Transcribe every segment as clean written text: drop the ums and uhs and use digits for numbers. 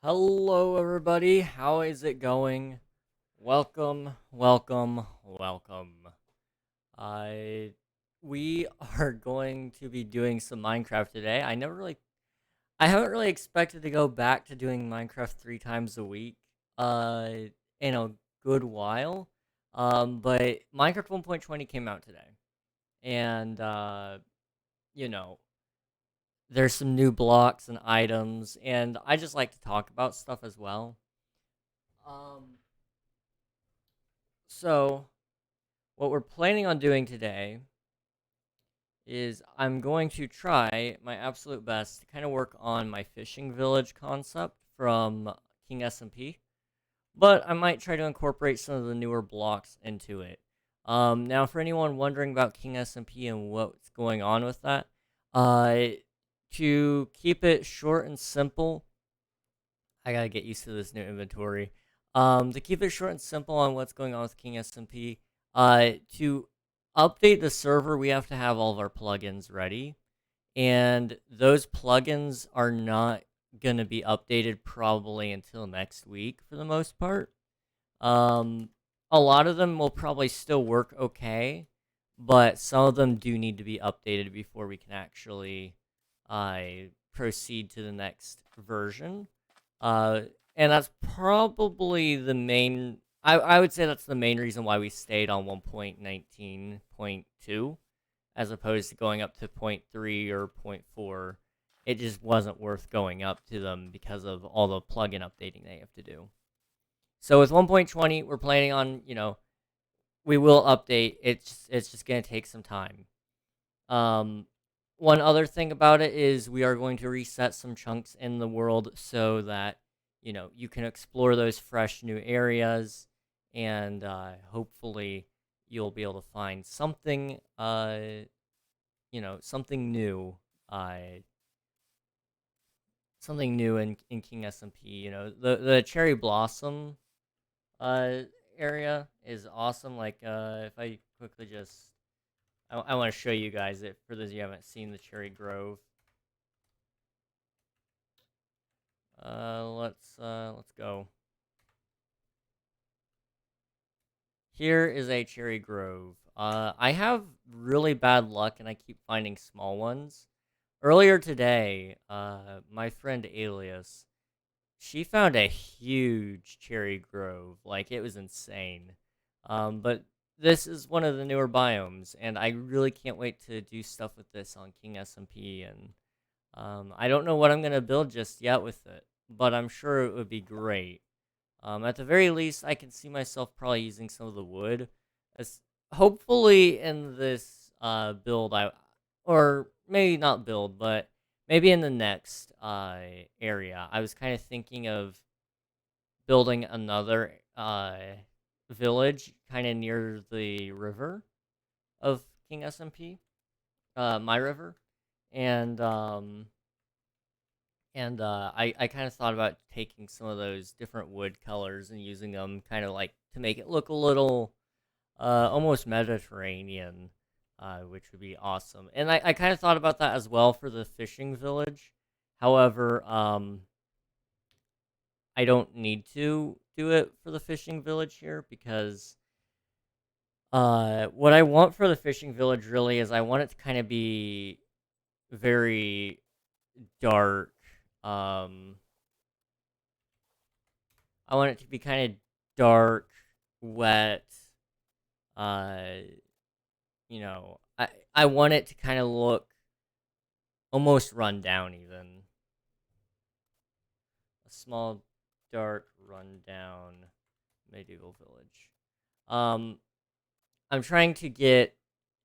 Hello, everybody. How is it going? Welcome, welcome, welcome. I we are going to be doing some Minecraft today. I haven't really expected to go back to doing Minecraft 3 times a week, uh, in a good while. But Minecraft 1.20 came out today, and you know, there's some new blocks and items, and I just like to talk about stuff as well. Um, So, what we're planning on doing today is I'm going to try my absolute best to kind of work on my fishing village concept from King SMP, but I might try to incorporate some of the newer blocks into it. Now, for anyone wondering about King SMP and what's going on with that, uh, to keep it short and simple, I gotta get used to this new inventory. To keep it short and simple on what's going on with King SMP, to update the server, we have to have all of our plugins ready, and those plugins are not gonna be updated probably until next week for the most part. Um, a lot of them will probably still work okay, but some of them do need to be updated before we can actually proceed to the next version. Uh, and that's probably the main. I would say that's the main reason why we stayed on 1.19.2 as opposed to going up to point 0.3 or point 0.4. It just wasn't worth going up to them because of all the plugin updating they have to do. So with 1.20, we're planning on, we will update. It's just gonna take some time. Um, One other thing about it is we are going to reset some chunks in the world so that you can explore those fresh new areas, and hopefully you'll be able to find something something new, uh something new in King SMP. The cherry blossom uh area is awesome. Like, if I quickly just I want to show you guys it for those of you who haven't seen the cherry grove. Let's go. Here is a cherry grove. I have really bad luck and I keep finding small ones. Earlier today, my friend Alias, she found a huge cherry grove. Like, it was insane. But this is one of the newer biomes, and I really can't wait to do stuff with this on King SMP. And I don't know what I'm gonna build just yet with it, but I'm sure it would be great. At the very least, I can see myself probably using some of the wood, as hopefully in this build, or maybe not build, but maybe in the next area. I was kind of thinking of building another village kind of near the river of King SMP, my river, and I kind of thought about taking some of those different wood colors and using them kind of like to make it look a little almost Mediterranean, which would be awesome. And I kind of thought about that as well for the fishing village. However, I don't need to do it for the fishing village here because what I want for the fishing village really is I want it to kind of be very dark. Um, I want it to be kind of dark, wet. Uh, I want it to kind of look almost run down, even a small, dark, run down medieval village. Um, I'm trying to get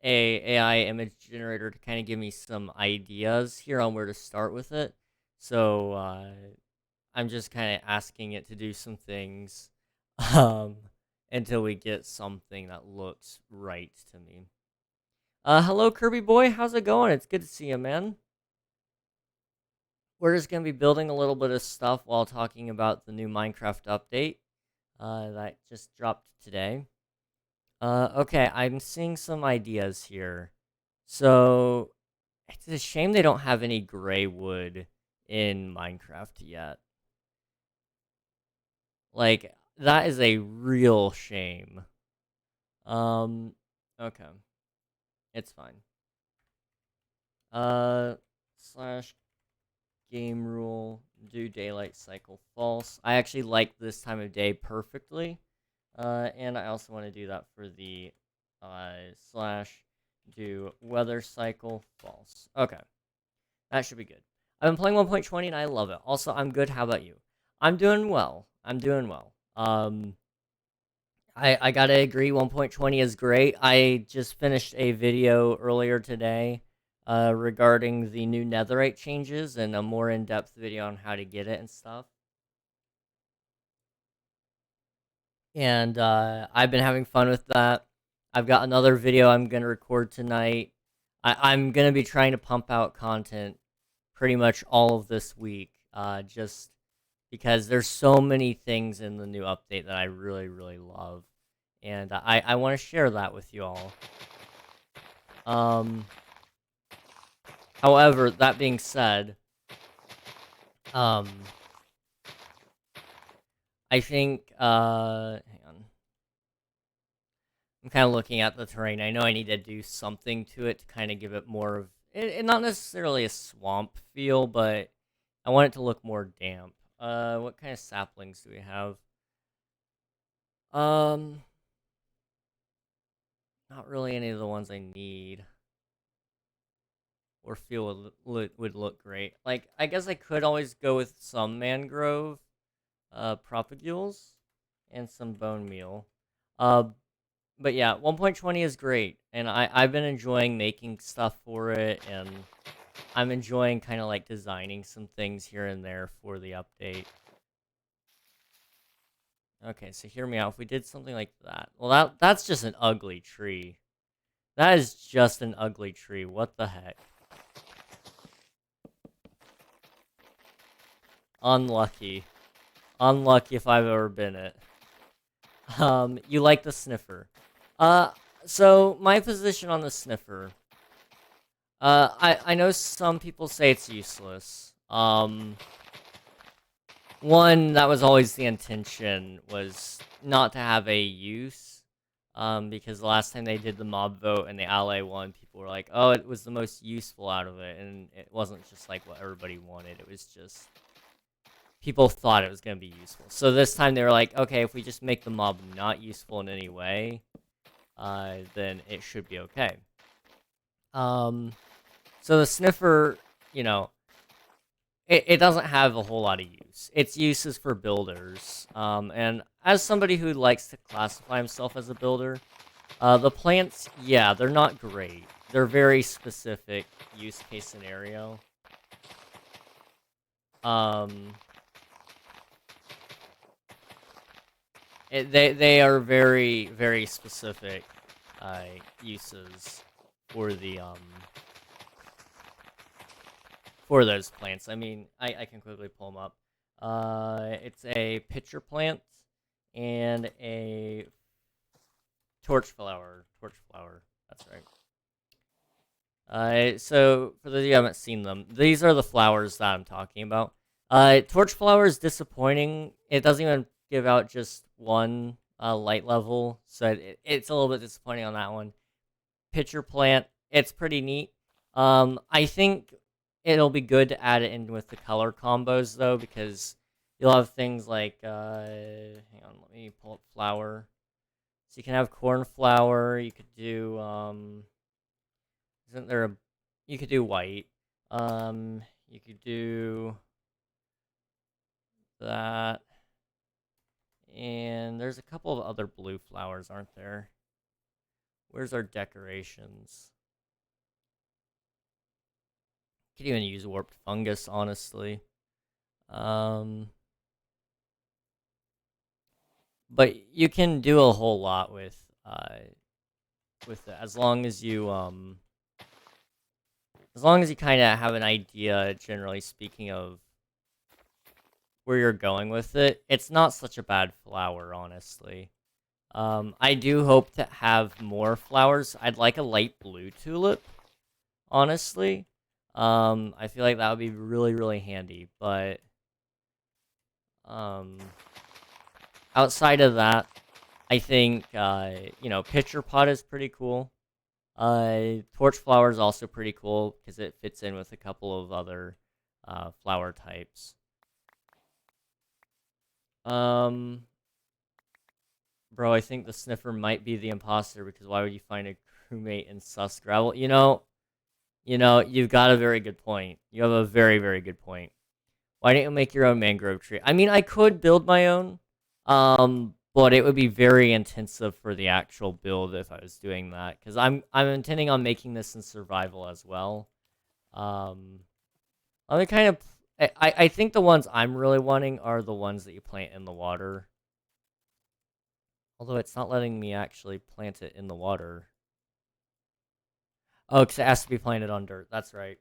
a AI image generator to kind of give me some ideas here on where to start with it. So I'm just kind of asking it to do some things um, until we get something that looks right to me. Hello, Kirby boy. How's it going? It's good to see you, man. We're just going to be building a little bit of stuff while talking about the new Minecraft update that just dropped today. Okay, I'm seeing some ideas here. So, it's a shame they don't have any gray wood in Minecraft yet. Like, that is a real shame. Okay. It's fine. Slash game rule, do daylight cycle false. I actually like this time of day perfectly. And I also want to do that for the slash do weather cycle false. Okay. That should be good. I've been playing 1.20 and I love it. Also, I'm good. How about you? I'm doing well. I'm doing well. I gotta agree, 1.20 is great. I just finished a video earlier today regarding the new netherite changes and a more in-depth video on how to get it and stuff. And I've been having fun with that. I've got another video I'm gonna record tonight. I'm gonna be trying to pump out content pretty much all of this week, just because there's so many things in the new update that I really, really love. And I want to share that with you all. However, that being said, I think, hang on. I'm kind of looking at the terrain. I know I need to do something to it to kind of give it more of, not necessarily a swamp feel, but I want it to look more damp. What kind of saplings do we have? Not really any of the ones I need or feel would look great. Like, I guess I could always go with some mangrove propagules and some bone meal. But yeah, 1.20 is great, and I've been enjoying making stuff for it, and I'm enjoying kind of like designing some things here and there for the update. Okay, so hear me out. If we did something like that, well, that's just an ugly tree. That is just an ugly tree. What the heck? Unlucky. Unlucky if I've ever been it. You like the sniffer. So my position on the sniffer. I know some people say it's useless. One, that was always the intention, was not to have a use. Because the last time they did the mob vote and the ally won, people were like, oh, it was the most useful out of it, and it wasn't just like what everybody wanted. It was just people thought it was going to be useful. So this time they were like, okay, if we just make the mob not useful in any way, then it should be okay. So the sniffer, you know, it doesn't have a whole lot of use. Its use is for builders. And as somebody who likes to classify himself as a builder, the plants, yeah, they're not great. They're very specific use case scenario. They are very, very specific uses for the for those plants. I mean, I can quickly pull them up. It's a pitcher plant and a torch flower. Torch flower. That's right. So for those of you who haven't seen them, these are the flowers that I'm talking about. Torch flower is disappointing. It doesn't even give out just one light level, so it's a little bit disappointing on that one. Pitcher plant, it's pretty neat. I think it'll be good to add it in with the color combos though, because you'll have things like hang on, let me pull up flower. So you can have cornflower. You could do isn't there a? You could do white. You could do that. And there's a couple of other blue flowers, aren't there? Where's our decorations? Could even use warped fungus, honestly. But you can do a whole lot with it, as long as you kind of have an idea, generally speaking, of where you're going with it. It's not such a bad flower, honestly. I do hope to have more flowers. I'd like a light blue tulip, honestly. I feel like that would be really, really handy, but outside of that, I think, pitcher pot is pretty cool. Torch flower is also pretty cool because it fits in with a couple of other flower types. Bro, I think the sniffer might be the imposter because why would you find a crewmate in sus gravel? You've got a very good point. You have a very, very good point. Why didn't you make your own mangrove tree? I mean, I could build my own, but it would be very intensive for the actual build if I was doing that, because I'm intending on making this in survival as well. Other kind of, I think the ones I'm really wanting are the ones that you plant in the water. Although it's not letting me actually plant it in the water. Oh, because it has to be planted on dirt. That's right.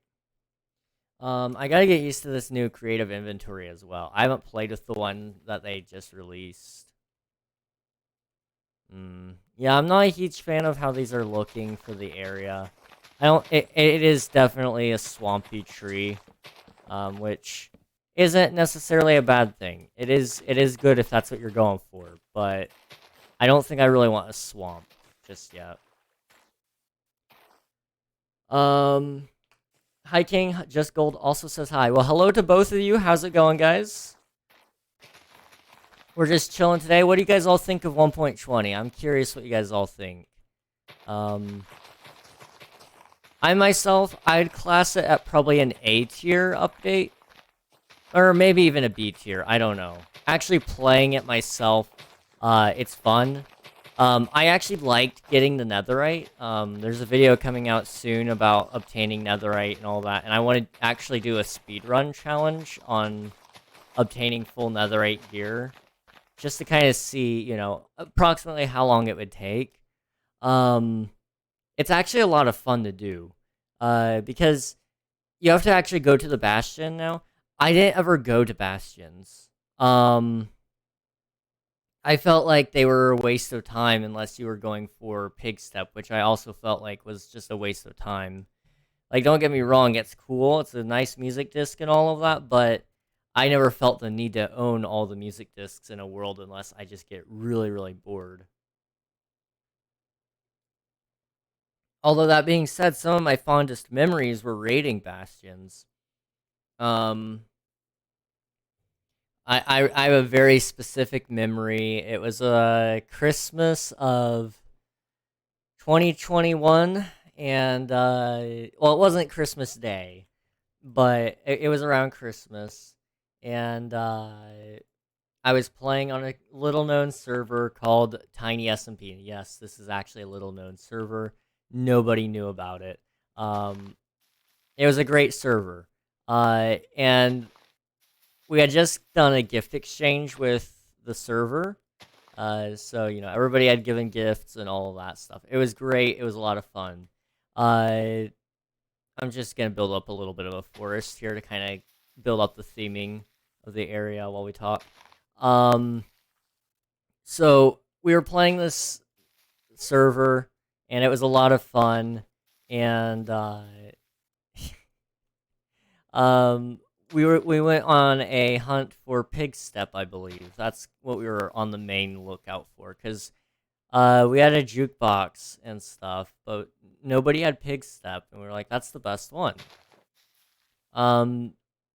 I gotta get used to this new creative inventory as well. I haven't played with the one that they just released. Yeah, I'm not a huge fan of how these are looking for the area. It is definitely a swampy tree, which isn't necessarily a bad thing. It is good if that's what you're going for, but I don't think I really want a swamp just yet. Hi King, Just Gold also says hi. Well, hello to both of you. How's it going, guys? We're just chilling today. What do you guys all think of 1.20? I'm curious what you guys all think. I myself, I'd class it at probably an A tier update. Or maybe even a B tier, I don't know. Actually playing it myself, it's fun. I actually liked getting the netherite. There's a video coming out soon about obtaining netherite and all that, and I want to actually do a speedrun challenge on obtaining full netherite gear, just to kind of see, approximately how long it would take. It's actually a lot of fun to do, because you have to actually go to the bastion now. I didn't ever go to bastions. I felt like they were a waste of time unless you were going for Pig Step, which I also felt like was just a waste of time. Like, don't get me wrong, it's cool, it's a nice music disc and all of that, but I never felt the need to own all the music discs in a world unless I just get really, really bored. Although that being said, some of my fondest memories were raiding bastions. I have a very specific memory. It was Christmas of 2021, and it wasn't Christmas Day, but it was around Christmas, and I was playing on a little-known server called Tiny SMP. Yes, this is actually a little-known server. Nobody knew about it. It was a great server, and we had just done a gift exchange with the server, so everybody had given gifts and all of that stuff. It was great. It was a lot of fun. I'm just gonna build up a little bit of a forest here to kind of build up the theming of the area while we talk. So we were playing this server, and it was a lot of fun, and we went on a hunt for Pig Step, I believe. That's what we were on the main lookout for, because we had a jukebox and stuff, but nobody had Pig Step, and we were like, that's the best one.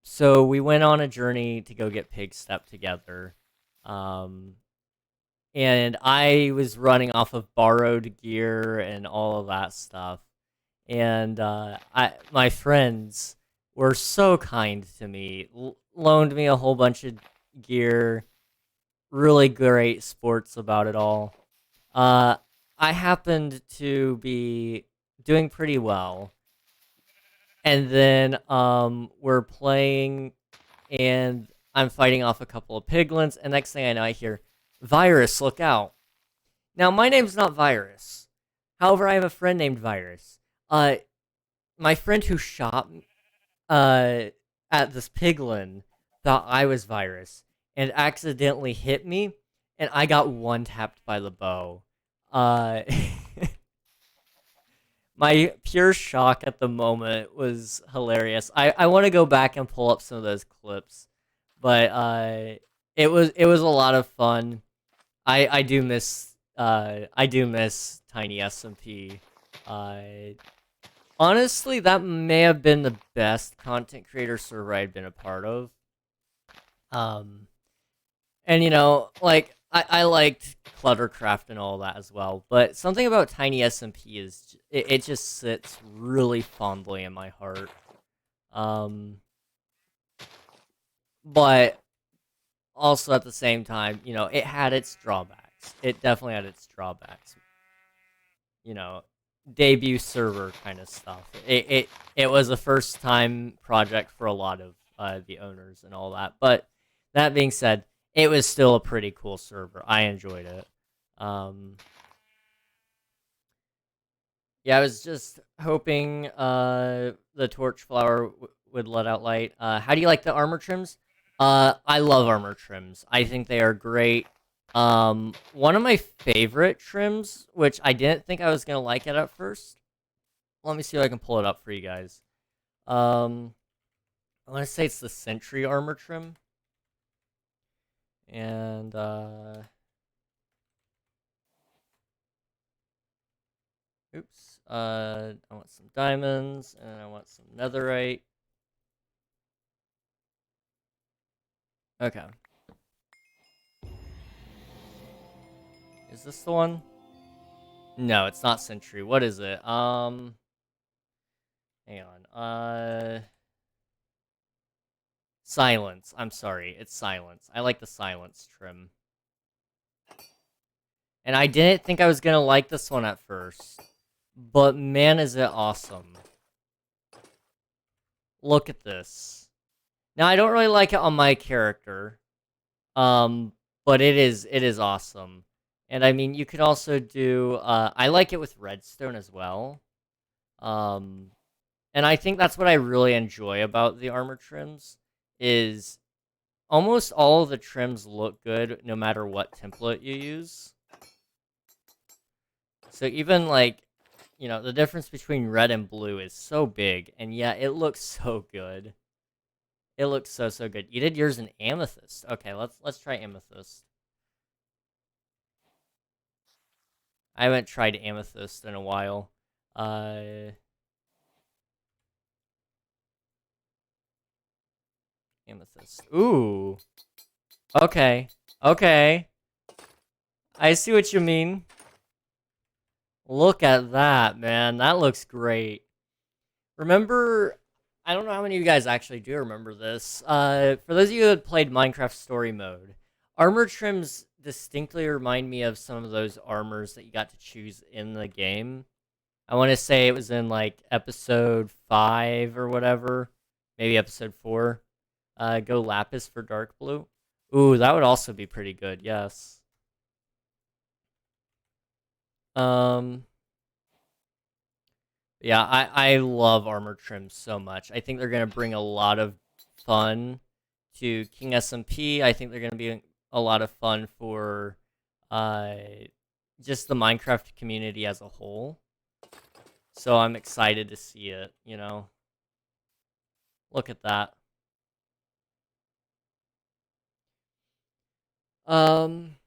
So we went on a journey to go get Pig Step together. And I was running off of borrowed gear and all of that stuff. And my friends were so kind to me, loaned me a whole bunch of gear, really great sports about it all. I happened to be doing pretty well, and then we're playing, and I'm fighting off a couple of piglins, and next thing I know, I hear, "Virus, look out." Now, my name's not Virus. However, I have a friend named Virus. My friend who shot at this piglin thought I was Virus and accidentally hit me, and I got one-tapped by the bow. My pure shock at the moment was hilarious. I want to go back and pull up some of those clips, but it was a lot of fun. I do miss Tiny SMP. Uh, Honestly, that may have been the best content creator server I'd been a part of. Um, and like I liked Cluttercraft and all that as well, but something about Tiny SMP is it just sits really fondly in my heart. Um, but also at the same time, it had its drawbacks. It definitely had its drawbacks. You know, Debut server kind of stuff. It was a first time project for a lot of the owners and all that. But that being said, it was still a pretty cool server. I enjoyed it. Um, yeah, I was just hoping the torch flower would let out light. How do you like the armor trims? I love armor trims. I think they are great. One of my favorite trims, which I didn't think I was gonna like it at first. Let me see if I can pull it up for you guys. Um, I want to say it's the Sentry armor trim, and oops. I want some diamonds, and I want some netherite. Okay. Is this the one? No, it's not Sentry. What is it? Hang on. Silence. I'm sorry. It's Silence. I like the Silence trim. And I didn't think I was gonna like this one at first. But man, is it awesome. Look at this. Now, I don't really like it on my character. But it is awesome. And I mean, you could also do, I like it with redstone as well. Um, and I think that's what I really enjoy about the armor trims, is almost all of the trims look good no matter what template you use. So even like, the difference between red and blue is so big, and yeah, it looks so good. It looks so good. You did yours in amethyst. Okay, let's try amethyst. I haven't tried amethyst in a while. Uh, Amethyst. Ooh. Okay. Okay. I see what you mean. Look at that, man. That looks great. Remember, I don't know how many of you guys actually do remember this. For those of you that played Minecraft Story Mode, armor trims distinctly remind me of some of those armors that you got to choose in the game. I want to say it was in like episode 5 or whatever, maybe episode 4. Go Lapis for dark blue. Ooh, that would also be pretty good. Yes. Um. Yeah, I love armor trims so much. I think they're gonna bring a lot of fun to King SMP. I think they're gonna be a lot of fun for uh just the Minecraft community as a whole. So I'm excited to see it. Look at that. Um.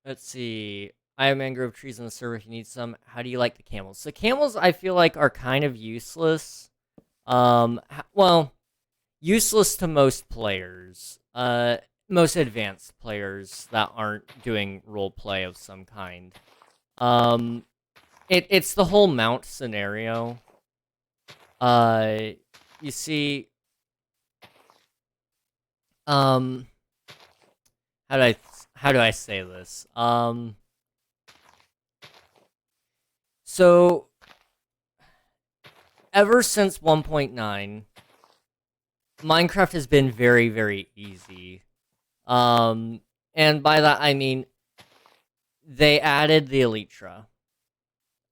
Let's see. I have mangrove trees in the server if you need some. How do you like the camels? So camels, I feel like, are kind of useless. Well, useless to most players. Most advanced players that aren't doing role play of some kind. Um, it's the whole mount scenario. Uh, you see, um, how do I how do I say this? So ever since 1.9, Minecraft has been very, very easy. And by that I mean they added the Elytra.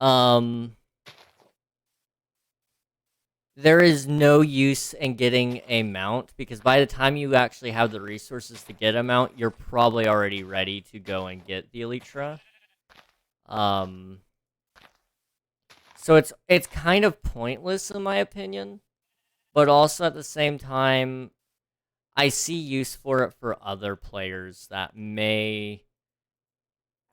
Um, there is no use in getting a mount because by the time you actually have the resources to get a mount, you're probably already ready to go and get the Elytra. Um, so it's kind of pointless in my opinion, but also at the same time, I see use for it for other players that may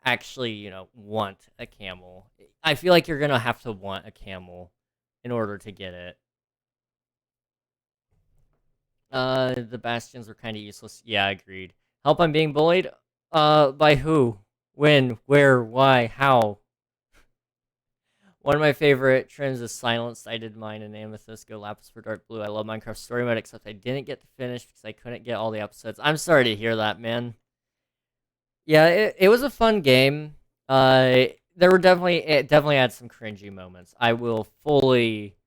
actually, want a camel. I feel like you're gonna have to want a camel in order to get it. The bastions were kind of useless. Yeah, agreed. Help, I'm being bullied. By who? When? Where? Why? How? One of my favorite trims is silenced. I did mine in Amethyst. Go Lapis for Dark Blue. I love Minecraft Story Mode, except I didn't get to finish because I couldn't get all the episodes. I'm sorry to hear that, man. Yeah, it was a fun game. There were it definitely had some cringy moments. I will fully,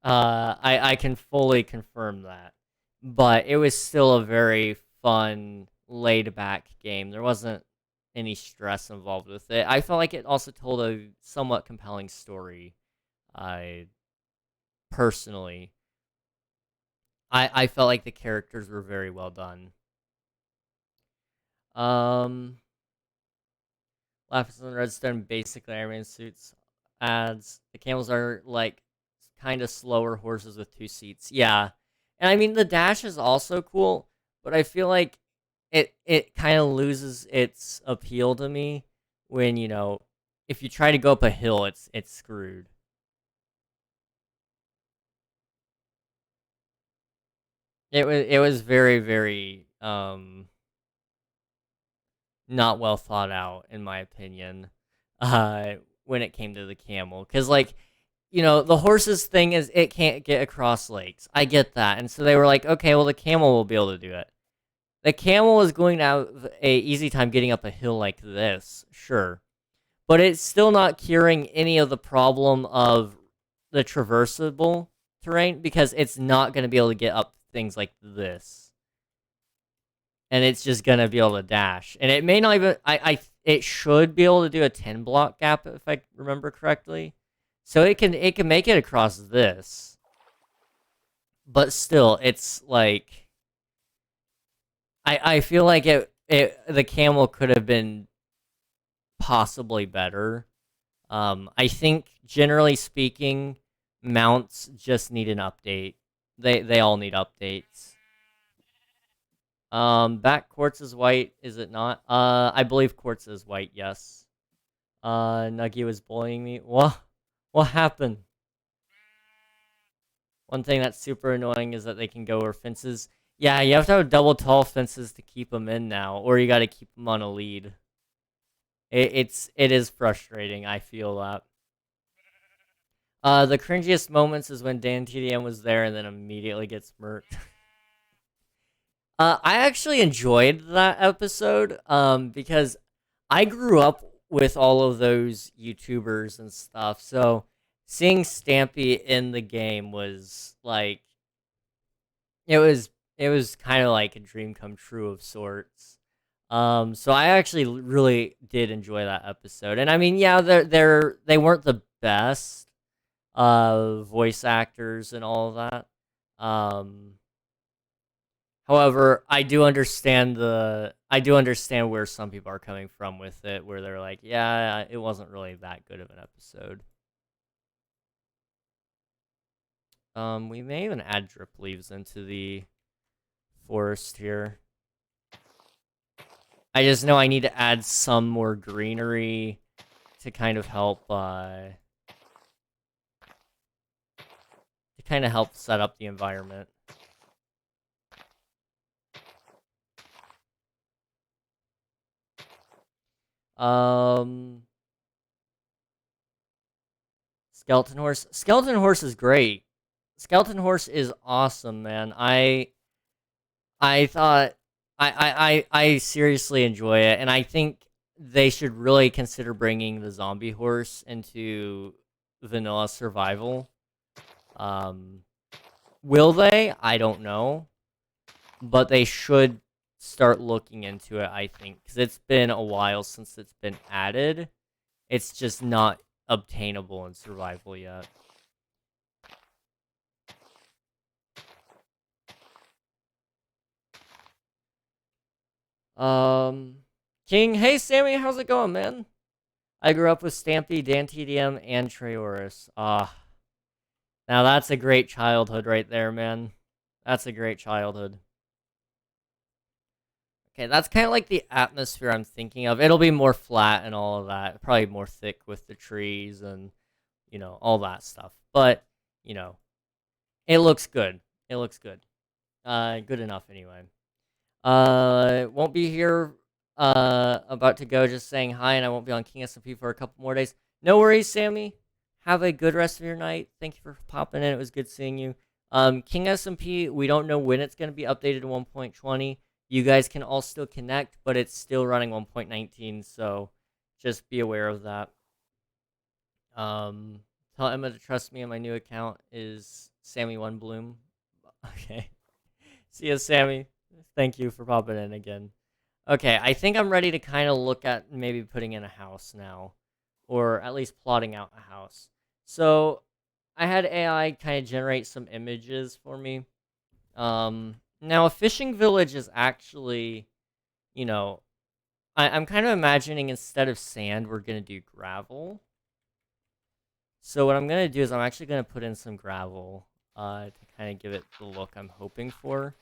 I can fully confirm that. But it was still a very fun, laid back game. There wasn't any stress involved with it. I felt like it also told a somewhat compelling story. I personally, I felt like the characters were very well done. Um, Lapis and Redstone basically Iron Man suits. Ads. The camels are like kind of slower horses with 2 seats. Yeah, and I mean the dash is also cool, but I feel like it kind of loses its appeal to me when if you try to go up a hill, it's screwed. It was very very not well thought out in my opinion. When it came to the camel, because like the horses thing is it can't get across lakes. I get that, and so they were like, okay, well the camel will be able to do it. The camel is going to have a easy time getting up a hill like this, sure, but it's still not curing any of the problem of the traversable terrain because it's not going to be able to get up things like this, and it's just going to be able to dash. And it may not even. It should be able to do a 10 block gap if I remember correctly, so it can make it across this, but still, it's like I feel like the camel could have been possibly better. I think generally speaking, mounts just need an update. They all need updates. Back quartz is white, is it not? I believe quartz is white. Yes. Nuggy was bullying me. What happened? One thing that's super annoying is that they can go over fences. Yeah, you have to have double tall fences to keep them in now, or you got to keep them on a lead. It is frustrating. I feel that. The cringiest moments is when Dan TDM was there and then immediately gets murked. I actually enjoyed that episode, because I grew up with all of those YouTubers and stuff. So seeing Stampy in the game was like it was kind of like a dream come true of sorts. So I actually really did enjoy that episode, and I mean, yeah, they weren't the best voice actors and all of that. Um, However, I do understand where some people are coming from with it, where they're like, yeah, it wasn't really that good of an episode. We may even add drip leaves into the forest here. I just know I need to add some more greenery to kind of help set up the environment. Um, Skeleton horse. Skeleton horse is great. Skeleton horse is awesome, man. I thought I seriously enjoy it, and I think they should really consider bringing the zombie horse into vanilla survival. Um, will they? I don't know, but they should start looking into it. I think because it's been a while since it's been added. It's just not obtainable in survival yet. Um, King, hey Sammy, how's it going, man? I grew up with Stampy, Dan TDM, and Treoris. Now that's a great childhood right there, man. That's a great childhood. Okay, that's kind of like the atmosphere I'm thinking of. It'll be more flat and all of that. Probably more thick with the trees and, all that stuff. But, you know, it looks good. It looks good. Good enough anyway. Won't be here. About to go. Just saying hi, and I won't be on King SMP for a couple more days. No worries, Sammy. Have a good rest of your night. Thank you for popping in. It was good seeing you. King SMP, we don't know when it's going to be updated to 1.20. You guys can all still connect, but it's still running 1.19, so just be aware of that. Tell Emma to trust me, and my new account is Sammy1Bloom. Okay. See ya, Sammy. Thank you for popping in again. Okay, I think I'm ready to kind of look at maybe putting in a house now, or at least plotting out a house. So I had AI kind of generate some images for me. Now a fishing village is actually, I'm kind of imagining instead of sand, we're going to do gravel. So what I'm going to do is I'm actually going to put in some gravel to kind of give it the look I'm hoping for.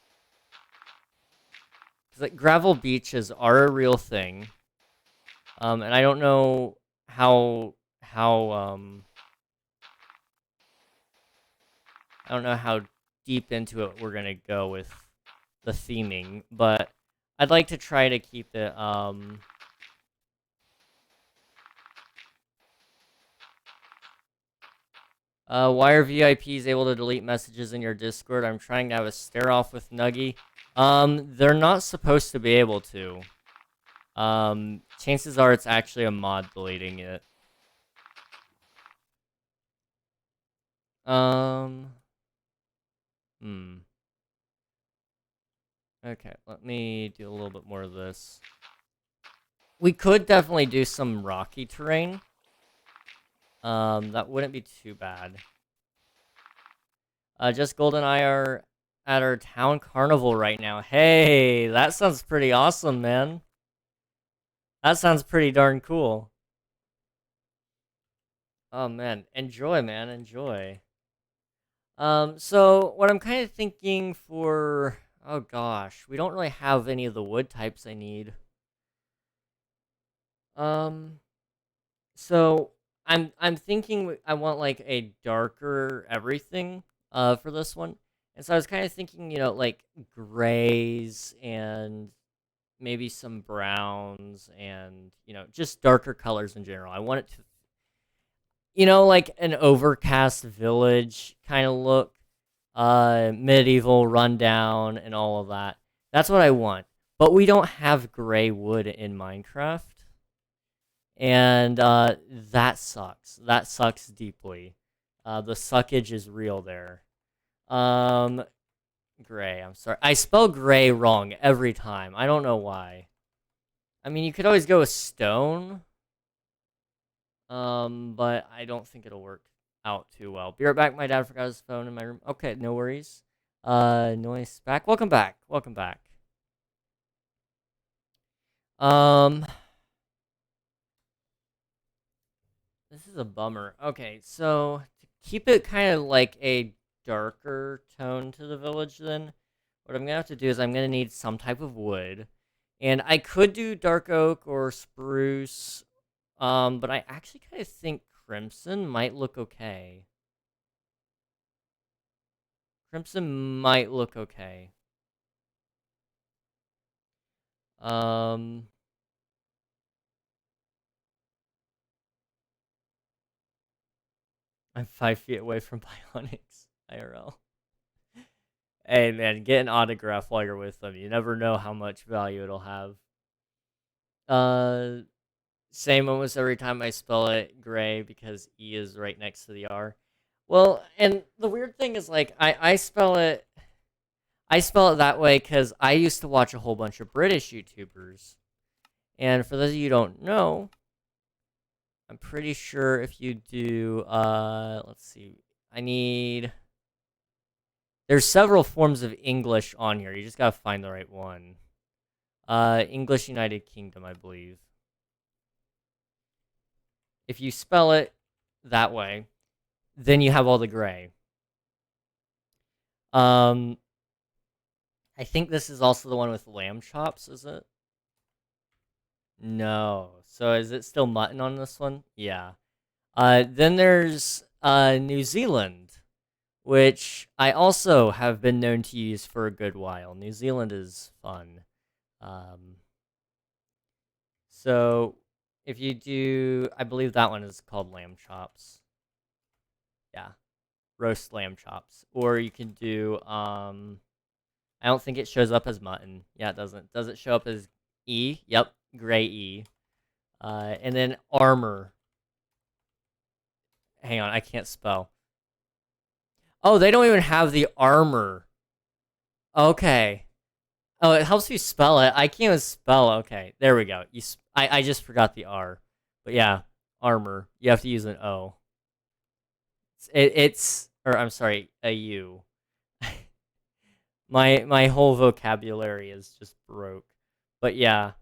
Because like, gravel beaches are a real thing. And I don't know how I don't know how deep into it we're going to go with the theming, but I'd like to try to keep it why are VIPs able to delete messages in your Discord? I'm trying to have a stare off with Nuggy. They're not supposed to be able to. Chances are it's actually a mod deleting it. Okay, let me do a little bit more of this. We could definitely do some rocky terrain. That wouldn't be too bad. Just Golden and I are at our town carnival right now. Hey, that sounds pretty awesome, man. That sounds pretty darn cool. Oh, man. Enjoy, man. Enjoy. So what I'm kind of thinking for... Oh, gosh. We don't really have any of the wood types I need. So I'm thinking I want like a darker everything for this one. And so I was kind of thinking, like grays and maybe some browns and, just darker colors in general. I want it to, like an overcast village kind of look, medieval rundown and all of that. That's what I want. But we don't have gray wood in Minecraft. And that sucks. That sucks deeply. The suckage is real there. Gray. I'm sorry. I spell gray wrong every time. I don't know why. I mean, you could always go with stone. But I don't think it'll work out too well. Be right back. My dad forgot his phone in my room. Okay, no worries. Noise back. Welcome back. Welcome back. This is a bummer. Okay, so to keep it kind of like a darker tone to the village then, what I'm going to have to do is I'm going to need some type of wood. And I could do dark oak or spruce, but I actually kind of think crimson might look okay. Crimson might look okay. I'm 5 feet away from Bionics IRL. Hey, man, get an autograph while you're with them. You never know how much value it'll have. Same almost every time I spell it gray because E is right next to the R. Well, and the weird thing is, like, I spell it that way because I used to watch a whole bunch of British YouTubers. And for those of you who don't know, I'm pretty sure if you do, let's see, there's several forms of English on here. You just gotta find the right one. English United Kingdom, I believe. If you spell it that way, then you have all the gray. I think this is also the one with lamb chops, is it? No. So is it still mutton on this one? Yeah. Then there's New Zealand, which I also have been known to use for a good while. New Zealand is fun. Um, so if you do, I believe that one is called lamb chops. Yeah, roast lamb chops. Or you can do, I don't think it shows up as mutton. Yeah, it doesn't. Does it show up as E? Yep, gray E. And then armor. Hang on, I can't spell. Oh, they don't even have the armor. Okay. Oh, it helps you spell it. I can't even spell. Okay, there we go. I just forgot the R, but yeah, armor. You have to use an O. Or I'm sorry, a U. My whole vocabulary is just broke. But yeah,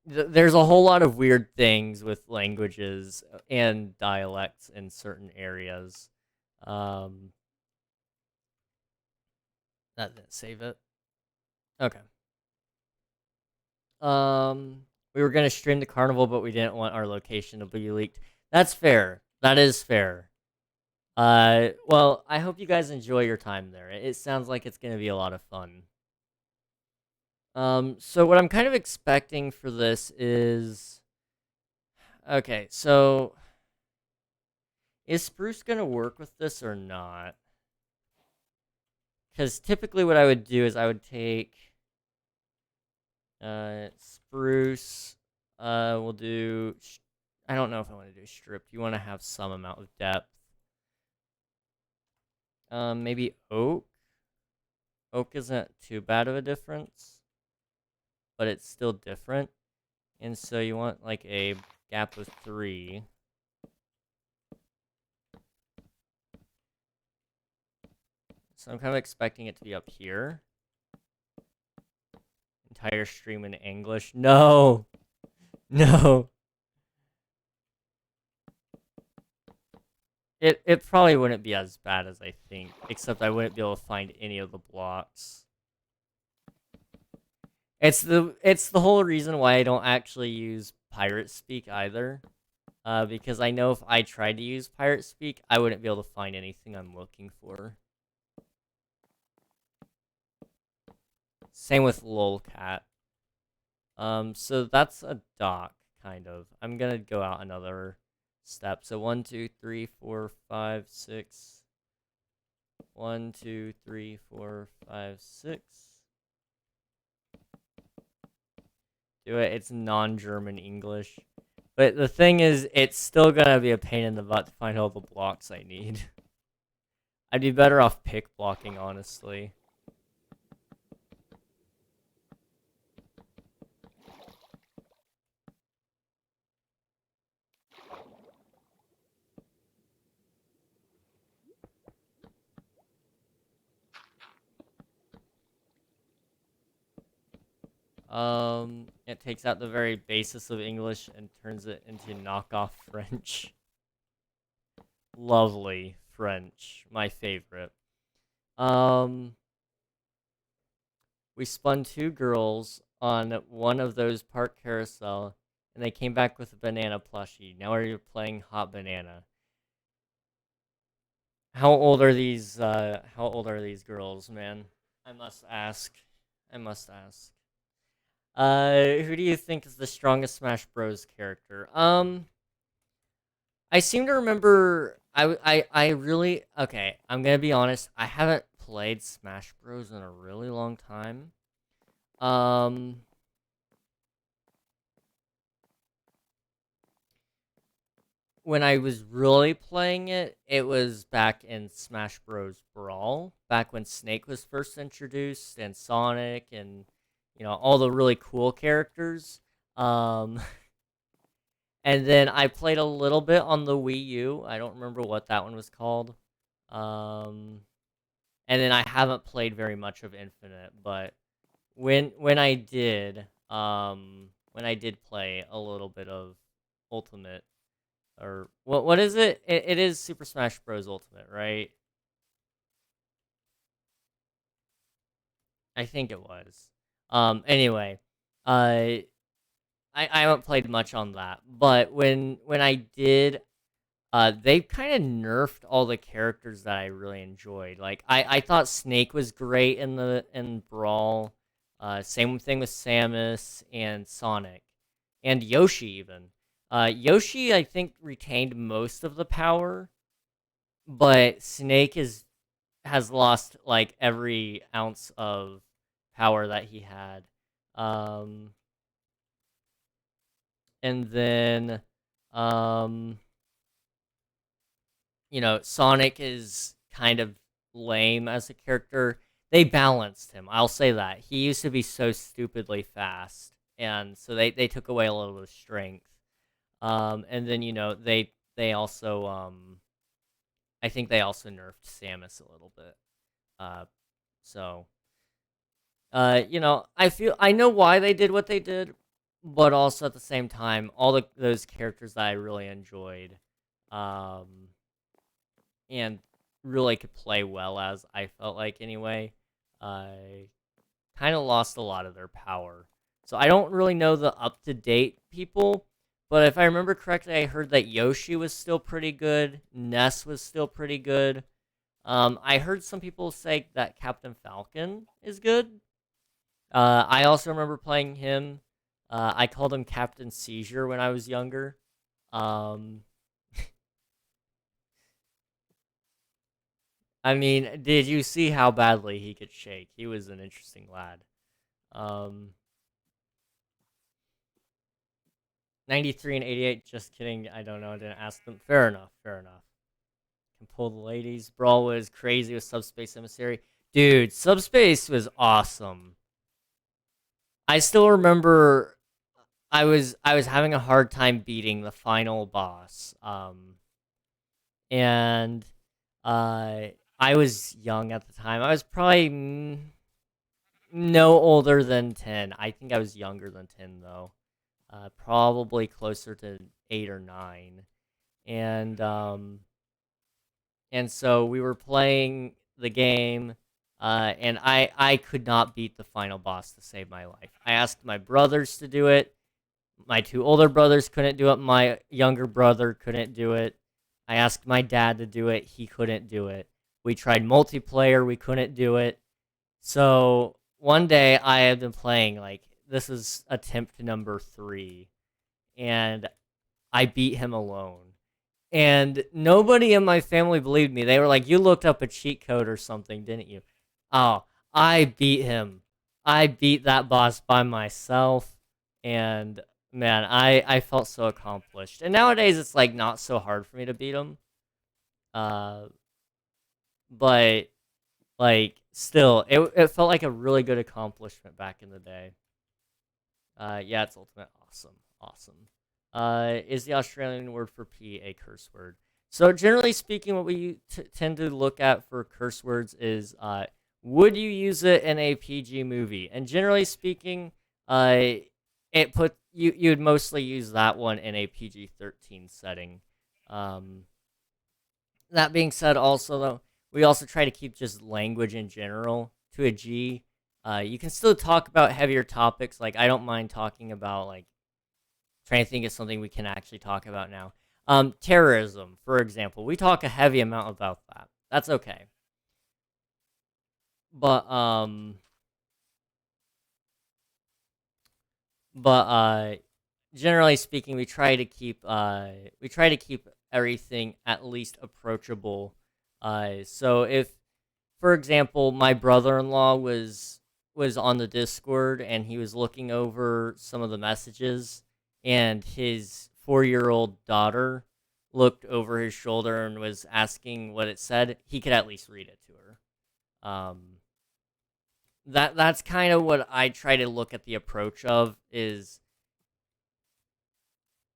there's a whole lot of weird things with languages and dialects in certain areas. Um, that didn't save it. Okay. We were gonna stream the carnival, but we didn't want our location to be leaked. That's fair. That is fair. Well, I hope you guys enjoy your time there. It sounds like it's gonna be a lot of fun. So what I'm kind of expecting for this is, okay, so is Spruce gonna work with this or not? Because typically what I would do is I would take Spruce. We'll do. I don't know if I want to do stripped. You want to have some amount of depth. Maybe oak. Oak isn't too bad of a difference, but it's still different. And so you want like a gap of 3. So I'm kind of expecting it to be up here. Entire stream in English. No! No! It probably wouldn't be as bad as I think, except I wouldn't be able to find any of the blocks. It's the whole reason why I don't actually use pirate speak either. Because I know if I tried to use pirate speak, I wouldn't be able to find anything I'm looking for. Same with lolcat. So that's a dock, kind of. I'm gonna go out another step. So 1, 2, 3, 4, 5, 6. 1, 2, 3, 4, 5, 6. Do it. It's non-German English. But the thing is, it's still gonna be a pain in the butt to find all the blocks I need. I'd be better off pick blocking, honestly. It takes out the very basis of English and turns it into knockoff French. Lovely French, my favorite. We spun 2 girls on one of those park carousel, and they came back with a banana plushie. Now we're playing Hot Banana. How old are these? How old are these girls, man? I must ask. I must ask. Who do you think is the strongest Smash Bros. Character? I seem to remember. I really. Okay, I'm gonna be honest. I haven't played Smash Bros. In a really long time. When I was really playing it, it was back in Smash Bros. Brawl, back when Snake was first introduced, and Sonic, and all the really cool characters. Um, and then I played a little bit on the Wii U. I don't remember what that one was called. Um, and then I haven't played very much of Infinite, but when I did, when I did play a little bit of Ultimate. Or what is it? It is Super Smash Bros. Ultimate, right? I think it was. Anyway, uh, I haven't played much on that, but when I did, they kind of nerfed all the characters that I really enjoyed. Like I thought Snake was great in Brawl. Same thing with Samus and Sonic, and Yoshi even. Yoshi I think retained most of the power, but Snake has lost like every ounce of power that he had. Um, and then, um, Sonic is kind of lame as a character. They balanced him. I'll say that. He used to be so stupidly fast, and so they took away a little bit of strength. And then they also I think they also nerfed Samus a little bit. Uh, so I know why they did what they did, but also at the same time, all those characters that I really enjoyed, um, and really could play well as I felt like anyway, I kind of lost a lot of their power. So I don't really know the up to date people, but if I remember correctly, I heard that Yoshi was still pretty good, Ness was still pretty good. I heard some people say that Captain Falcon is good. I also remember playing him. I called him Captain Seizure when I was younger. Um, I mean, did you see how badly he could shake? He was an interesting lad. Um, 93 and 88, just kidding. I don't know. I didn't ask them. Fair enough. Fair enough. Can pull the ladies. Brawl was crazy with Subspace Emissary. Dude, Subspace was awesome. I still remember I was having a hard time beating the final boss. And I was young at the time. I was probably no older than 10. I think I was younger than 10 though. Probably closer to 8 or 9. And so we were playing the game, and I could not beat the final boss to save my life. I asked my brothers to do it. My two older brothers couldn't do it. My younger brother couldn't do it. I asked my dad to do it. He couldn't do it. We tried multiplayer. We couldn't do it. So one day I had been playing, like, this is attempt number 3, and I beat him alone. And nobody in my family believed me. They were like, "You looked up a cheat code or something, didn't you?" Oh, I beat him. I beat that boss by myself, and man, I felt so accomplished. And nowadays, it's like not so hard for me to beat him. Uh, but like still, it felt like a really good accomplishment back in the day. Yeah, it's ultimate awesome, awesome. Is the Australian word for P a curse word? So generally speaking, what we tend to look at for curse words is would you use it in a PG movie? And generally speaking, it put you'd mostly use that one in a PG-13 setting. Um, that being said, also though, we also try to keep just language in general to a G. You can still talk about heavier topics. Like I don't mind talking about like trying to think of something we can actually talk about now. Terrorism, for example, we talk a heavy amount about that. That's okay. But generally speaking, we try to keep everything at least approachable. So if, for example, my brother-in-law was on the Discord and he was looking over some of the messages, and his 4-year-old daughter looked over his shoulder and was asking what it said, he could at least read it to her. That's kind of what I try to look at the approach of is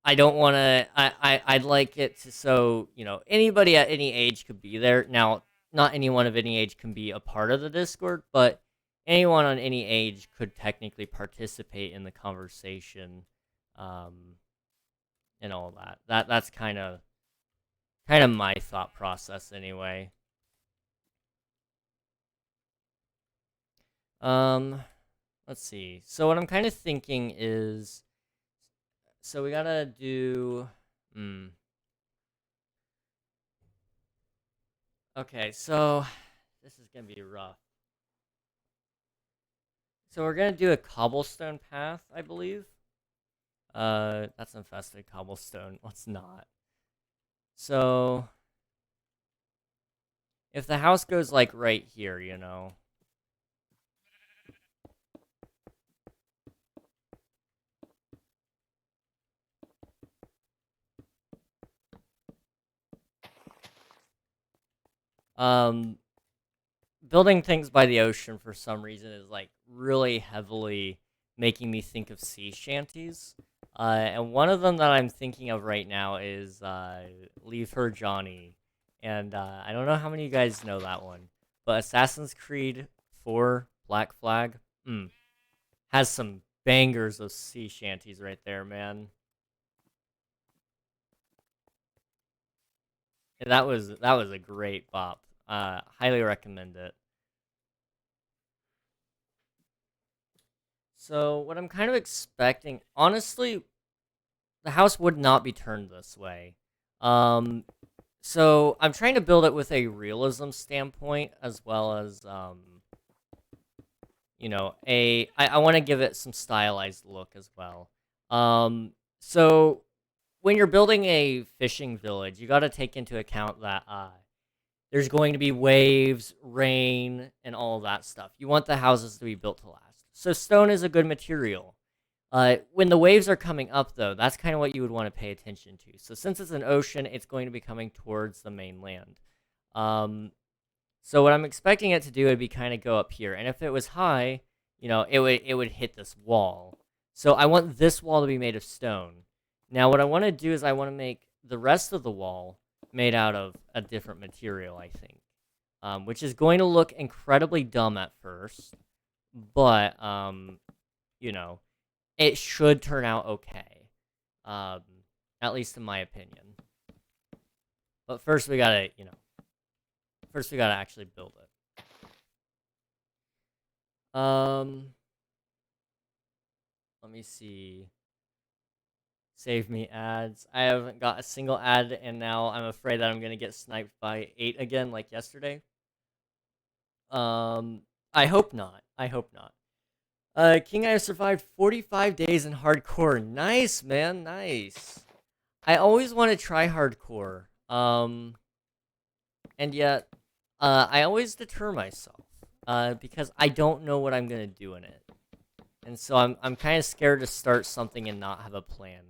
I don't want to. I'd like it to so anybody at any age could be there. Now, not anyone of any age can be a part of the Discord, but anyone on any age could technically participate in the conversation, um, and all that. That's kind of my thought process anyway. Let's see. So what I'm kind of thinking is, so we gotta do, okay, so this is gonna be rough. So we're gonna do a cobblestone path, I believe. That's infested cobblestone. Let's not. So if the house goes like right here, you know. Um, Building things by the ocean for some reason is like really heavily making me think of sea shanties. And one of them that I'm thinking of right now is Leave Her Johnny. And I don't know how many of you guys know that one, but Assassin's Creed 4 Black Flag has some bangers of sea shanties right there, man. And that was a great bop. Highly recommend it. So what I'm kind of expecting, honestly, the house would not be turned this way. Um, so I'm trying to build it with a realism standpoint as well as I want to give it some stylized look as well. So when you're building a fishing village, you got to take into account that there's going to be waves, rain, and all of that stuff. You want the houses to be built to last. So stone is a good material. When the waves are coming up, though, that's kind of what you would want to pay attention to. So since it's an ocean, it's going to be coming towards the mainland. Um, so what I'm expecting it to do would be kind of go up here, and if it was high, it would hit this wall. So I want this wall to be made of stone. Now what I want to do is I want to make the rest of the wall made out of a different material, I think, which is going to look incredibly dumb at first, but you know, it should turn out okay, um, at least in my opinion. But first we gotta actually build it. Let me see. Save me ads. I haven't got a single ad, and now I'm afraid that I'm gonna get sniped by 8 again, like yesterday. I hope not. I hope not. King, I have survived 45 days in hardcore. Nice, man. Nice. I always want to try hardcore. And yet, I always deter myself. Because I don't know what I'm gonna do in it. And so I'm kind of scared to start something and not have a plan.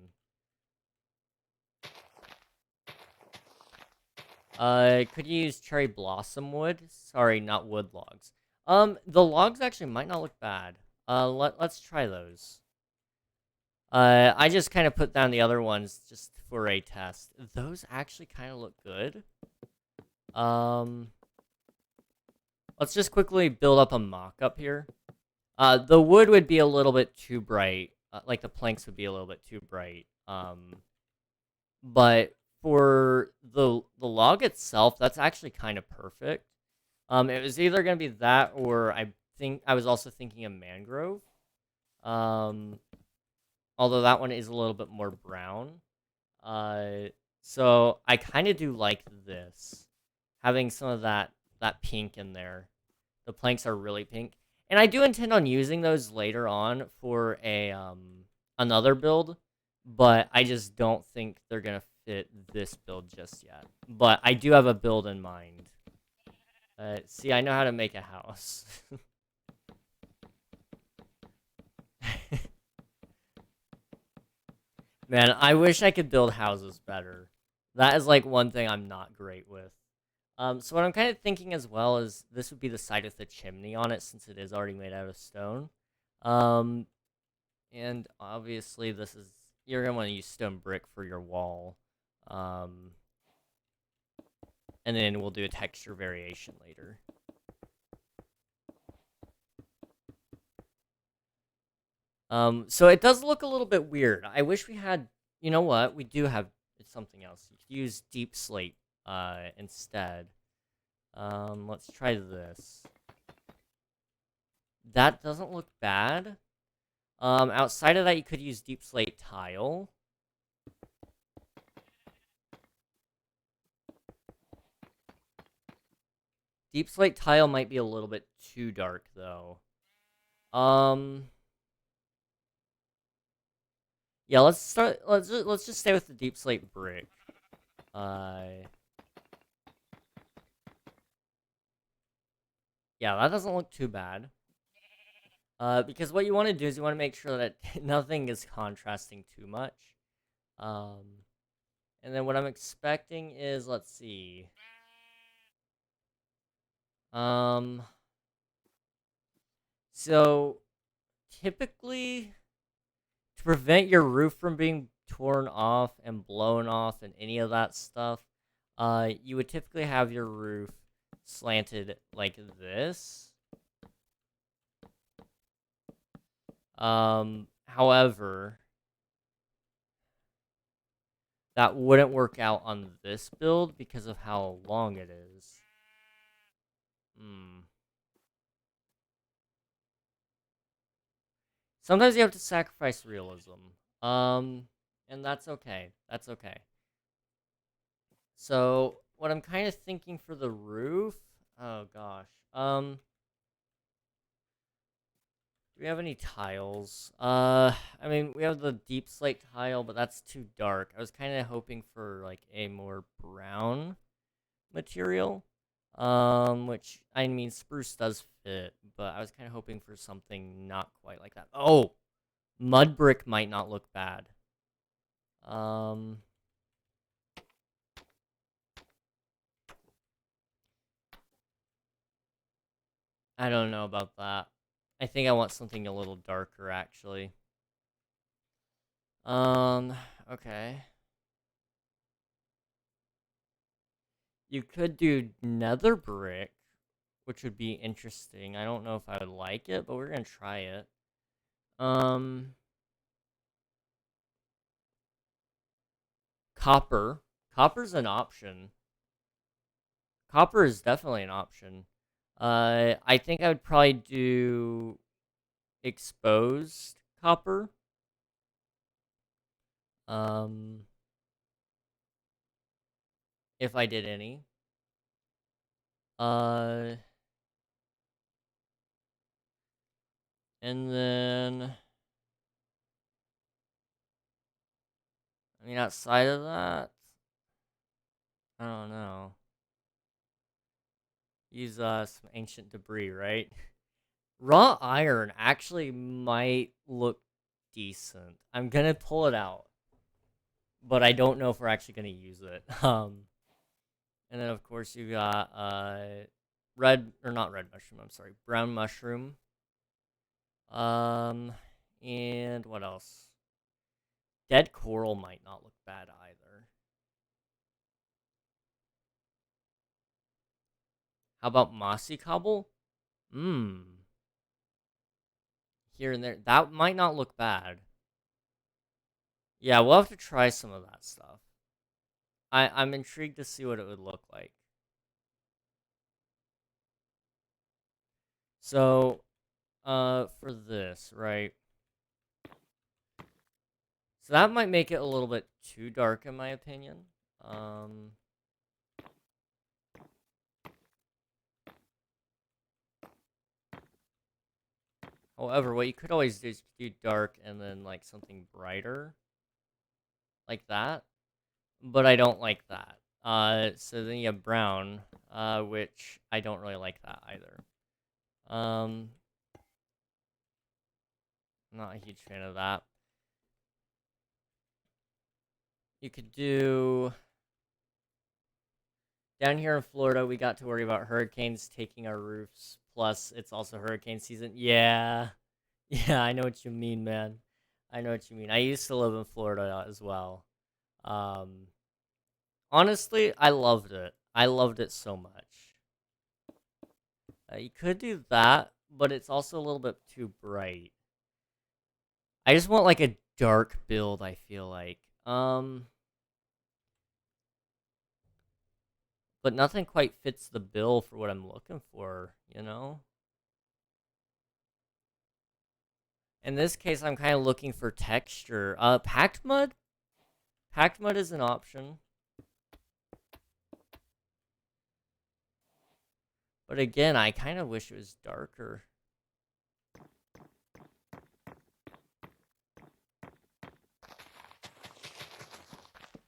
Could you use cherry blossom wood? Sorry, not wood logs. The logs actually might not look bad. Let's try those. I just kind of put down the other ones just for a test. Those actually kind of look good. Let's just quickly build up a mock-up here. The wood would be a little bit too bright. Like, the planks would be a little bit too bright. But for the log itself, that's actually kind of perfect. It was either going to be that or I was also thinking of mangrove. Although that one is a little bit more brown. So I kind of do like this. Having some of that pink in there. The planks are really pink. And I do intend on using those later on for a another build, but I just don't think they're going to fit this build just yet. But I do have a build in mind. See, I know how to make a house. Man, I wish I could build houses better. That is like one thing I'm not great with. So what I'm kind of thinking as well is this would be the side with the chimney on it since it is already made out of stone. And obviously you're gonna want to use stone brick for your wall. And then we'll do a texture variation later. So it does look a little bit weird. I wish we had, you know what? We do have something else. You could use deep slate instead. Let's try this. That doesn't look bad. Outside of that, you could use deep slate tile. Deep slate tile might be a little bit too dark though. Um, yeah, let's start. Let's just stay with the deep slate brick. Yeah, that doesn't look too bad. Because what you want to do is you want to make sure that nothing is contrasting too much. Um, and then what I'm expecting is, let's see. Um, so typically, to prevent your roof from being torn off and blown off and any of that stuff, you would typically have your roof slanted like this. However, that wouldn't work out on this build because of how long it is. Hmm. Sometimes you have to sacrifice realism. And that's okay. That's okay. So, what I'm kind of thinking for the roof, oh gosh. Do we have any tiles? I mean, we have the deep slate tile, but that's too dark. I was kind of hoping for like a more brown material. Which I mean, spruce does fit, but I was kind of hoping for something not quite like that. Oh, mud brick might not look bad. Um, I don't know about that. I think I want something a little darker, actually. Um, okay. You could do nether brick, which would be interesting. I don't know if I would like it, but we're gonna try it. Um, copper. Copper's an option. Copper is definitely an option. I think I would probably do exposed copper. Um, if I did any. Uh, and then I mean outside of that, I don't know. Use some ancient debris, right? Raw iron actually might look decent. I'm gonna pull it out, but I don't know if we're actually gonna use it. And then of course you got red or not red mushroom. I'm sorry, brown mushroom. Um, and what else? Dead coral might not look bad either. How about mossy cobble? Mmm. Here and there. That might not look bad. Yeah, we'll have to try some of that stuff. I'm intrigued to see what it would look like. So, for this, right? So that might make it a little bit too dark in my opinion. Um, However, what you could always do is do dark and then like something brighter, like that. But I don't like that. So then you have brown, which I don't really like that either. Um, I'm not a huge fan of that. You could do down here in Florida. We got to worry about hurricanes taking our roofs. Plus, it's also hurricane season. Yeah, yeah, I know what you mean, man. I know what you mean. I used to live in Florida as well. Um, Honestly, I loved it. I loved it so much. You could do that, but it's also a little bit too bright. I just want like a dark build, I feel like. But nothing quite fits the bill for what I'm looking for, you know? In this case, I'm kind of looking for texture. Packed mud? Packed mud is an option. But again, I kind of wish it was darker.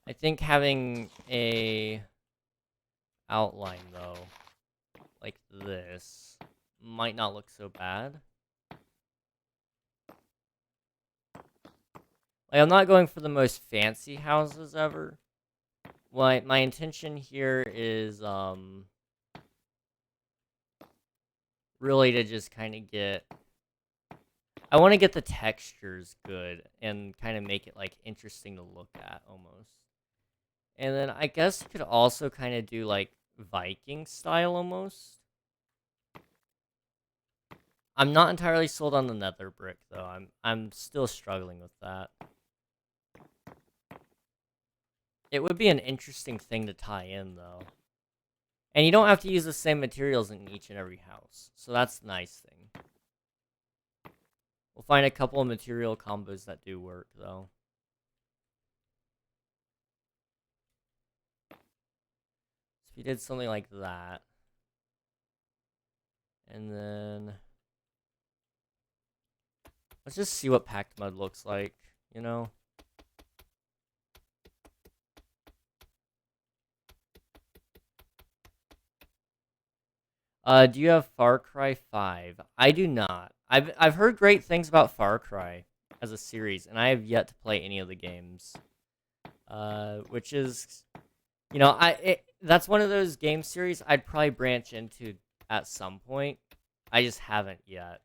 I think having a outline, though, like this, might not look so bad. Like, I'm not going for the most fancy houses ever. My intention here is, really to just kind of get... I want to get the textures good and kind of make it, like, interesting to look at, almost. And then I guess you could also kind of do, like, Viking style, almost. I'm not entirely sold on the nether brick, though. I'm still struggling with that. It would be an interesting thing to tie in, though. And you don't have to use the same materials in each and every house. So that's the nice thing. We'll find a couple of material combos that do work, though. So if you did something like that. And then... let's just see what packed mud looks like, you know? Do you have Far Cry 5? I do not. I've heard great things about Far Cry as a series, and I have yet to play any of the games. Which is, you know, that's one of those game series I'd probably branch into at some point. I just haven't yet.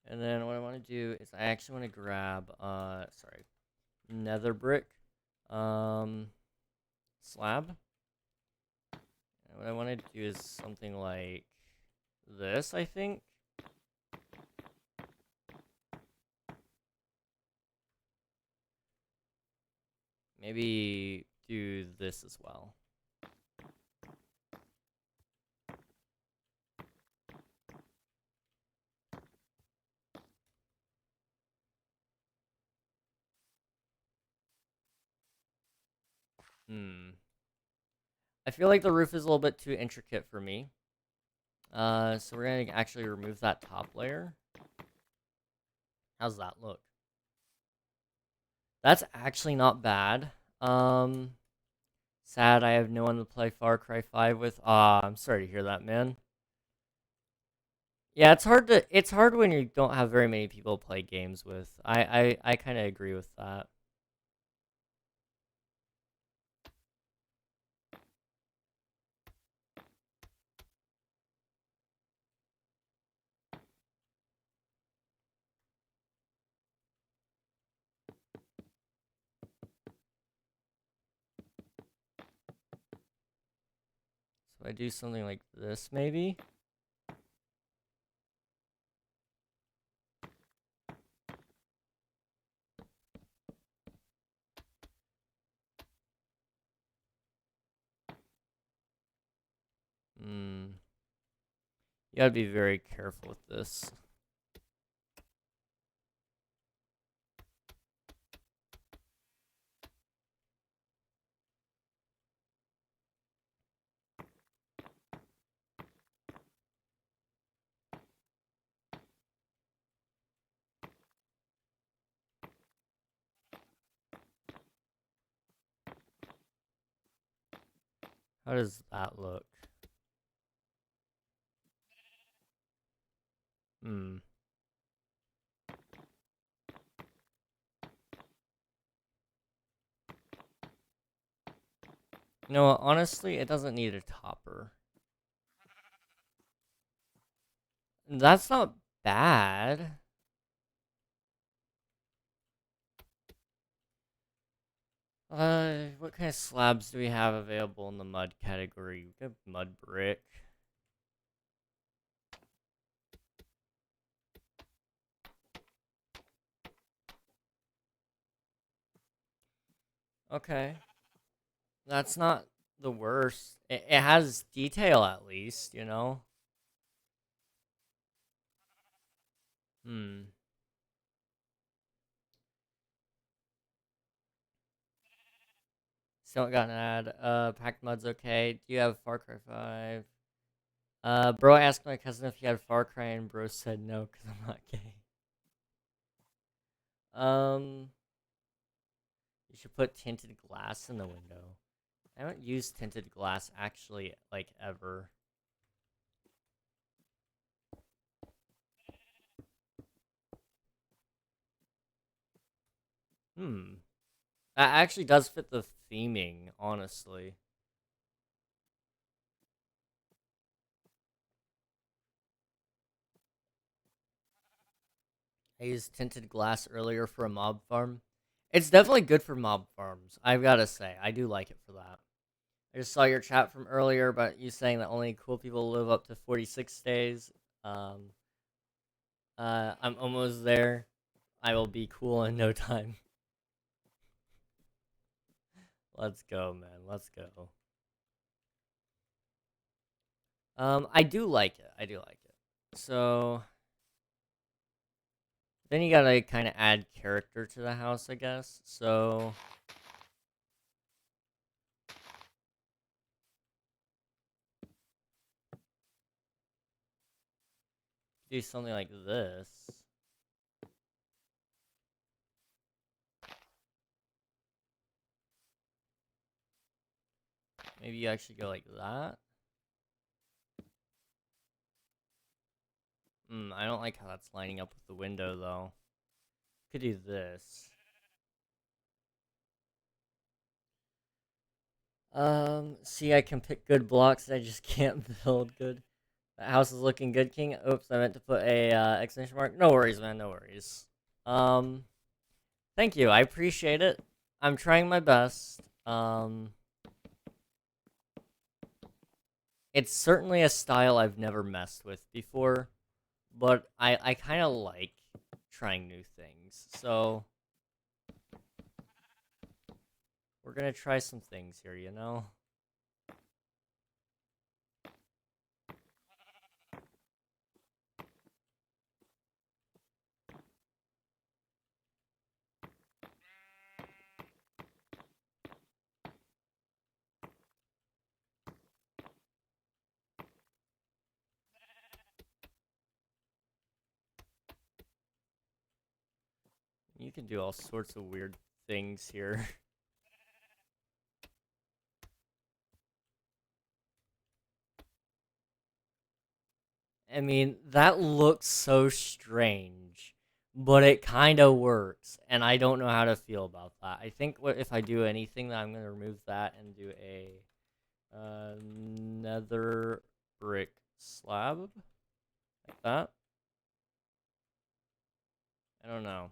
And then what I want to do is I actually want to grab, sorry, nether brick, slab. And what I want to do is something like this, I think. Maybe do this as well. I feel like the roof is a little bit too intricate for me. So we're gonna actually remove that top layer. How's that look? That's actually not bad. Sad I have no one to play Far Cry 5 with. I'm sorry to hear that, man. Yeah, it's hard when you don't have very many people to play games with. I kind of agree with that. So I do something like this, maybe. You gotta be very careful with this. How does that look? You know what, honestly, it doesn't need a topper. That's not bad. What kind of slabs do we have available in the mud category? We have mud brick. Okay. That's not the worst. It has detail at least, you know? Hmm. Still got an ad. Packed Mud's okay. Do you have Far Cry 5? Bro asked my cousin if he had Far Cry, and bro said no, because I'm not gay. Um, you should put tinted glass in the window. I haven't used tinted glass actually, like, ever. Hmm. That actually does fit the theming, honestly. I used tinted glass earlier for a mob farm. It's definitely good for mob farms, I've gotta say. I do like it for that. I just saw your chat from earlier about you saying that only cool people live up to 46 days. Um, I'm almost there. I will be cool in no time. Let's go, man. Let's go. I do like it. I do like it. So then you gotta kind of add character to the house, I guess. So do something like this. Maybe you actually go like that. I don't like how that's lining up with the window, though. Could do this. See, I can pick good blocks, I just can't build good. That house is looking good, King. Oops, I meant to put a exclamation mark. No worries, man, no worries. Um, Thank you, I appreciate it. I'm trying my best. It's certainly a style I've never messed with before, but I kind of like trying new things. So we're gonna try some things here, you know? You can do all sorts of weird things here. I mean, that looks so strange, but it kind of works, and I don't know how to feel about that. I think if I do anything, that I'm gonna remove that and do a nether brick slab like that. I don't know.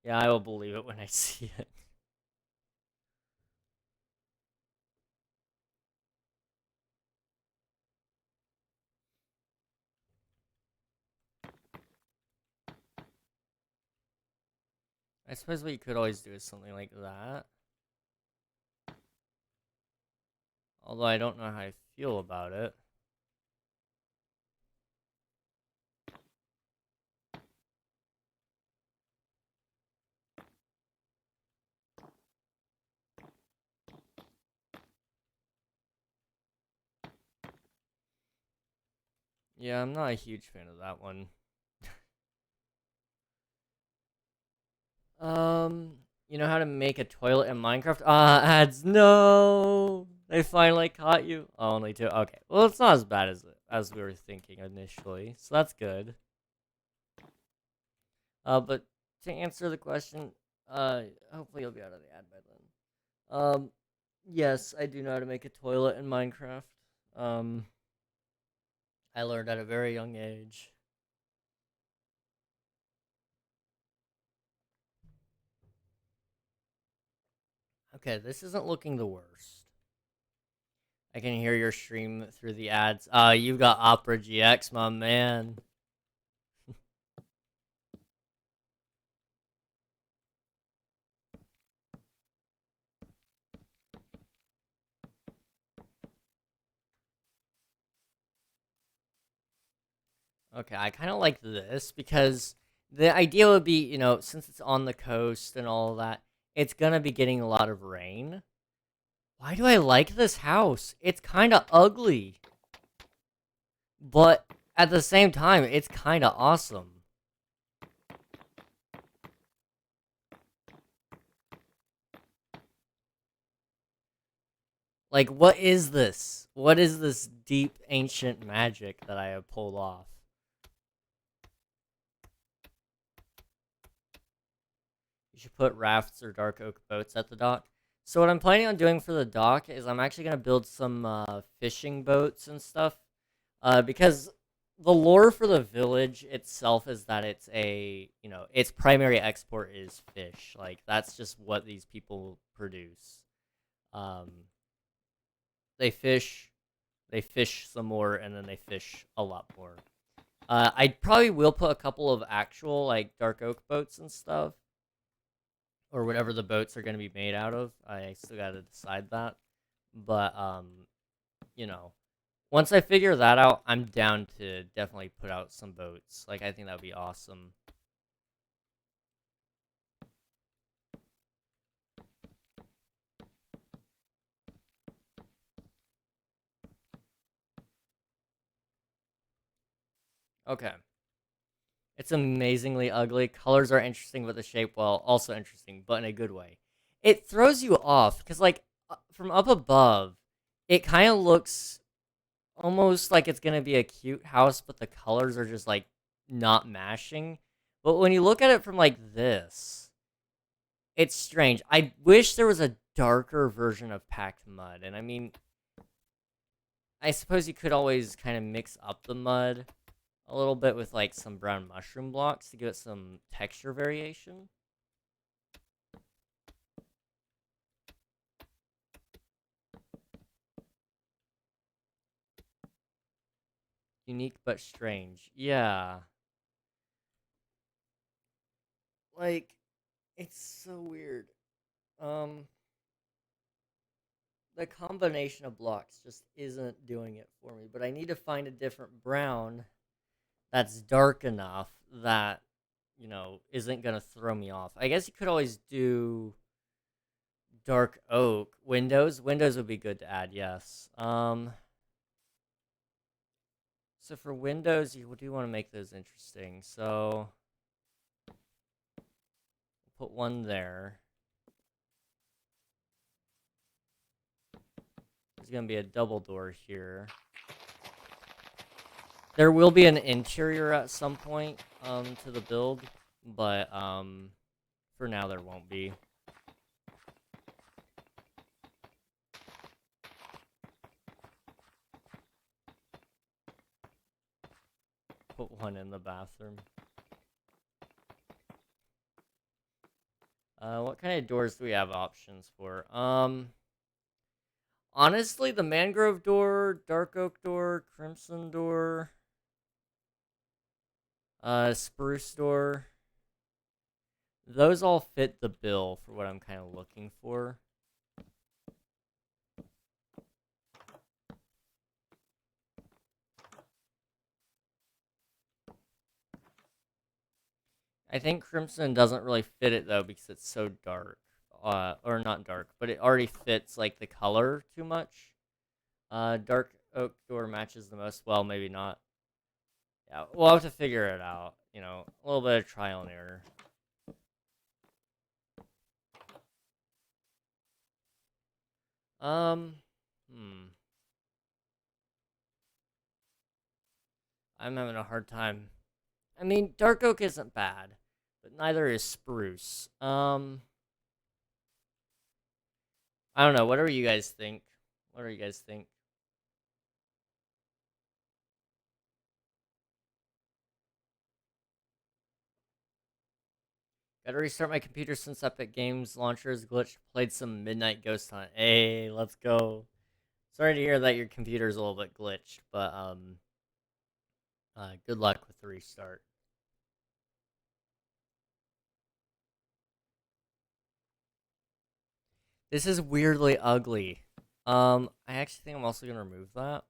Yeah, I will believe it when I see it. I suppose what you could always do is something like that. Although I don't know how I feel about it. Yeah, I'm not a huge fan of that one. Um, you know how to make a toilet in Minecraft? Ah, ads, no! They finally caught you. Oh, only two. Okay, well, it's not as bad as we were thinking initially, so that's good. But to answer the question, hopefully you'll be out of the ad by then. Yes, I do know how to make a toilet in Minecraft. Um, I learned at a very young age. Okay, this isn't looking the worst. I can hear your stream through the ads. You've got Opera GX, my man. Okay, I kind of like this because the idea would be, since it's on the coast and all of that, it's gonna be getting a lot of rain. Why do I like this house? It's kind of ugly, but at the same time, it's kind of awesome. Like, what is this? What is this deep ancient magic that I have pulled off? You should put rafts or dark oak boats at the dock. So what I'm planning on doing for the dock is I'm actually gonna build some fishing boats and stuff. Because the lore for the village itself is that it's its primary export is fish. Like that's just what these people produce. Um, they fish, they fish some more, and then they fish a lot more. I probably will put a couple of actual like dark oak boats and stuff, or whatever the boats are going to be made out of. I still got to decide that, but you know, once I figure that out, I'm down to definitely put out some boats. Like I think that would be awesome. Okay. It's amazingly ugly. Colors are interesting, but the shape, well, also interesting, but in a good way. It throws you off because, like, from up above, it kind of looks almost like it's gonna be a cute house, but the colors are just like not mashing. But when you look at it from like this, it's strange. I wish there was a darker version of packed mud, and I mean, I suppose you could always kind of mix up the mud a little bit with like some brown mushroom blocks to give it some texture variation. Unique but strange. Yeah. Like it's so weird. Um the combination of blocks just isn't doing it for me, but I need to find a different brown that's dark enough that isn't going to throw me off. I guess you could always do dark oak windows. Windows would be good to add, yes. So for windows, you do want to make those interesting. So put one there. There's going to be a double door here. There will be an interior at some point to the build, but for now there won't be. Put one in the bathroom. What kind of doors do we have options for? Honestly, the mangrove door, dark oak door, crimson door, spruce door. Those all fit the bill for what I'm kind of looking for. I think crimson doesn't really fit it though because it's so dark. Or not dark, but it already fits like the color too much. Dark oak door matches the most. Well, maybe not. Yeah, we'll have to figure it out. A little bit of trial and error. Um, hmm. I'm having a hard time. I mean, dark oak isn't bad, but neither is spruce. I don't know. Whatever you guys think. What do you guys think? Gotta restart my computer since Epic Games launcher is glitched. Played some Midnight Ghost Hunt. Hey, let's go. Sorry to hear that your computer's a little bit glitched, but good luck with the restart. This is weirdly ugly. I actually think I'm also gonna remove that.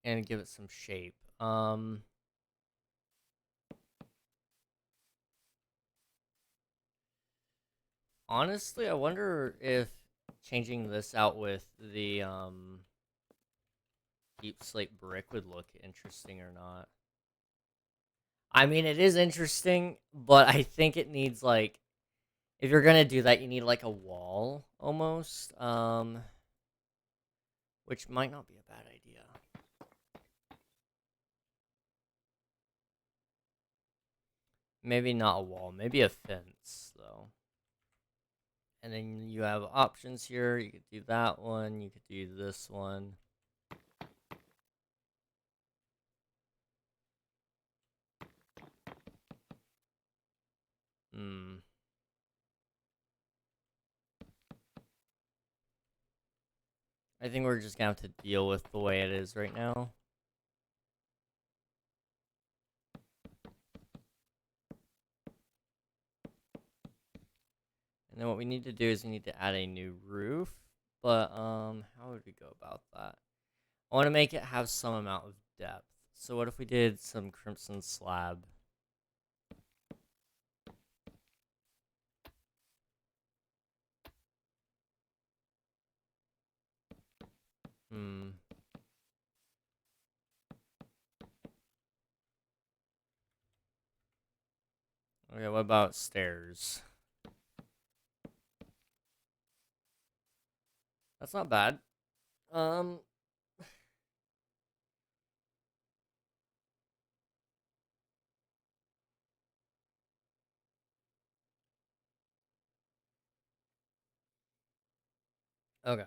and give it some shape. Honestly, I wonder if changing this out with the deep slate brick would look interesting or not. I mean, it is interesting, but I think it needs like, if you're gonna do that, you need like a wall almost. Which might not be a bad idea. Maybe not a wall, maybe a fence though. And then you have options here. You could do that one. You could do this one. Hmm. I think we're just gonna have to deal with the way it is right now. And then what we need to do is we need to add a new roof. But how would we go about that? I want to make it have some amount of depth. So what if we did some crimson slab? Hmm. Okay, what about stairs? That's not bad. Um, okay.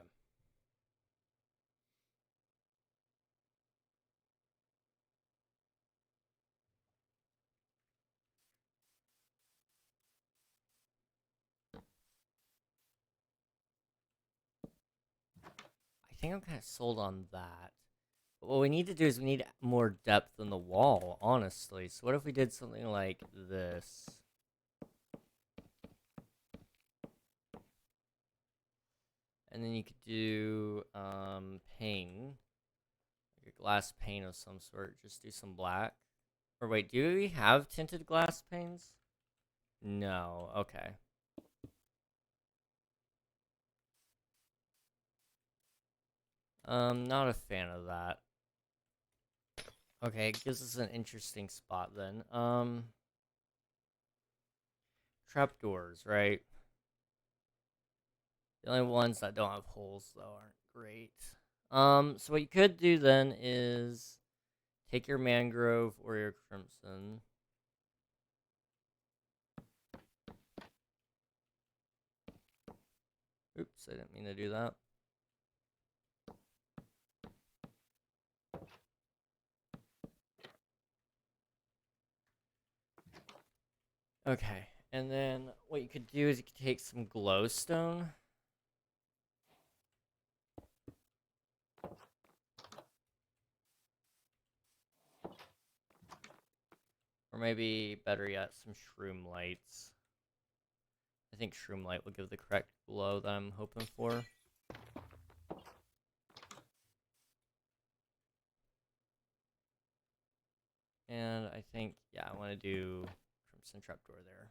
I think I'm kind of sold on that. But what we need to do is we need more depth in the wall, honestly. So what if we did something like this? And then you could do pane, like a glass pane of some sort. Just do some black. Or wait, do we have tinted glass panes? No. Okay. Not a fan of that. Okay, it gives us an interesting spot then. Trapdoors, right? The only ones that don't have holes though aren't great. So what you could do then is take your mangrove or your crimson. Oops, I didn't mean to do that. Okay, and then what you could do is you could take some glowstone. Or maybe, better yet, some shroom lights. I think shroom light will give the correct glow that I'm hoping for. And I think, yeah, I want to do crimson trapdoor there.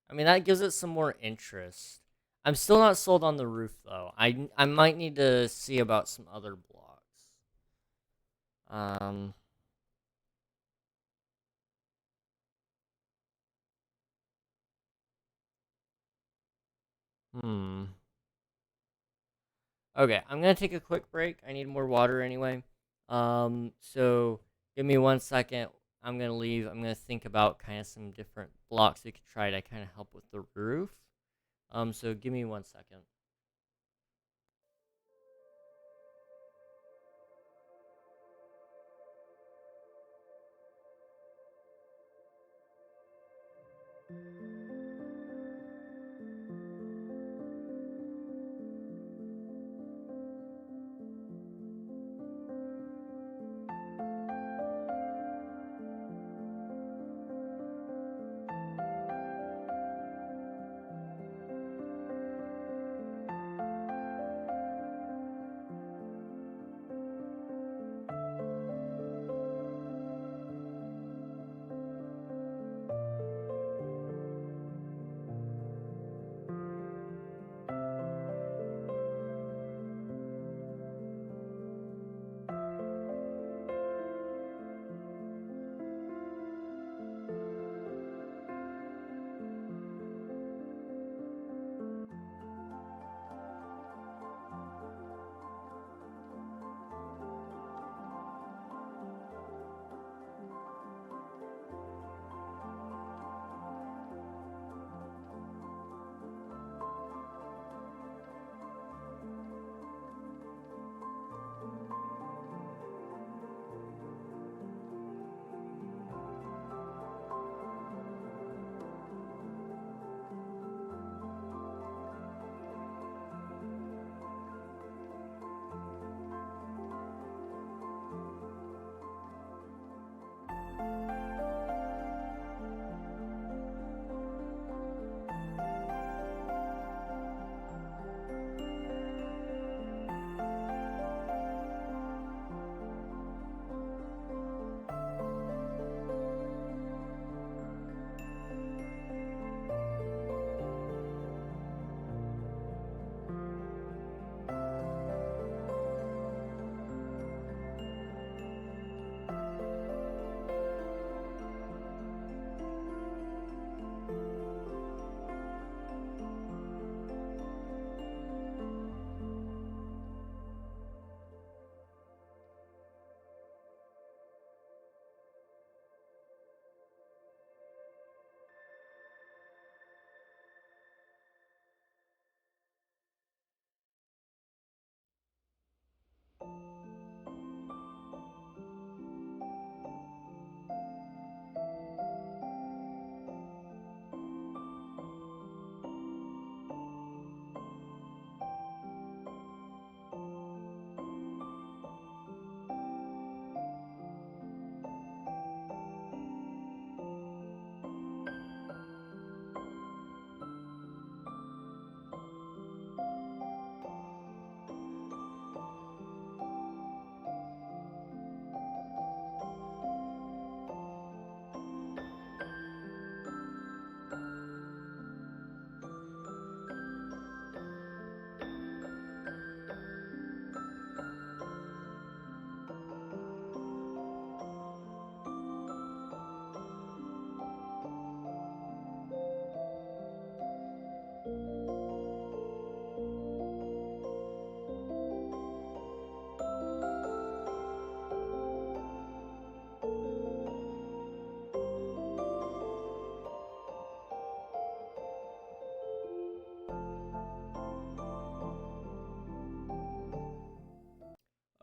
I mean, that gives it some more interest. I'm still not sold on the roof, though. I might need to see about some other blocks. Um, hmm. Okay, I'm gonna take a quick break. I need more water anyway. So give me 1 second. I'm gonna leave. I'm gonna think about kind of some different blocks we could try to kind of help with the roof. So give me 1 second.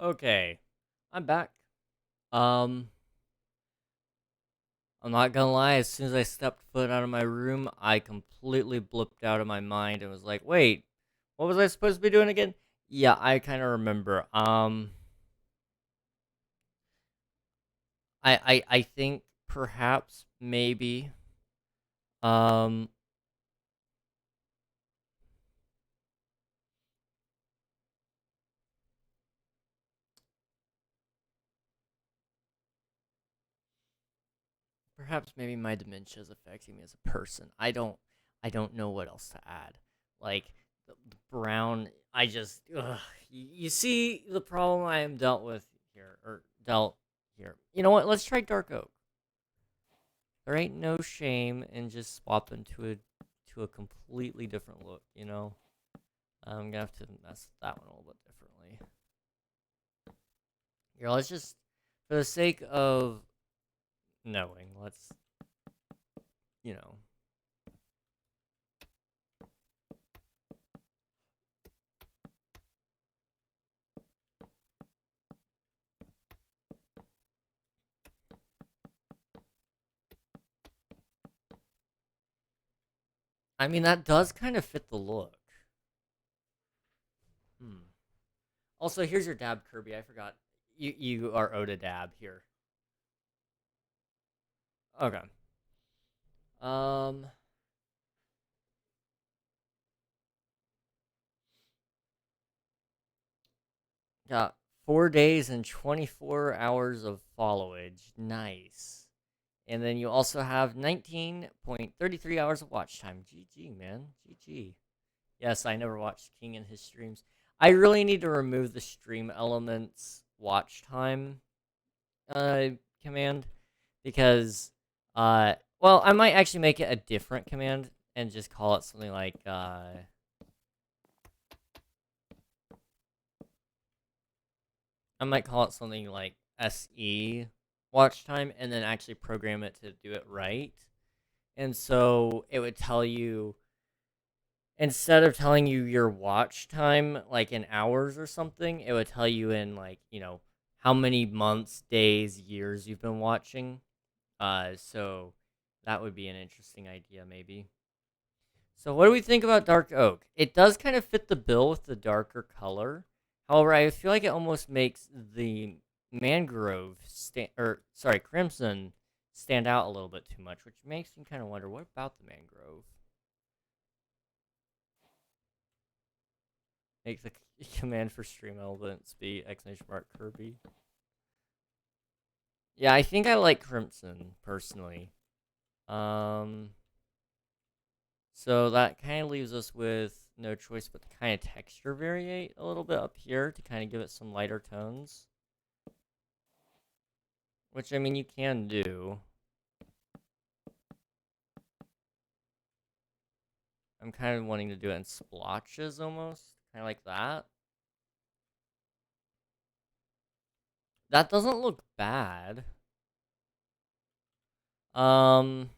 Okay, I'm back. Um, I'm not gonna lie, as soon as I stepped foot out of my room, I completely blipped out of my mind and was like, wait, what was I supposed to be doing again? Yeah, I kind of remember. I think perhaps, maybe, um, perhaps maybe my dementia is affecting me as a person. I don't know what else to add. Like the brown, I just, you see the problem I am dealt with here, or dealt here. You know what? Let's try dark oak. There ain't no shame in just swapping to a completely different look. I'm gonna have to mess with that one a little bit differently. Here, let's just, for the sake of knowing, let's, you know, I mean, that does kind of fit the look. Hmm. Also, here's your dab, Kirby. I forgot. You are owed a dab here. Okay. Um. Got 4 days and 24 hours of followage. Nice. And then you also have 19.33 hours of watch time. GG, man. GG. Yes, I never watched King and his streams. I really need to remove the stream elements watch time uh command because well, I might actually make it a different command and just call it something like I might call it something like SE watch time and then actually program it to do it right. And so it would tell you, instead of telling you your watch time like in hours or something, it would tell you in, like, how many months, days, years you've been watching. So that would be an interesting idea, maybe. So what do we think about dark oak? It does kind of fit the bill with the darker color. However, I feel like it almost makes the mangrove or sorry, crimson stand out a little bit too much, which makes me kind of wonder, what about the mangrove? Make the command for stream elements be !Kirby. Yeah, I think I like crimson personally. Um, so that kind of leaves us with no choice but to kind of texture variate a little bit up here to kind of give it some lighter tones. Which, I mean, you can do. I'm kind of wanting to do it in splotches almost. Kind of like that. That doesn't look bad. Um,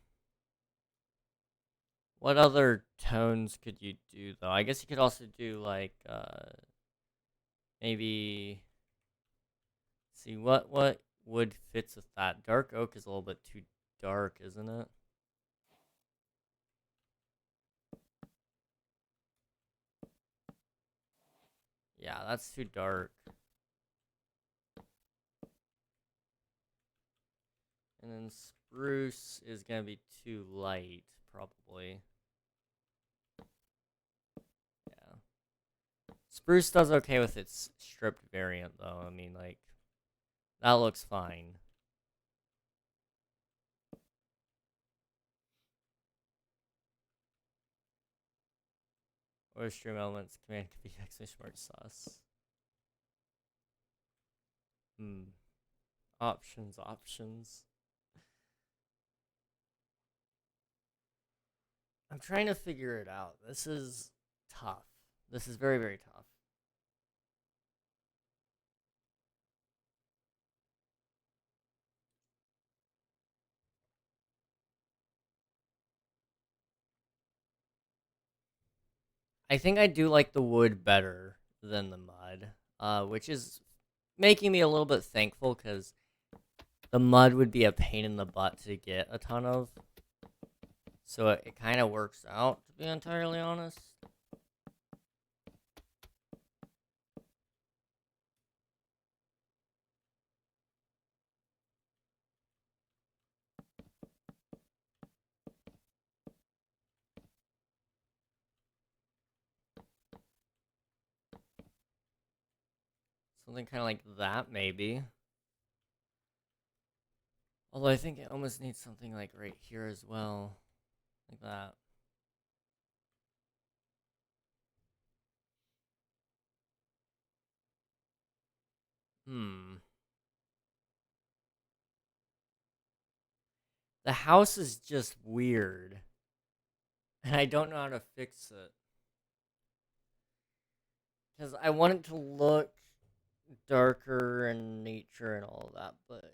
what other tones could you do, though? I guess you could also do, like, maybe... See, what wood fits with that? Dark oak is a little bit too dark, isn't it? Yeah, that's too dark. And then spruce is gonna be too light, probably. Yeah. Spruce does okay with its stripped variant, though. I mean, like, that looks fine. Or stream elements command could be !Smart sauce. Hmm. Options. I'm trying to figure it out. This is tough. This is very, very tough. I think I do like the wood better than the mud, which is making me a little bit thankful because the mud would be a pain in the butt to get a ton of. So it kind of works out, to be entirely honest. Something kind of like that, maybe. Although I think it almost needs something like right here as well. Like that. The house is just weird. And I don't know how to fix it. Because I want it to look darker and nature and all of that, but...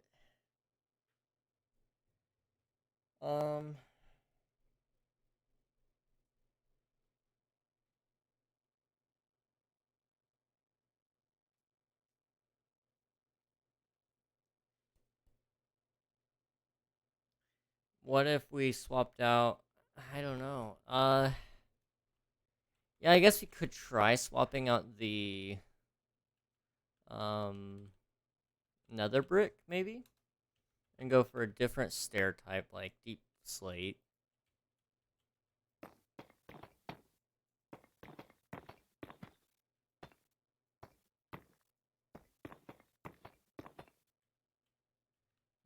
What if we swapped out... I don't know. Yeah, I guess we could try swapping out the... Nether brick, maybe? And go for a different stair type, like deep slate.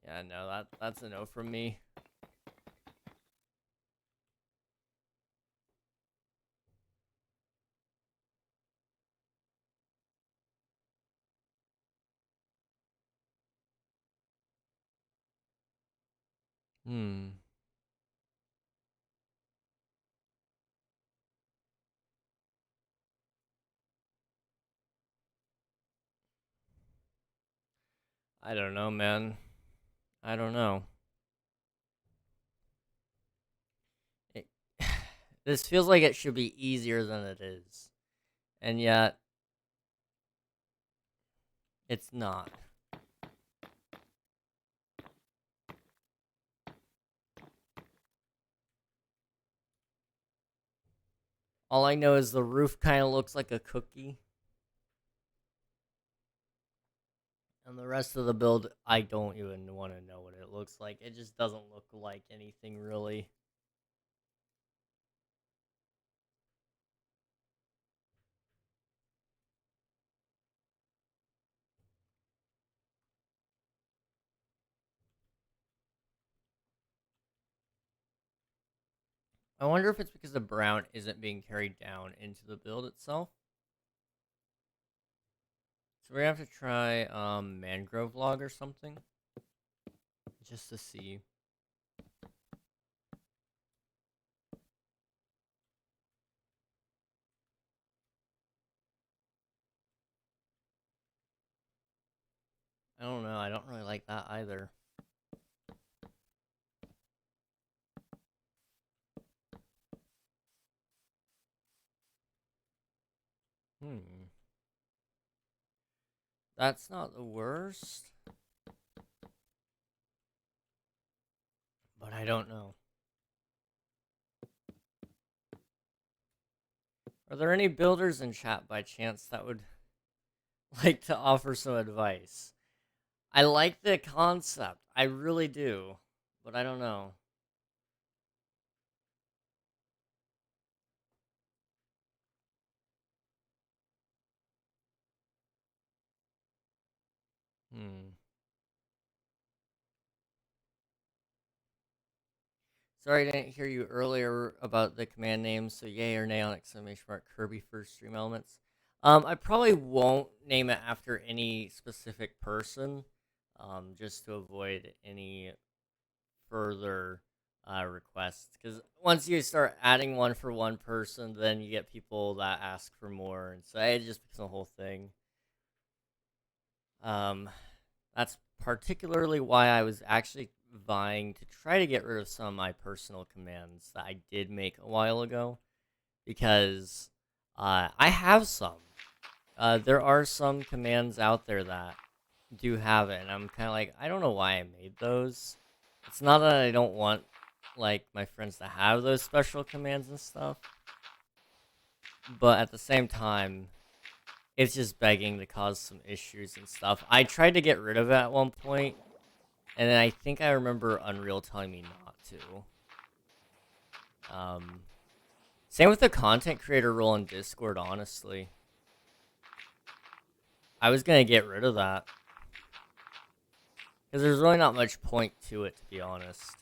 Yeah, no, that's a no from me. I don't know, man. I don't know. It, this feels like it should be easier than it is. And yet, it's not. All I know is the roof kind of looks like a cookie. And the rest of the build, I don't even want to know what it looks like. It just doesn't look like anything, really. I wonder if it's because the brown isn't being carried down into the build itself. So we have to try mangrove log or something. Just to see. I don't know. I don't really like that either. That's not the worst. But I don't know. Are there any builders in chat by chance that would like to offer some advice? I like the concept. I really do. But I don't know. Sorry I didn't hear you earlier about the command names, so yay or nay on exclamation mark Kirby for stream elements. I probably won't name it after any specific person, just to avoid any further requests. Because once you start adding one for one person, then you get people that ask for more, and so it just becomes a whole thing. That's particularly why I was actually vying to try to get rid of some of my personal commands that I did make a while ago, because I have some. There are some commands out there that do have it, and I'm kind of like, I don't know why I made those. It's not that I don't want, like, my friends to have those special commands and stuff, but at the same time, it's just begging to cause some issues and stuff. I tried to get rid of it at one point, and then I think I remember Unreal telling me not to. Same with the content creator role in Discord, honestly. I was gonna get rid of that. Because there's really not much point to it, to be honest.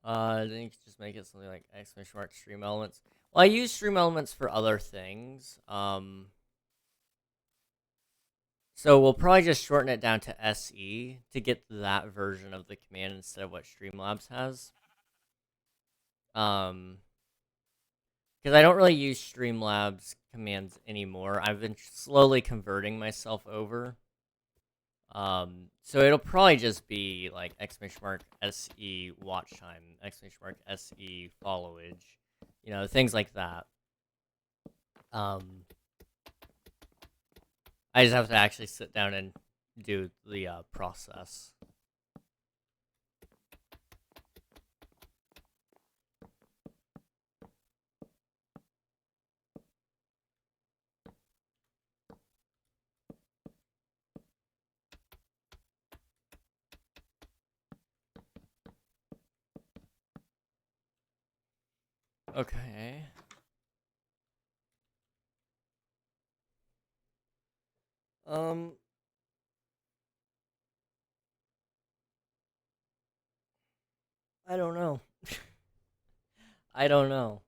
Then you could just make it something like exclamation mark stream elements. Well, I use stream elements for other things. So we'll probably just shorten it down to SE to get that version of the command instead of what Streamlabs has. Because I don't really use Streamlabs commands anymore. I've been slowly converting myself over. So it'll probably just be like exclamation mark SE watch time, exclamation mark SE followage, you know, things like that. I just have to actually sit down and do the process. Okay. I don't know. I don't know.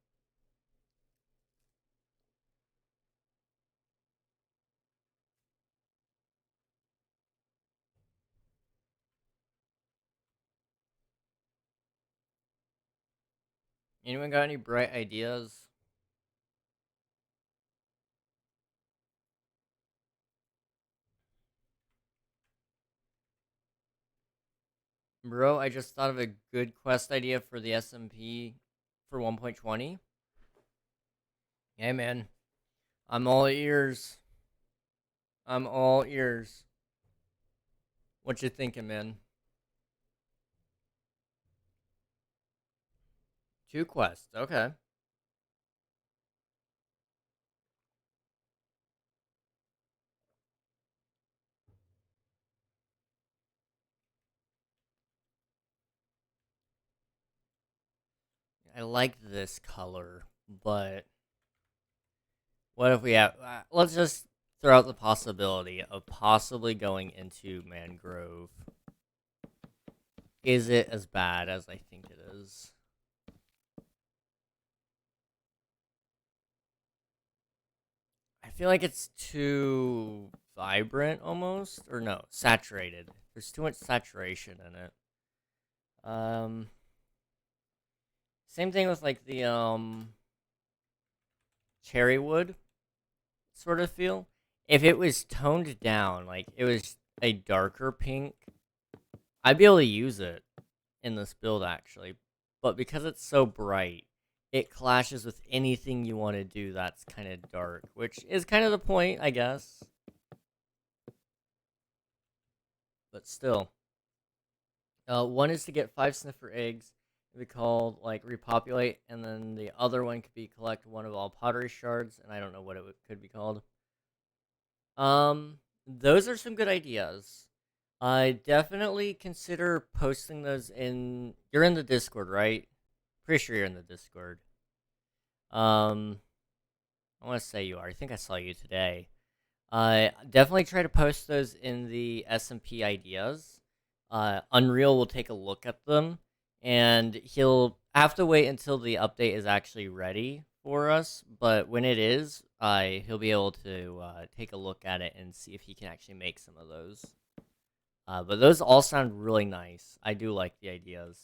Anyone got any bright ideas? Bro, I just thought of a good quest idea for the SMP for 1.20. Hey, man. I'm all ears. I'm all ears. What you thinking, man? 2 quests. Okay. I like this color, but what if we have... let's just throw out the possibility of possibly going into Mangrove. Is it as bad as I think it is? I feel like it's too vibrant almost, or no, saturated. There's too much saturation in it. Same thing with like the cherry wood sort of feel. If it was toned down, like it was a darker pink, I'd be able to use it in this build actually. But because it's so bright, it clashes with anything you want to do that's kind of dark, which is kind of the point, I guess. But still. One is to get 5 sniffer eggs. It'd be called like repopulate, and then the other one could be collect one of all pottery shards, and I don't know what it could be called. Those are some good ideas. I definitely consider posting those in. You're in the Discord, right? Pretty sure you're in the Discord. I want to say you are. I think I saw you today. Definitely try to post those in the SMP ideas. Unreal will take a look at them, and he'll have to wait until the update is actually ready for us. But when it is, he'll be able to take a look at it and see if he can actually make some of those. But those all sound really nice. I do like the ideas.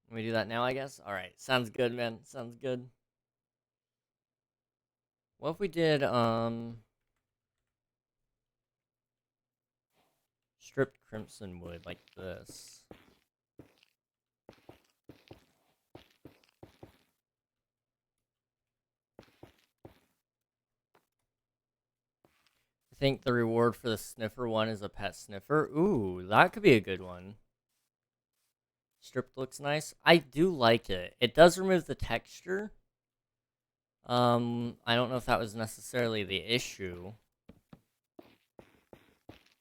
Let me do that now, I guess? Alright, sounds good, man. Sounds good. What if we did, stripped crimson wood like this? think the reward for the sniffer one is a pet sniffer. Ooh, that could be a good one. Stripped looks nice. I do like it. It does remove the texture. I don't know if that was necessarily the issue,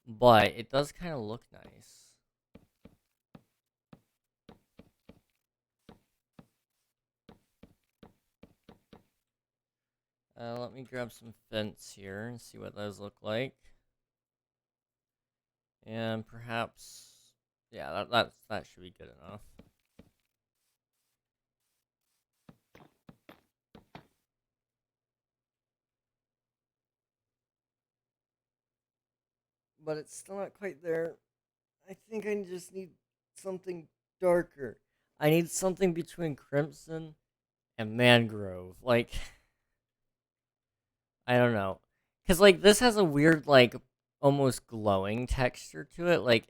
but it does kind of look nice. Let me grab some fence here and see what those look like. And perhaps, yeah, that should be good enough. But it's still not quite there. I think I just need something darker. I need something between Crimson and Mangrove. Like, I don't know. Because, like, this has a weird, like, almost glowing texture to it. Like,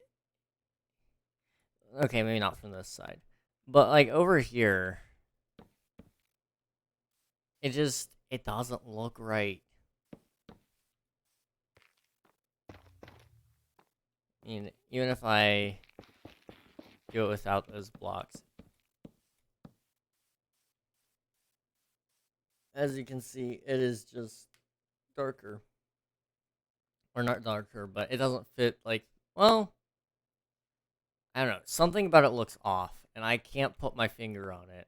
okay, maybe not from this side. But, like, over here, it doesn't look right. I mean, even if I do it without those blocks. As you can see, it is just darker. Or not darker, but it doesn't fit, like, well, I don't know. Something about it looks off, and I can't put my finger on it.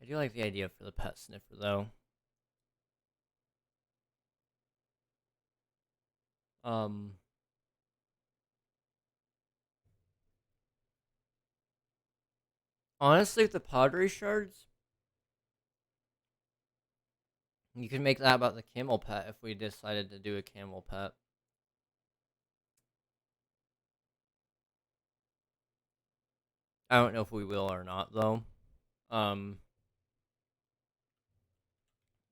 I do like the idea for the pet sniffer, though. Honestly, with the pottery shards, you can make that about the camel pet if we decided to do a camel pet. I don't know if we will or not, though.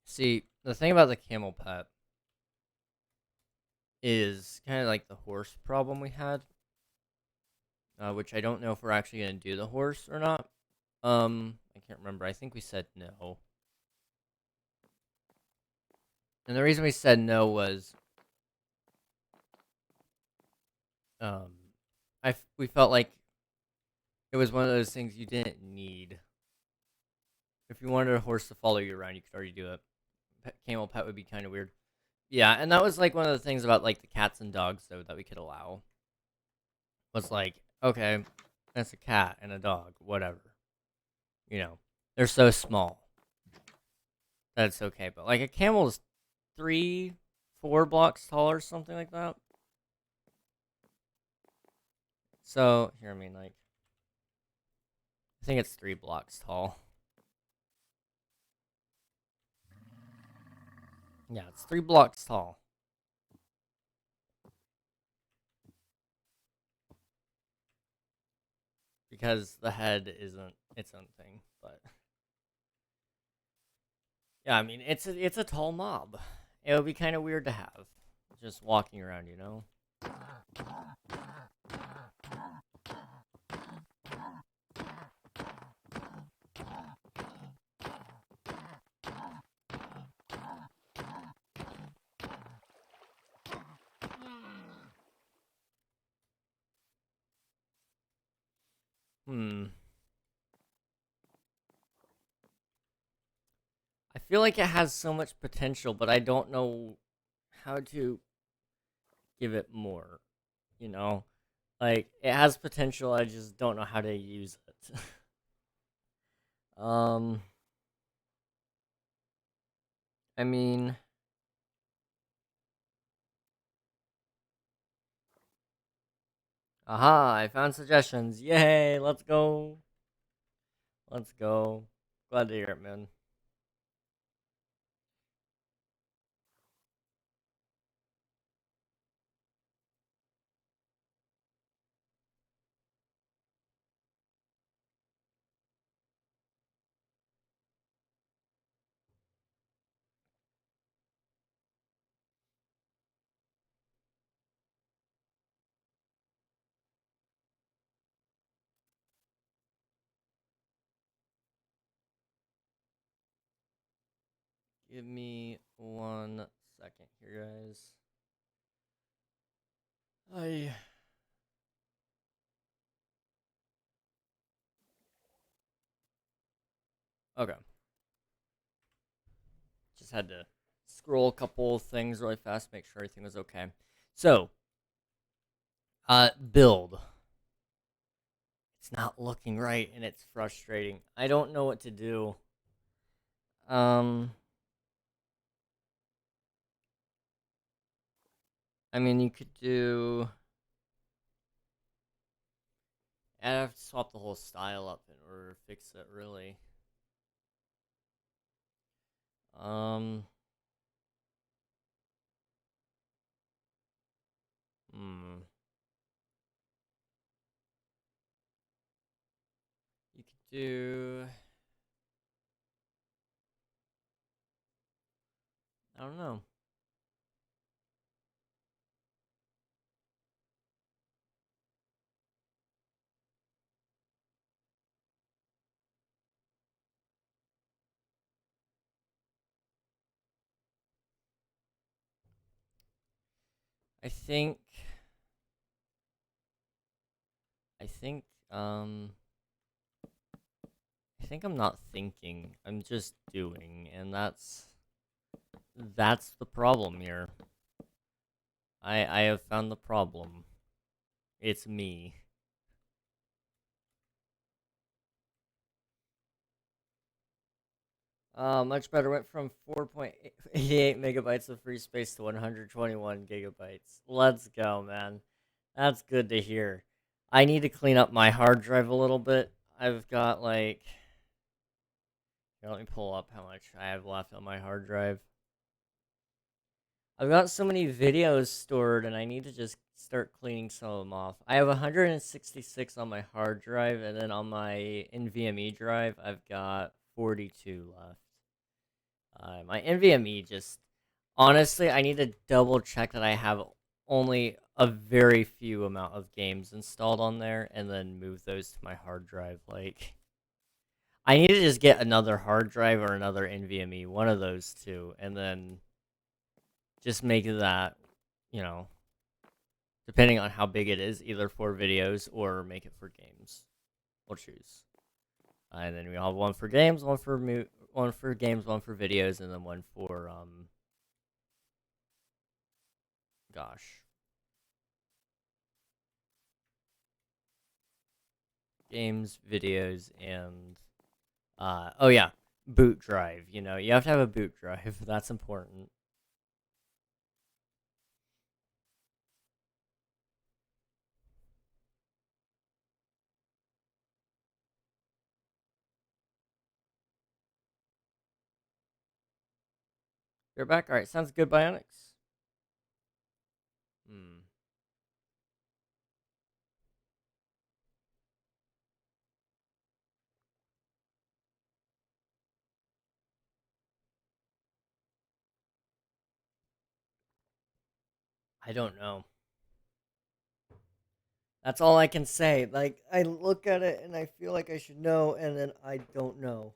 See, the thing about the camel pet is kind of like the horse problem we had, which I don't know if we're actually going to do the horse or not. I can't remember. I think we said no. And the reason we said no was, we felt like it was one of those things you didn't need. If you wanted a horse to follow you around, you could already do it. Camel pet would be kind of weird. Yeah, and that was like one of the things about like the cats and dogs though that we could allow. Was like, okay, that's a cat and a dog, whatever. You know, they're so small that it's okay. But like a camel is 3, 4 blocks tall or something like that. So here, I mean, like, I think it's 3 blocks tall. Yeah, it's 3 blocks tall. Because the head isn't its own thing, but yeah, I mean, it's a tall mob. It would be kind of weird to have just walking around, you know. I feel like it has so much potential, but I don't know how to give it more. You know, like it has potential. I just don't know how to use it. um, I mean, aha! I found suggestions. Yay! Let's go. Let's go. Glad to hear it, man. Give me 1 second here, guys. Okay. Just had to scroll a couple things really fast, make sure everything was okay. So, build. It's not looking right, and it's frustrating. I don't know what to do. I mean, you could do. I'd have to swap the whole style up in order to fix it, really. Hmm. You could do. I don't know. I think. I think. I think I'm not thinking. I'm just doing, and that's the problem here. I have found the problem. It's me. Much better. Went from 4.88 megabytes of free space to 121 gigabytes. Let's go, man. That's good to hear. I need to clean up my hard drive a little bit. I've got like. Here, let me pull up how much I have left on my hard drive. I've got so many videos stored, and I need to just start cleaning some of them off. I have 166 on my hard drive, and then on my NVMe drive, I've got 42 left. My NVMe just, honestly, I need to double check that I have only a very few amount of games installed on there, and then move those to my hard drive. Like, I need to just get another hard drive or another NVMe, one of those two, and then just make that, you know, depending on how big it is, either for videos or make it for games. We'll choose. And then we all have one for games, one for games, one for videos, and then one for gosh, games, videos, and oh yeah, boot drive. You know, you have to have a boot drive. That's important. You're back. All right, sounds good, Bionics. Hmm. I don't know. That's all I can say. Like, I look at it and I feel like I should know, and then I don't know.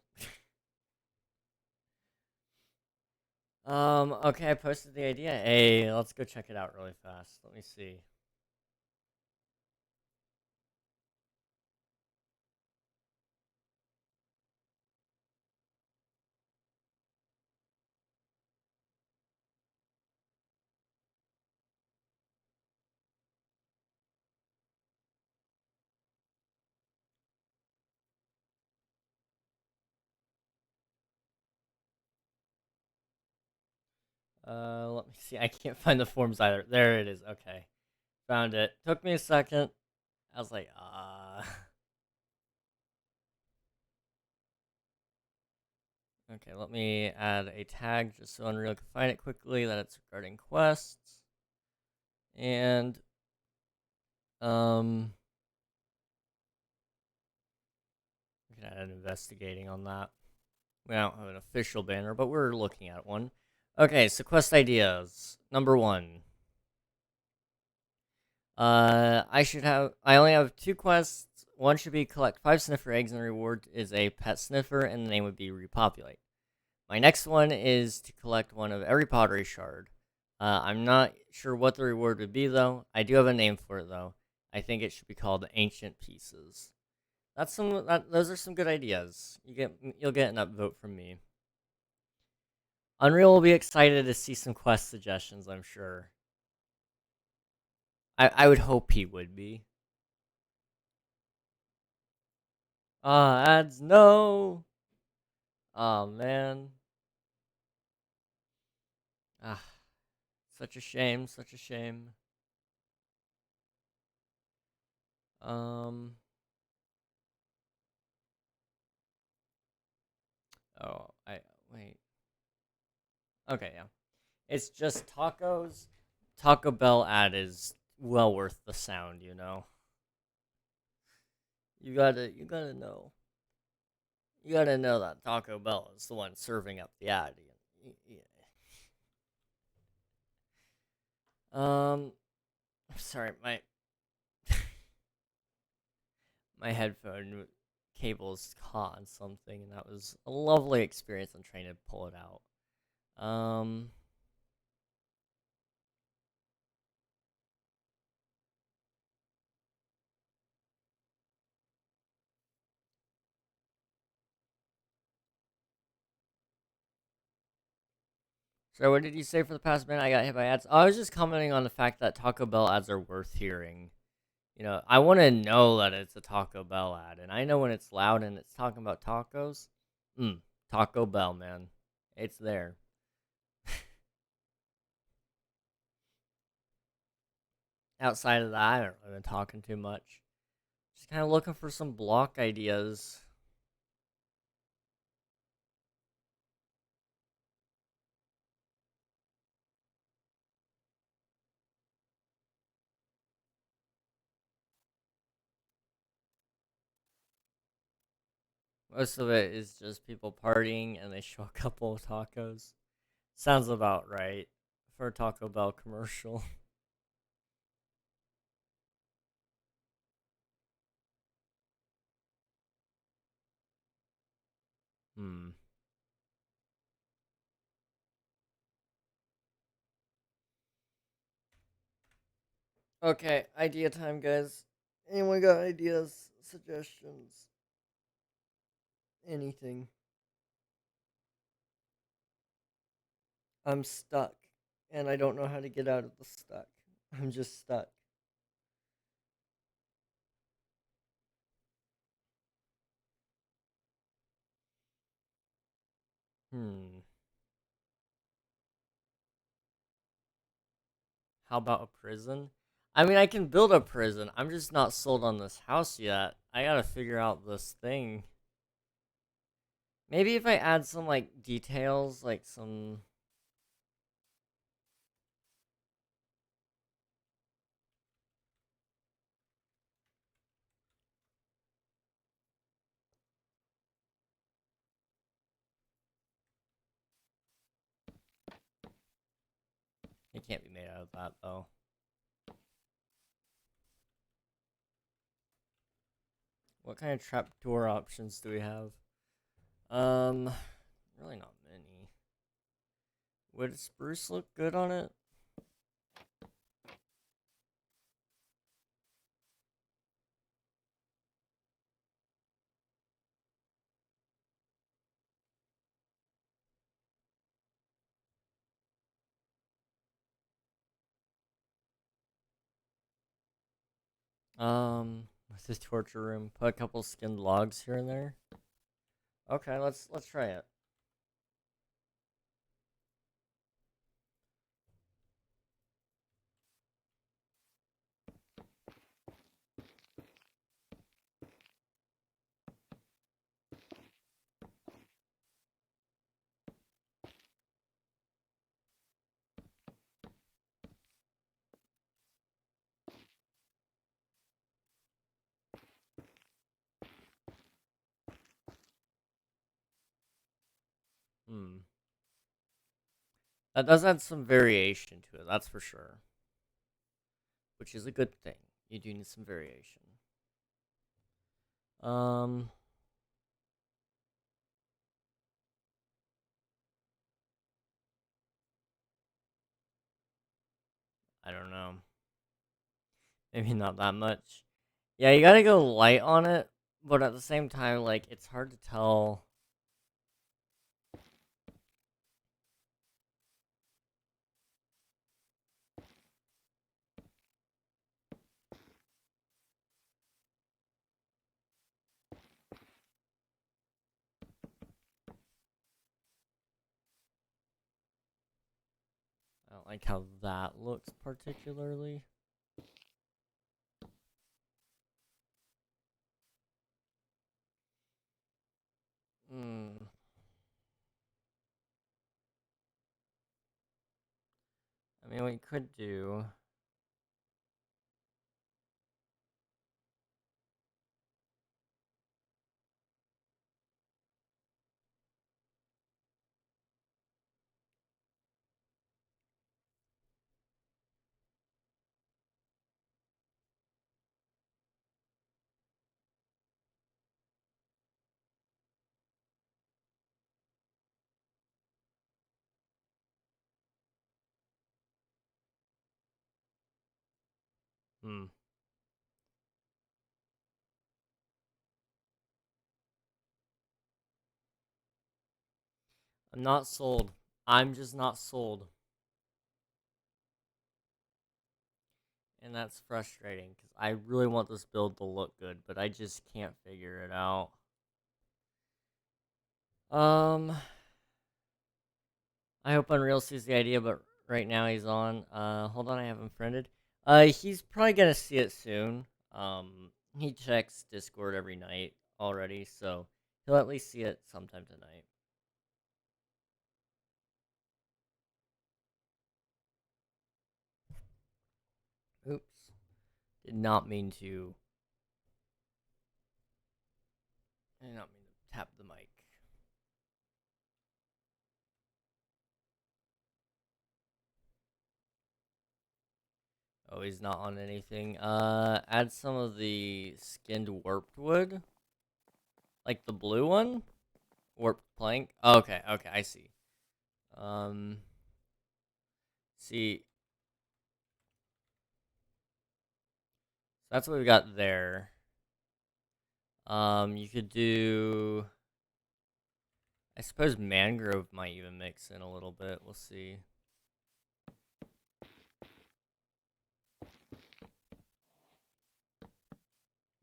Okay, I posted the idea. Hey, let's go check it out really fast. Let me see. Let me see. I can't find the forms either. There it is. Okay. Found it. Took me a second. I was like, Okay, let me add a tag just so Unreal can find it quickly that it's regarding quests. And, we can add an investigating on that. We don't have an official banner, but we're looking at one. Okay, so quest ideas. Number 1. I only have 2 quests. One should be collect 5 sniffer eggs, and the reward is a pet sniffer, and the name would be repopulate. My next one is to collect one of every pottery shard. I'm not sure what the reward would be though. I do have a name for it though. I think it should be called Ancient Pieces. Those are some good ideas. You'll get an upvote from me. Unreal will be excited to see some quest suggestions, I'm sure. I would hope he would be. Ads, no! Oh, man. Ah, such a shame, such a shame. Um, wait. Okay, yeah. It's just tacos. Taco Bell ad is well worth the sound, you know? You gotta know. You gotta know that Taco Bell is the one serving up the ad. Yeah. Sorry, my headphone cables caught on something, and that was a lovely experience. I'm trying to pull it out. So what did you say for the past minute? I got hit by ads. Oh, I was just commenting on the fact that Taco Bell ads are worth hearing. You know, I want to know that it's a Taco Bell ad, and I know when it's loud and it's talking about tacos. Taco Bell, man, it's there. Outside of that, I haven't really been talking too much. Just kind of looking for some block ideas. Most of it is just people partying and they show a couple of tacos. Sounds about right for a Taco Bell commercial. Hmm. Okay, idea time, guys. Anyone got ideas, suggestions, anything? I'm stuck, and I don't know how to get out of the stuck. I'm just stuck. Hmm. How about a prison? I mean, I can build a prison. I'm just not sold on this house yet. I gotta figure out this thing. Maybe if I add some, like, details, like some. It can't be made out of that, though. What kind of trapdoor options do we have? Um, really not many. Would spruce look good on it? With this torture room, put a couple skinned logs here and there. Okay, let's try it. Hmm. That does add some variation to it, that's for sure. Which is a good thing. You do need some variation. Um, I don't know. Maybe not that much. Yeah, you gotta go light on it, but at the same time, like, it's hard to tell. I don't like how that looks particularly. Hmm. I mean, what you could do. Hmm. I'm not sold. I'm just not sold. And that's frustrating because I really want this build to look good, but I just can't figure it out. Um, I hope Unreal sees the idea, but right now he's on. Hold on, I have him friended. He's probably gonna see it soon. He checks Discord every night already, so he'll at least see it sometime tonight. Oops, did not mean to. Did not mean to tap the mic. Oh, he's not on anything. Add some of the skinned warped wood. Like the blue one? Warped plank? Oh, okay, okay, I see. Um, see. That's what we got there. You could do... I suppose mangrove might even mix in a little bit. We'll see.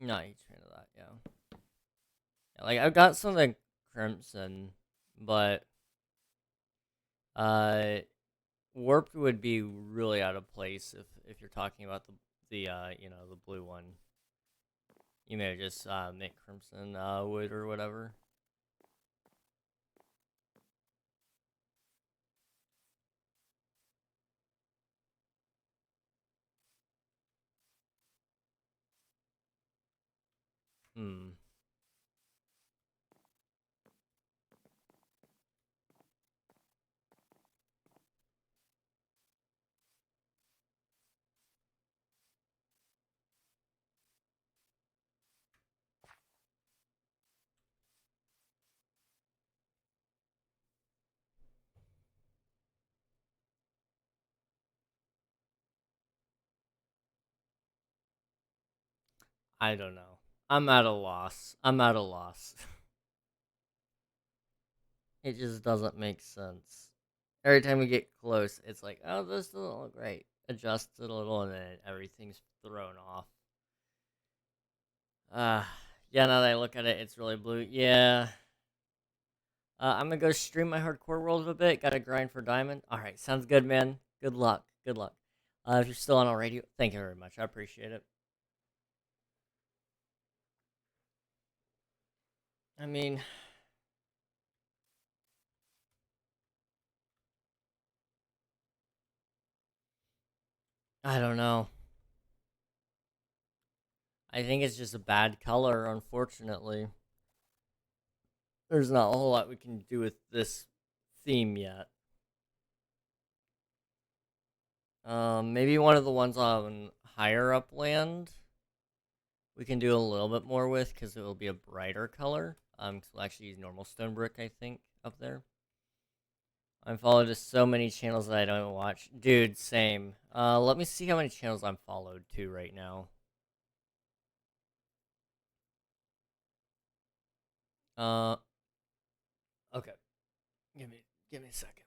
Not a huge fan of that, yeah. Like, I've got some of the crimson, but... Uh, warped would be really out of place if you're talking about the blue one. You may just make crimson wood or whatever. Hmm. I don't know. I'm at a loss. I'm at a loss. It just doesn't make sense. Every time we get close, it's like, oh, this doesn't look right. Adjust it a little, and then everything's thrown off. Yeah, now that I look at it, it's really blue. Yeah. I'm gonna go stream my hardcore world a bit. Gotta grind for diamond. Alright, sounds good, man. Good luck. Good luck. If you're still on already, thank you very much. I appreciate it. I mean, I don't know. I think it's just a bad color, unfortunately. There's not a whole lot we can do with this theme yet. Maybe one of the ones on higher up land we can do a little bit more with because it will be a brighter color. Cause we'll actually use normal stone brick, I think, up there. I'm followed to so many channels that I don't watch. Dude, same. Let me see how many channels I'm followed to right now. Uh, okay. Give me a second.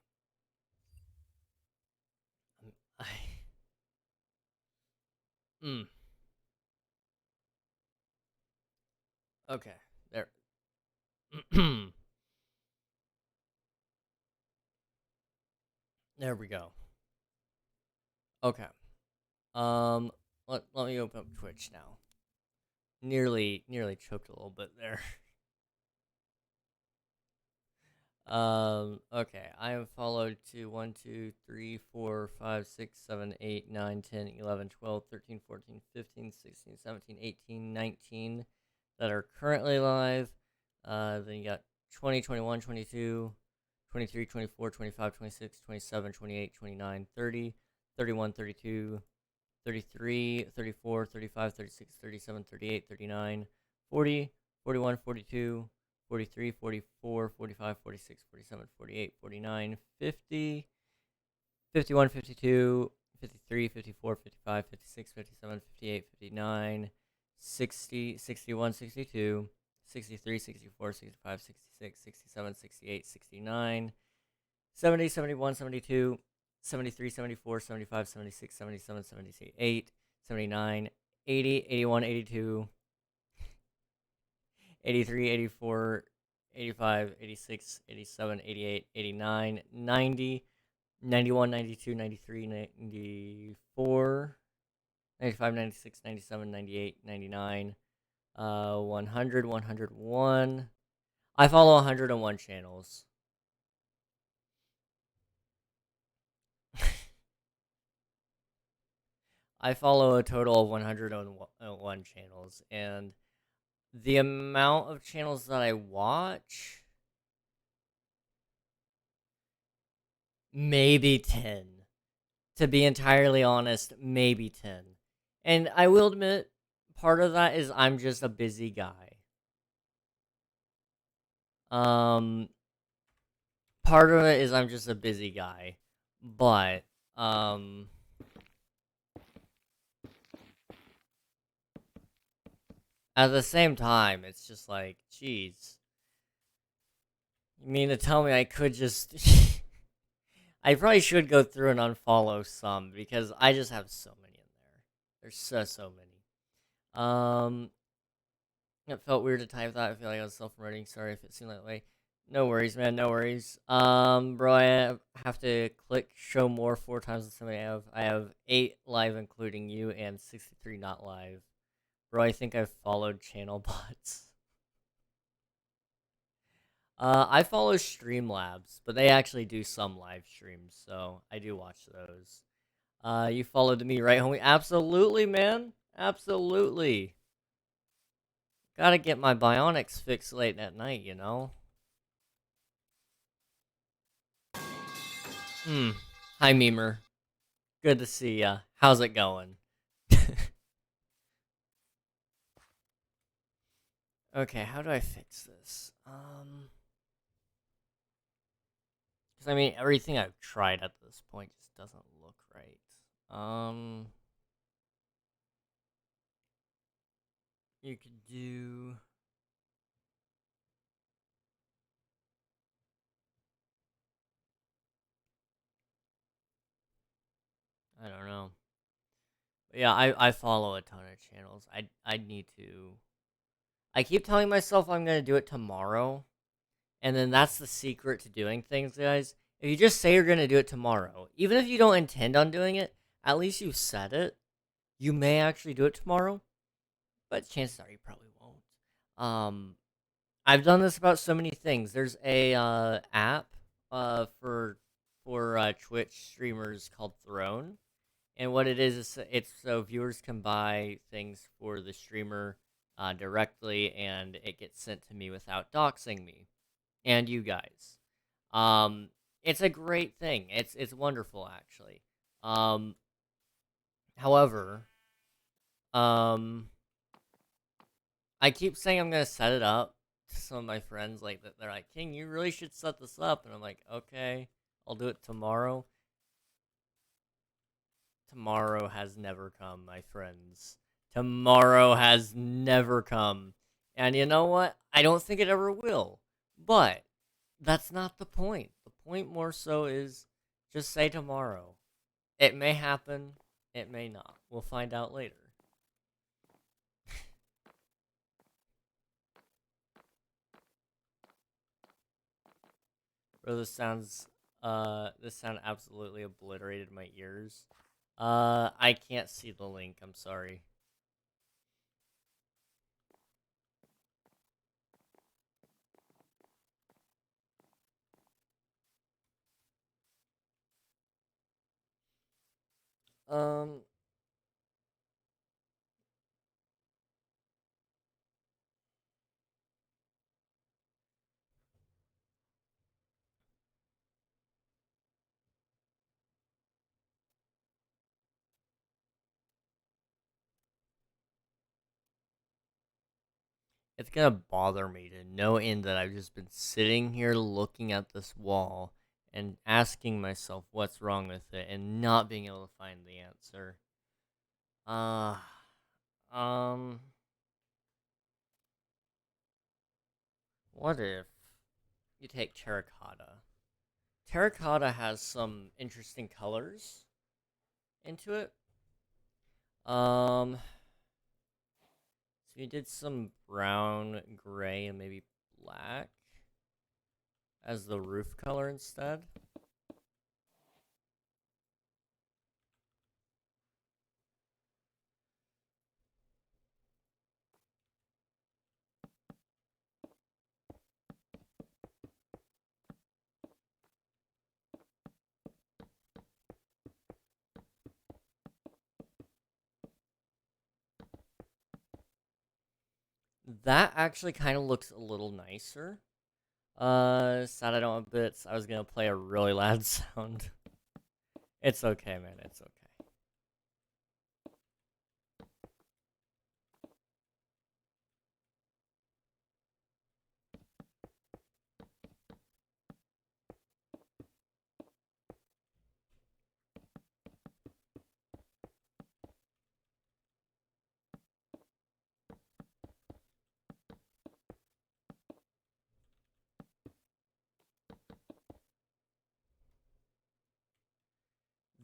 I, mm, okay. There. There we go. Okay. Um, let me open up Twitch now. Nearly choked a little bit there. Okay, I am followed to 1, 2, 3, 4, 5, 6, 7, 8, 9, 10, 11, 12, 13, 14, 15, 16, 17, 18, 19 that are currently live. Then you got 20, 21, 22, 23, 24, 25, 26, 27, 28, 29, 30, 31, 32, 33, 34, 35, 36, 37, 38, 39, 40, 41, 42, 43, 44, 45, 46, 47, 48, 49, 50, 51, 52, 53, 54, 55, 56, 57, 58, 59, 60, 61, 62, 63, 64, 65, 66, 67, 68, 69, 70, 71, 72, 73, 74, 75, 76, 77, 78, 79, 80, 81, 82, 83, 84, 85, 86, 87, 88, 89, 90, 91, 92, 93, 94, 95, 96, 97, 98, 99, 100, 101. I follow 101 channels. I follow a total of 101 channels, and the amount of channels that I watch, maybe 10. To be entirely honest, maybe 10. And I will admit, part of that is I'm just a busy guy. Um, Part of it is I'm just a busy guy, but at the same time, it's just like, geez, you mean to tell me I could just I probably should go through and unfollow some because I just have so many in there. There's so many. It felt weird to type that. I feel like I was self-promoting. Sorry if it seemed that way. No worries, man. No worries. Bro, I have to click show more 4 times than somebody I have. I have 8 live, including you, and 63 not live. Bro, I think I've followed channel bots. I follow Streamlabs, but they actually do some live streams, so I do watch those. You followed me, right, homie? Absolutely, man. Absolutely. Gotta get my bionics fixed late at night, you know? Hi, Memer. Good to see ya. How's it going? Okay, how do I fix this? Because I mean, everything I've tried at this point just doesn't look right. You could do. I don't know. But yeah, I follow a ton of channels. I need to. I keep telling myself I'm gonna do it tomorrow, and then that's the secret to doing things, guys. If you just say you're gonna do it tomorrow, even if you don't intend on doing it, at least you said it. You may actually do it tomorrow, but chances are you probably won't. I've done this about so many things. There's a app for Twitch streamers called Throne, and what it is it's so viewers can buy things for the streamer directly, and it gets sent to me without doxing me and you guys. Um, it's a great thing. It's wonderful actually. Um, However, um, I keep saying I'm gonna set it up to some of my friends. Like they're like, "King, you really should set this up," and I'm like, "Okay, I'll do it tomorrow. Tomorrow has never come, my friends. Tomorrow has never come. And you know what? I don't think it ever will. But that's not the point. The point more so is just say tomorrow. It may happen, it may not. We'll find out later. Bro, this sound absolutely obliterated my ears. I can't see the link, I'm sorry. Um, it's gonna bother me to no end that I've just been sitting here looking at this wall and asking myself what's wrong with it and not being able to find the answer. Uh, um, what if you take terracotta? Terracotta has some interesting colors into it. So you did some brown, gray, and maybe black as the roof color instead. That actually kind of looks a little nicer. Sad I don't have bits. I was gonna play a really loud sound. It's okay, man. It's okay.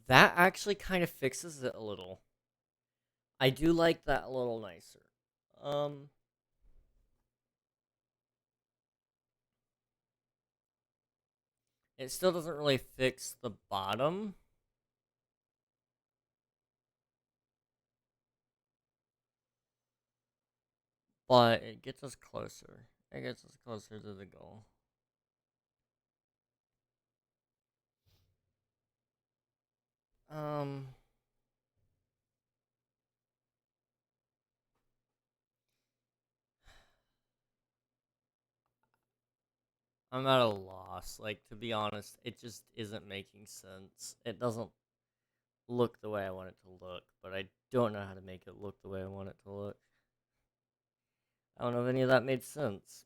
That actually kind of fixes it a little. I do like that a little nicer. Um, it still doesn't really fix the bottom. But it gets us closer. It gets us closer to the goal. Um, I'm at a loss. Like, to be honest, it just isn't making sense. It doesn't look the way I want it to look, but I don't know how to make it look the way I want it to look. I don't know if any of that made sense.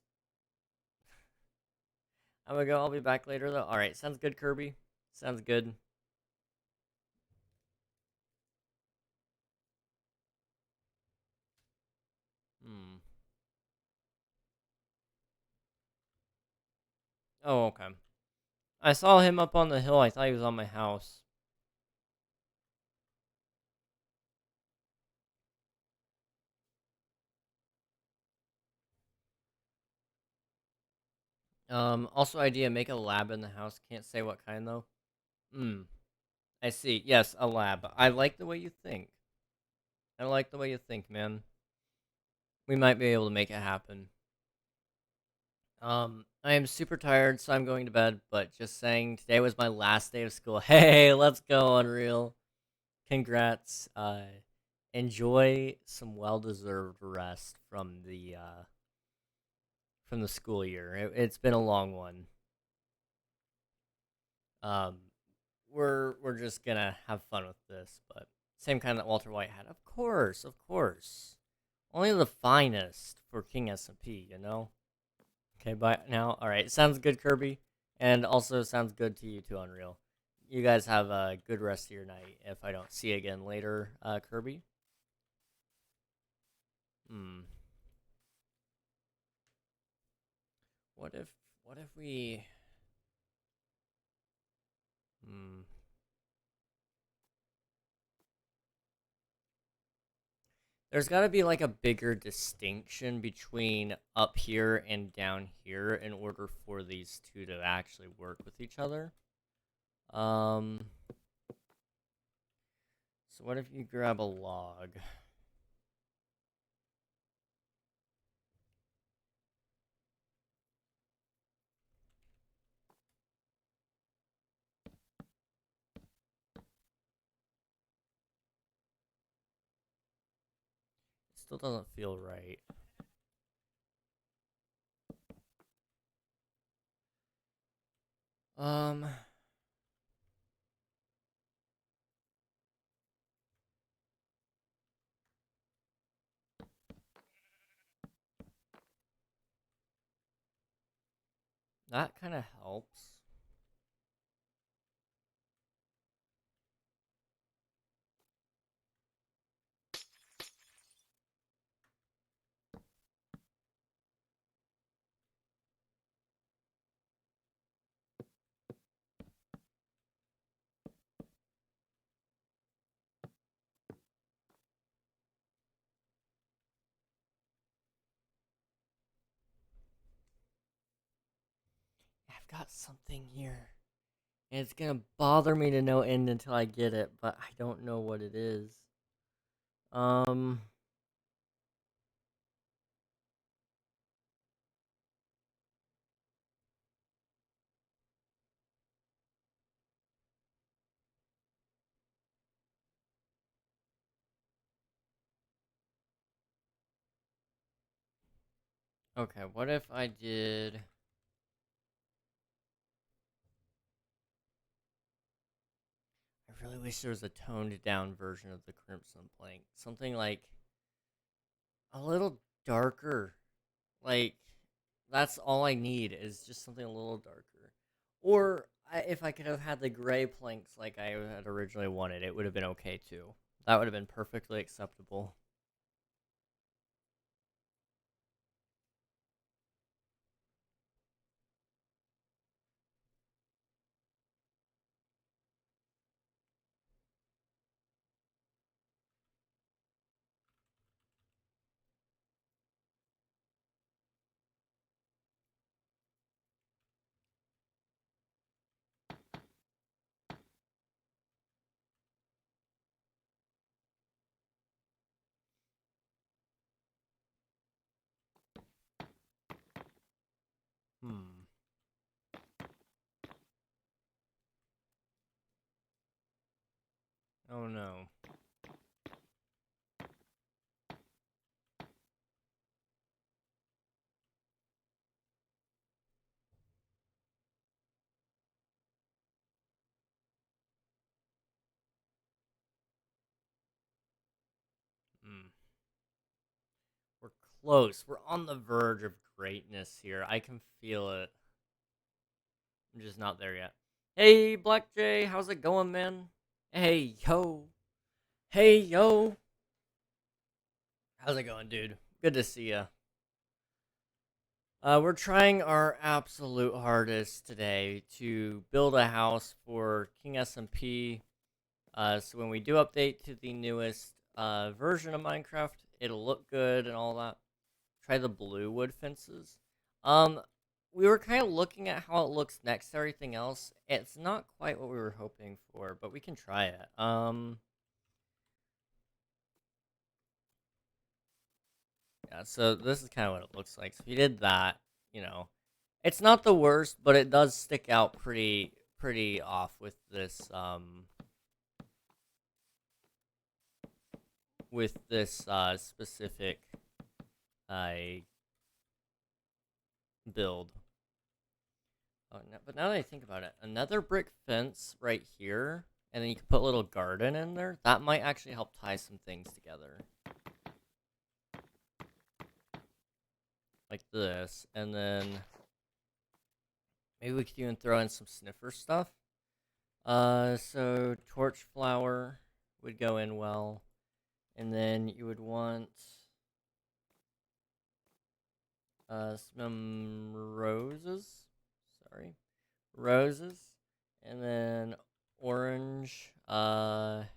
I'm gonna go. I'll be back later, though. Alright, sounds good, Kirby. Sounds good. Hmm. Oh, okay. I saw him up on the hill. I thought he was on my house. Also idea, make a lab in the house. Can't say what kind, though. Hmm. I see. Yes, a lab. I like the way you think. I like the way you think, man. We might be able to make it happen. I am super tired, so I'm going to bed, but just saying, today was my last day of school. Hey, let's go, Unreal. Congrats. Enjoy some well-deserved rest from the school year. It's been a long one. Um, we're just gonna have fun with this, but same kind that Walter White had. Of course, of course. Only the finest for King SMP, you know? Okay, bye now. Alright, sounds good, Kirby. And also sounds good to you too, Unreal. You guys have a good rest of your night if I don't see you again later, Kirby. Hmm. What if we hmm. There's got to be like a bigger distinction between up here and down here in order for these two to actually work with each other. Um so what if you grab a log? It still doesn't feel right. Um that kind of helps. I've got something here. And it's gonna bother me to no end until I get it, but I don't know what it is. Um. Okay, what if I did... I really wish there was a toned down version of the Crimson Plank. Something like a little darker. Like, that's all I need is just something a little darker. Or if I could have had the gray planks like I had originally wanted, it would have been okay too. That would have been perfectly acceptable. Hmm. Oh no. Hmm. We're close. We're on the verge of greatness here. I can feel it. I'm just not there yet. Hey, Black Jay, how's it going, man? Hey, yo. Hey, yo. How's it going, dude? Good to see ya. We're trying our absolute hardest today to build a house for King SMP. So when we do update to the newest version of Minecraft, it'll look good and all that. Try the blue wood fences. Um, we were kind of looking at how it looks next to everything else. It's not quite what we were hoping for, but we can try it. Yeah, so this is kind of what it looks like. So if you did that, you know, it's not the worst, but it does stick out pretty off with this specific uh build. Oh, no, but now that I think about it, another brick fence right here, and then you can put a little garden in there. That might actually help tie some things together. Like this, and then Maybe we could even throw in some sniffer stuff. So torch flower would go in well. And then you would want some roses. Sorry. Roses. And then orange. What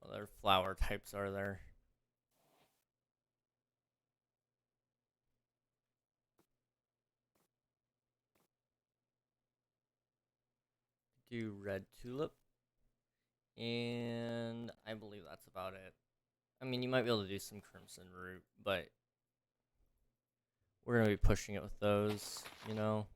other flower types are there? Do red tulip. And I believe that's about it. I mean, you might be able to do some crimson root, but we're going to be pushing it with those, you know?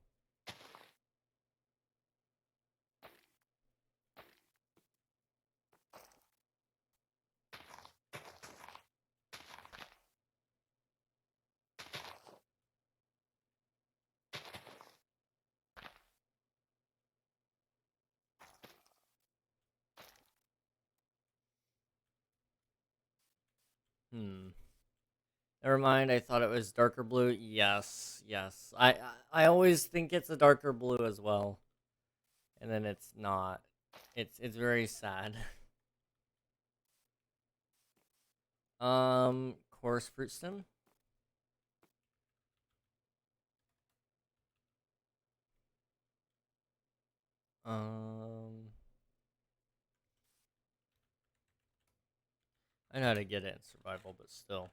Never mind, I thought it was darker blue. Yes, yes. I always think it's a darker blue as well. And then it's not. It's very sad. Coarse fruit stem. Um I know how to get it in survival, but still.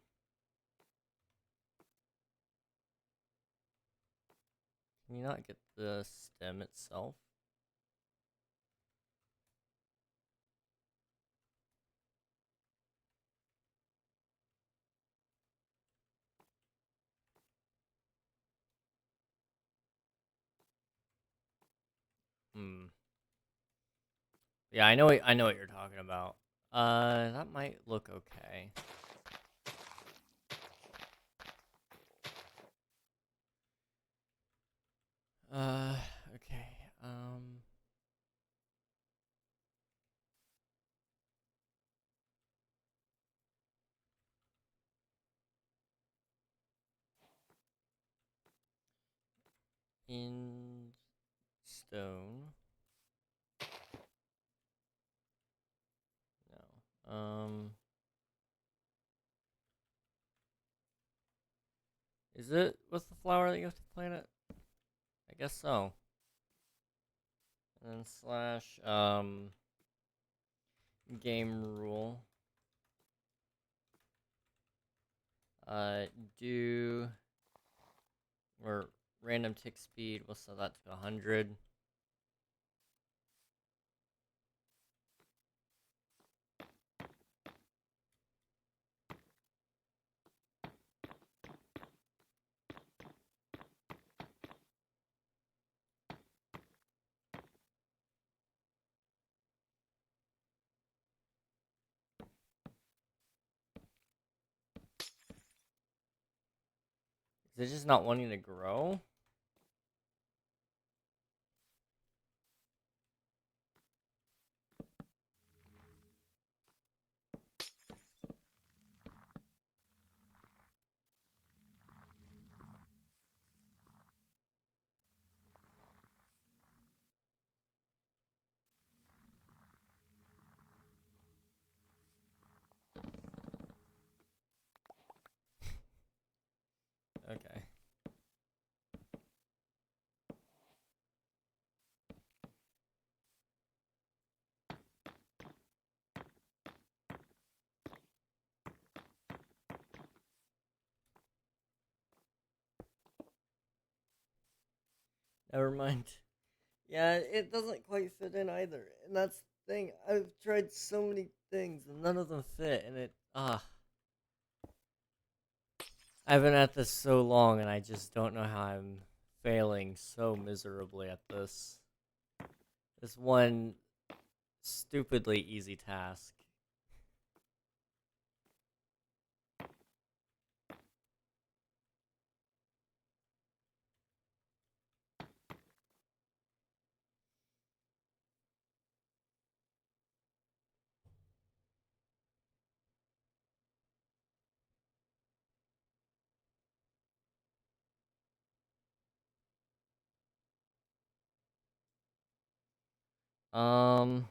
Can you not get the stem itself? Hmm. Yeah, I know what you're talking about. That might look okay. Okay. In stone. No. Is it with the flower that you have to plant it? I guess so. And then slash game rule. Do or random tick speed. We'll set that to 100. Is it just not wanting to grow? Okay. Never mind. Yeah, it doesn't quite fit in either. And that's the thing. I've tried so many things and none of them fit. And I've been at this so long and I just don't know how I'm failing so miserably at this. This one stupidly easy task. Um,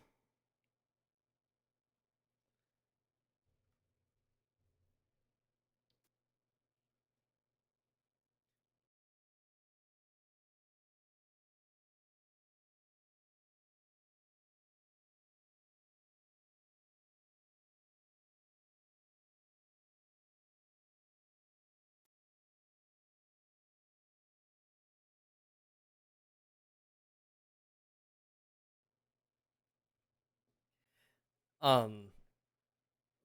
um,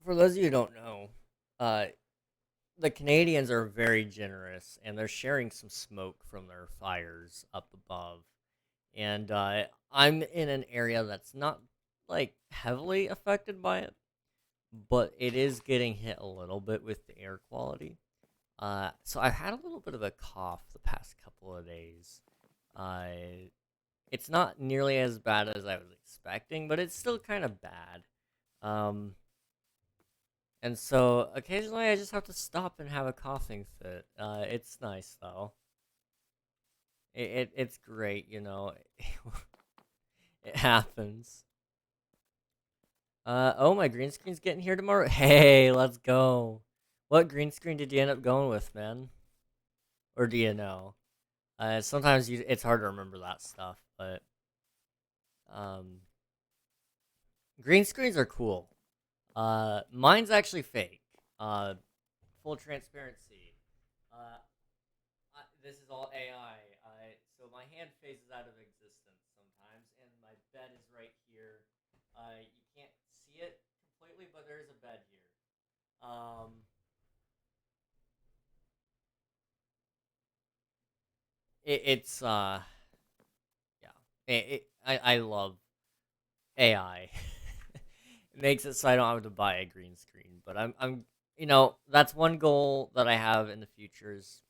for those of you who don't know, uh, the Canadians are very generous, and they're sharing some smoke from their fires up above. And I'm in an area that's not like heavily affected by it, but it is getting hit a little bit with the air quality. So I've had a little bit of a cough the past couple of days. Uh, it's not nearly as bad as I was expecting, but it's still kind of bad. Um, and so occasionally I just have to stop and have a coughing fit. It's nice though. It's great, you know. It happens. Oh, my green screen's getting here tomorrow. Hey, let's go. What green screen did you end up going with, man? Or do you know? Sometimes it's hard to remember that stuff, but um, green screens are cool. Mine's actually fake. Full transparency. Uh, this is all AI. So my hand phases out of existence sometimes, and my bed is right here. You can't see it completely, but there is a bed here. It's yeah. I love AI. It makes it so I don't have to buy a green screen, but I'm that's one goal that I have in the future is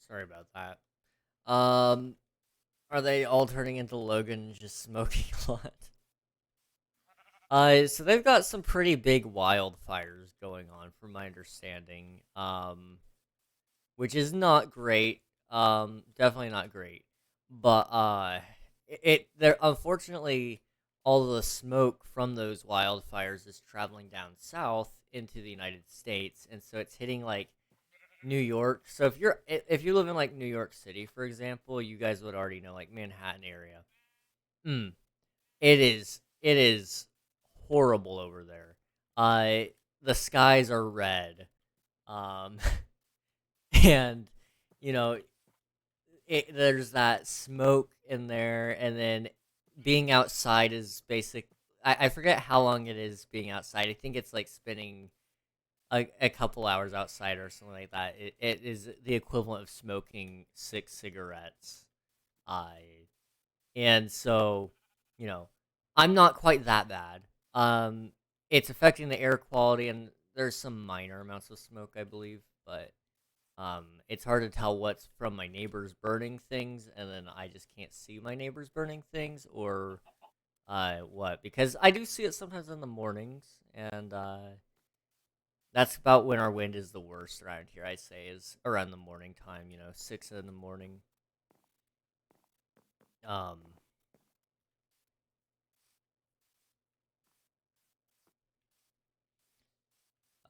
sorry about that. Um, are they all turning into Logan just smoking a lot? So they've got some pretty big wildfires going on, from my understanding. Which is not great. Definitely not great. But there unfortunately all of the smoke from those wildfires is traveling down south into the United States, and so it's hitting like New York. So if you live in like New York City, for example, you guys would already know like Manhattan area. Mm, it is horrible over there. The skies are red. Um, and you know there's that smoke in there, and then being outside is basic. I forget how long it is being outside. I think it's like spending a couple hours outside or something like that. It is the equivalent of smoking 6 cigarettes. I and so you know I'm not quite that bad. Um, it's affecting the air quality, and there's some minor amounts of smoke, I believe, but it's hard to tell what's from my neighbors burning things, and then I just can't see my neighbors burning things, or what, because I do see it sometimes in the mornings, and that's about when our wind is the worst around here. I say is around the morning time, 6 in the morning. Um,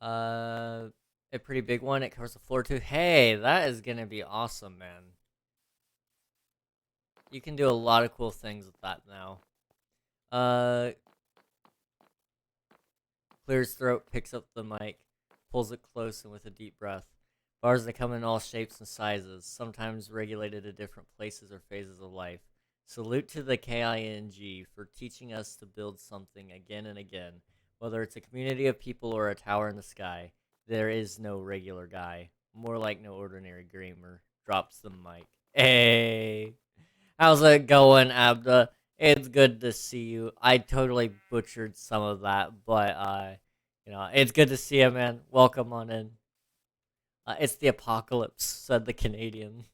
uh, a pretty big one. It covers the floor too. Hey, that is gonna be awesome, man. You can do a lot of cool things with that now. Uh, Clears throat, picks up the mic, pulls it close and with a deep breath. Bars that come in all shapes and sizes, sometimes regulated to different places or phases of life. Salute to the KING for teaching us to build something again and again. Whether it's a community of people or a tower in the sky, there is no regular guy. More like no ordinary gamer. Drops the mic. Hey! How's it going, Abda? It's good to see you. I totally butchered some of that, but it's good to see you, man. Welcome on in. It's the apocalypse, said the Canadian.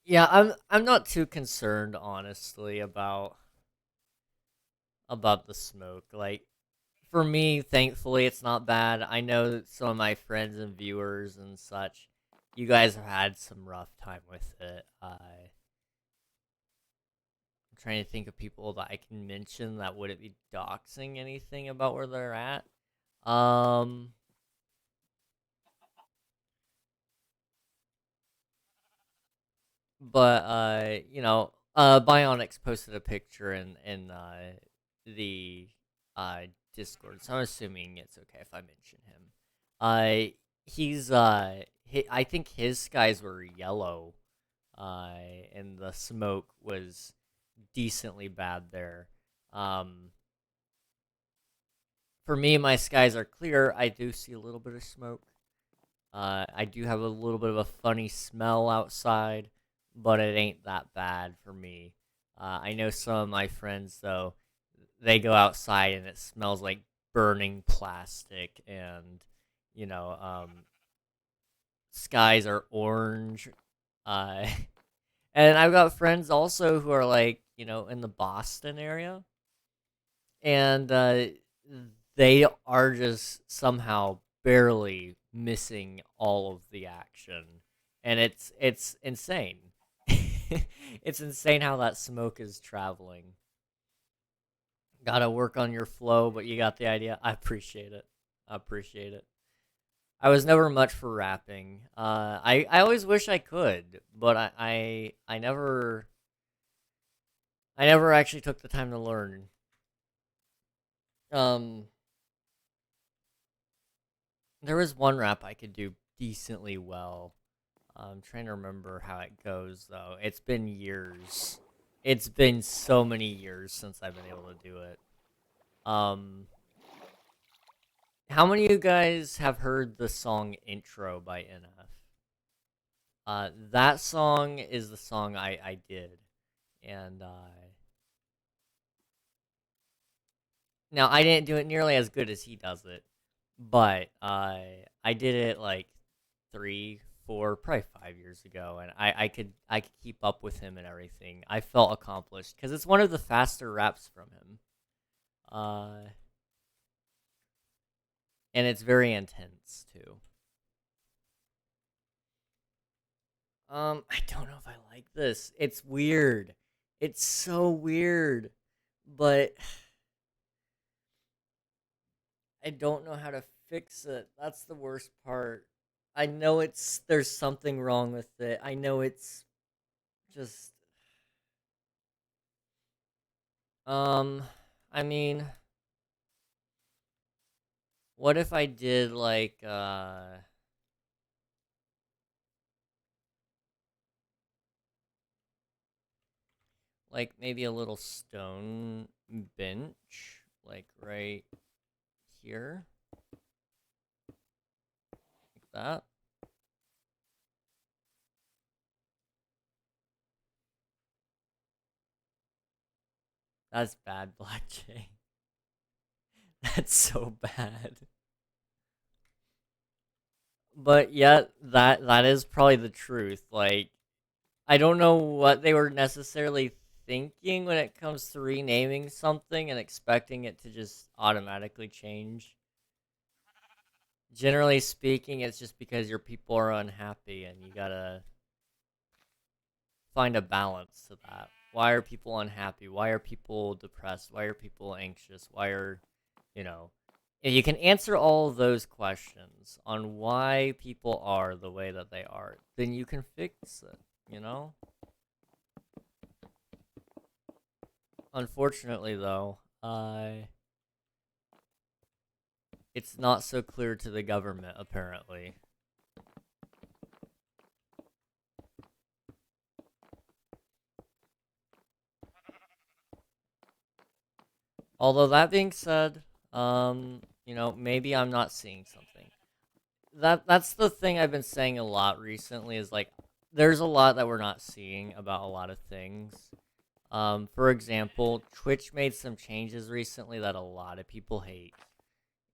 Yeah, I'm not too concerned, honestly, about the smoke. Like for me, thankfully, it's not bad. I know that some of my friends and viewers and such, you guys have had some rough time with it. I'm trying to think of people that I can mention that wouldn't be doxing anything about where they're at. Um, but Bionics posted a picture in the Discord, so I'm assuming it's okay if I mention him. I think his skies were yellow, and the smoke was decently bad there. Um, for me, my skies are clear. I do see a little bit of smoke. I do have a little bit of a funny smell outside, but it ain't that bad for me. I know some of my friends, though, they go outside and it smells like burning plastic, and you know, skies are orange. Uh, and I've got friends also who are like, in the Boston area, and they are just somehow barely missing all of the action, and it's insane. It's insane how that smoke is traveling. Gotta work on your flow, but you got the idea. I appreciate it. I appreciate it. I was never much for rapping. I always wish I could, but I never actually took the time to learn. Um, There was one rap I could do decently well. I'm trying to remember how it goes though. It's been years. It's been so many years since I've been able to do it. Um, how many of you guys have heard the song Intro by NF? That song is the song I did. And now I didn't do it nearly as good as he does it, but I did it like 3, 4, probably 5 years ago, and I could keep up with him and everything. I felt accomplished because it's one of the faster raps from him, uh, and it's very intense too. I don't know if I like this. It's weird. It's so weird, but I don't know how to fix it. That's the worst part. I know there's something wrong with it. I know it's just um I mean, what if I did like maybe a little stone bench like right here like that. That's bad, Black Jay. That's so bad. But yet that is probably the truth. Like I don't know what they were necessarily thinking when it comes to renaming something and expecting it to just automatically change. Generally speaking, it's just because your people are unhappy and you gotta find a balance to that. Why are people unhappy? Why are people depressed? Why are people anxious? Why are, you know, if you can answer all of those questions on why people are the way that they are, then you can fix it, you know? Unfortunately, though, it's not so clear to the government, apparently. Although, that being said, maybe I'm not seeing something. that's the thing I've been saying a lot recently is like there's a lot that we're not seeing about a lot of things. For example, Twitch made some changes recently that a lot of people hate.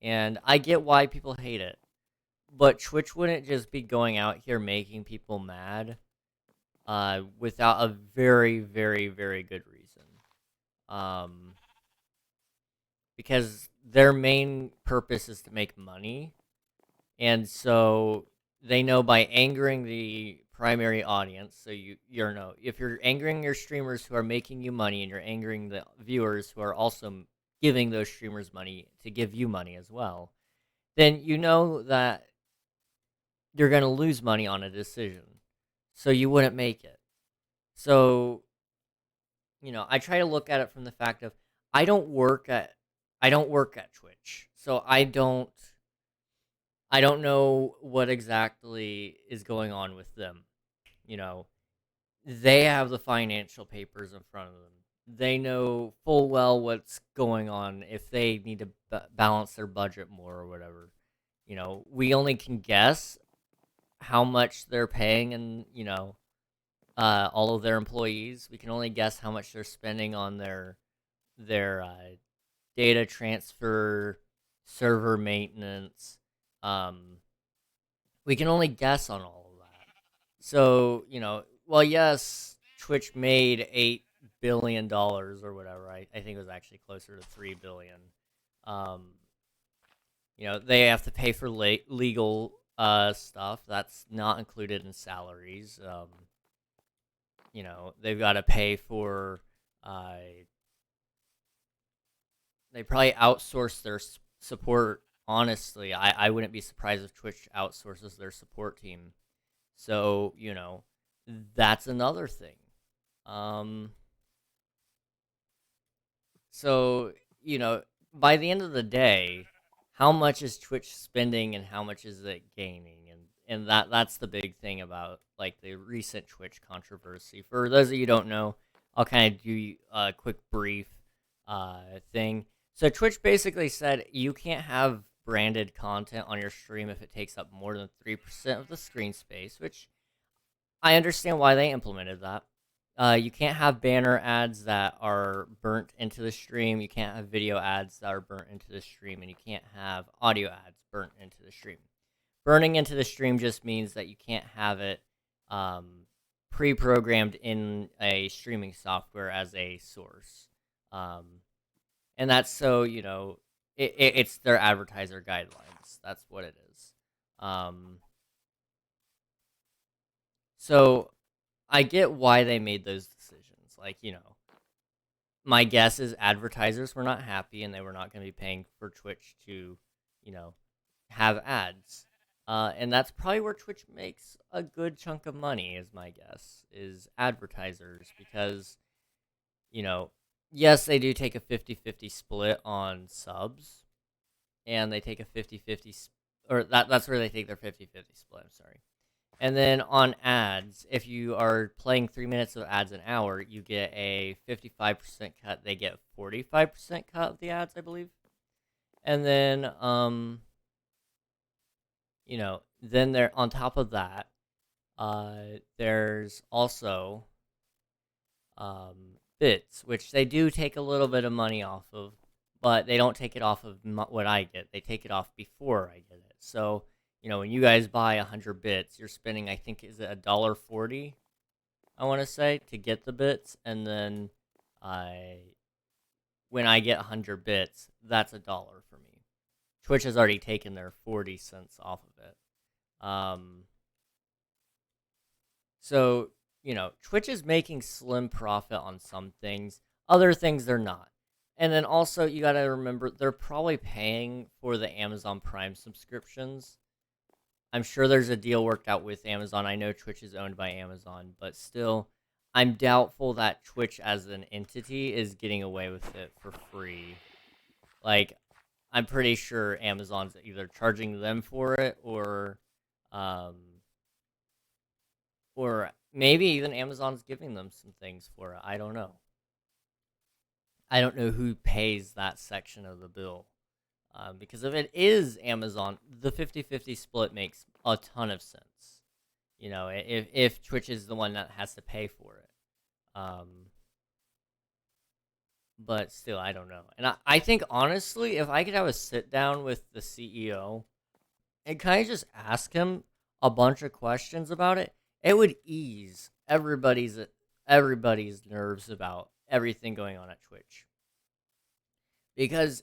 And I get why people hate it. But Twitch wouldn't just be going out here making people mad without a very, very, very good reason. Um, because their main purpose is to make money. And so they know by angering the primary audience, so you're no, if you're angering your streamers who are making you money and you're angering the viewers who are also giving those streamers money to give you money as well, then you know that you're going to lose money on a decision. So you wouldn't make it. So, I try to look at it from the fact of I don't work at Twitch. So I don't know what exactly is going on with them. You know, they have the financial papers in front of them. They know full well what's going on if they need to balance their budget more or whatever. We only can guess how much they're paying and, all of their employees. We can only guess how much they're spending on their data transfer, server maintenance. We can only guess on all of that. So, well, yes, Twitch made $8 billion or whatever. I think it was actually closer to 3 billion. Um, they have to pay for legal stuff. That's not included in salaries. They've got to pay for. They probably outsource their support. Honestly, I wouldn't be surprised if Twitch outsources their support team. So, that's another thing. So, by the end of the day, how much is Twitch spending and how much is it gaining? And that's the big thing about like the recent Twitch controversy. For those of you who don't know, I'll kind of do a quick brief thing. So Twitch basically said you can't have branded content on your stream if it takes up more than 3% of the screen space, which I understand why they implemented that. You can't have banner ads that are burnt into the stream. You can't have video ads that are burnt into the stream, and you can't have audio ads burnt into the stream. Burning into the stream just means that you can't have it pre-programmed in a streaming software as a source. And that's so, it's their advertiser guidelines. That's what it is. So I get why they made those decisions. Like, my guess is advertisers were not happy and they were not going to be paying for Twitch to, have ads. And that's probably where Twitch makes a good chunk of money, is my guess, is advertisers. Because, yes, they do take a 50-50 split on subs. And they take a 50-50, or that's where they take their 50-50 split, I'm sorry. And then on ads, if you are playing 3 minutes of ads an hour, you get a 55% cut. They get 45% cut of the ads, I believe. And then, then there on top of that, there's also bits, which they do take a little bit of money off of, but they don't take it off of what I get. They take it off before I get it. So, when you guys buy 100 bits, you're spending, I think, is it $1.40, I want to say, to get the bits, and then when I get 100 bits, that's $1 for me. Twitch has already taken their 40 cents off of it. So, Twitch is making slim profit on some things. Other things they're not. And then also, you got to remember, they're probably paying for the Amazon Prime subscriptions. I'm sure there's a deal worked out with Amazon. I know Twitch is owned by Amazon, but still, I'm doubtful that Twitch as an entity is getting away with it for free. Like, I'm pretty sure Amazon's either charging them for it or maybe even Amazon's giving them some things for it. I don't know. I don't know who pays that section of the bill. Because if it is Amazon, the 50-50 split makes a ton of sense. You know, if Twitch is the one that has to pay for it. But still, I don't know. And I think, honestly, if I could have a sit-down with the CEO and kind of just ask him a bunch of questions about it, it would ease everybody's nerves about everything going on at Twitch. Because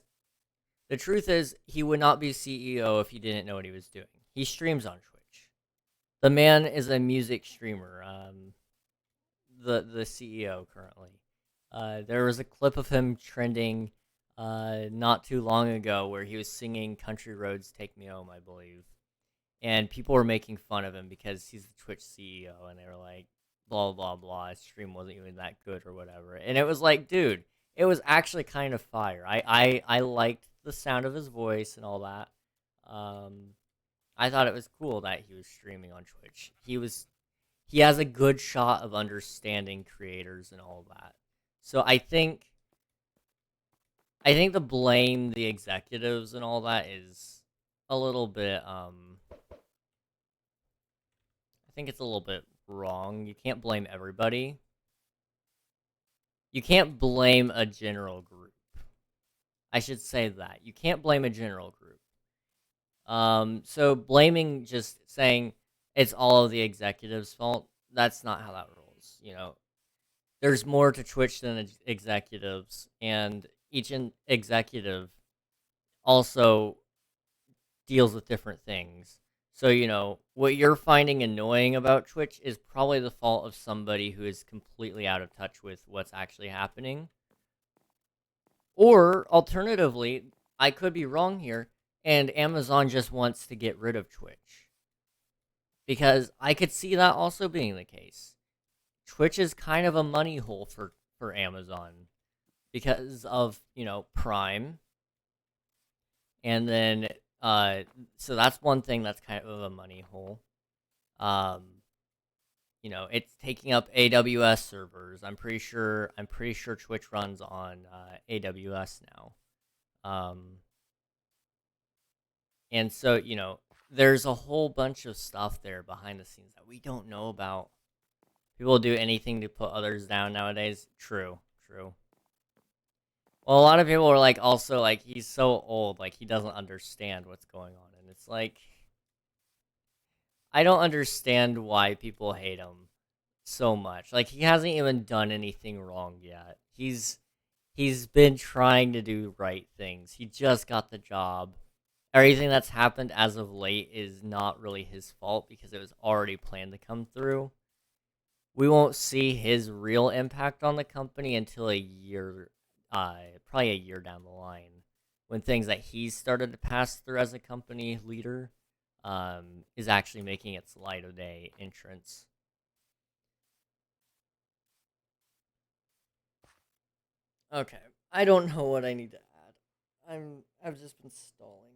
the truth is, he would not be CEO if he didn't know what he was doing. He streams on Twitch. The man is a music streamer. The CEO currently. There was a clip of him trending not too long ago where he was singing "Country Roads Take Me Home," I believe, and people were making fun of him because he's the Twitch CEO, and they were like, "Blah blah blah." His stream wasn't even that good or whatever, and it was like, dude, it was actually kind of fire. I liked the sound of his voice and all that. I thought it was cool that he was streaming on Twitch. He has a good shot of understanding creators and all that. So I think to blame the executives and all that is a little bit I think it's a little bit wrong. You can't blame everybody. You can't blame a general group. I should say that. You can't blame a general group. So blaming, just saying it's all of the executives' fault, that's not how that rolls, you know. There's more to Twitch than executives, and each executive also deals with different things. So, you know, what you're finding annoying about Twitch is probably the fault of somebody who is completely out of touch with what's actually happening. Or, alternatively, I could be wrong here, and Amazon just wants to get rid of Twitch. Because I could see that also being the case. Twitch is kind of a money hole for Amazon because of, you know, Prime. And then, so that's one thing that's kind of a money hole. You know, it's taking up AWS servers. I'm pretty sure Twitch runs on AWS now. And so, you know, there's a whole bunch of stuff there behind the scenes that we don't know about. People do anything to put others down nowadays. True. Well, a lot of people are like, also like, he's so old, like he doesn't understand what's going on, and it's like, I don't understand why people hate him so much. Like, he hasn't even done anything wrong yet. He's been trying to do right things. He just got the job. Everything that's happened as of late is not really his fault because it was already planned to come through. We won't see his real impact on the company until a year, probably a year down the line, when things that he's started to pass through as a company leader is actually making its light of day entrance. Okay, I don't know what I need to add. I've just been stalling.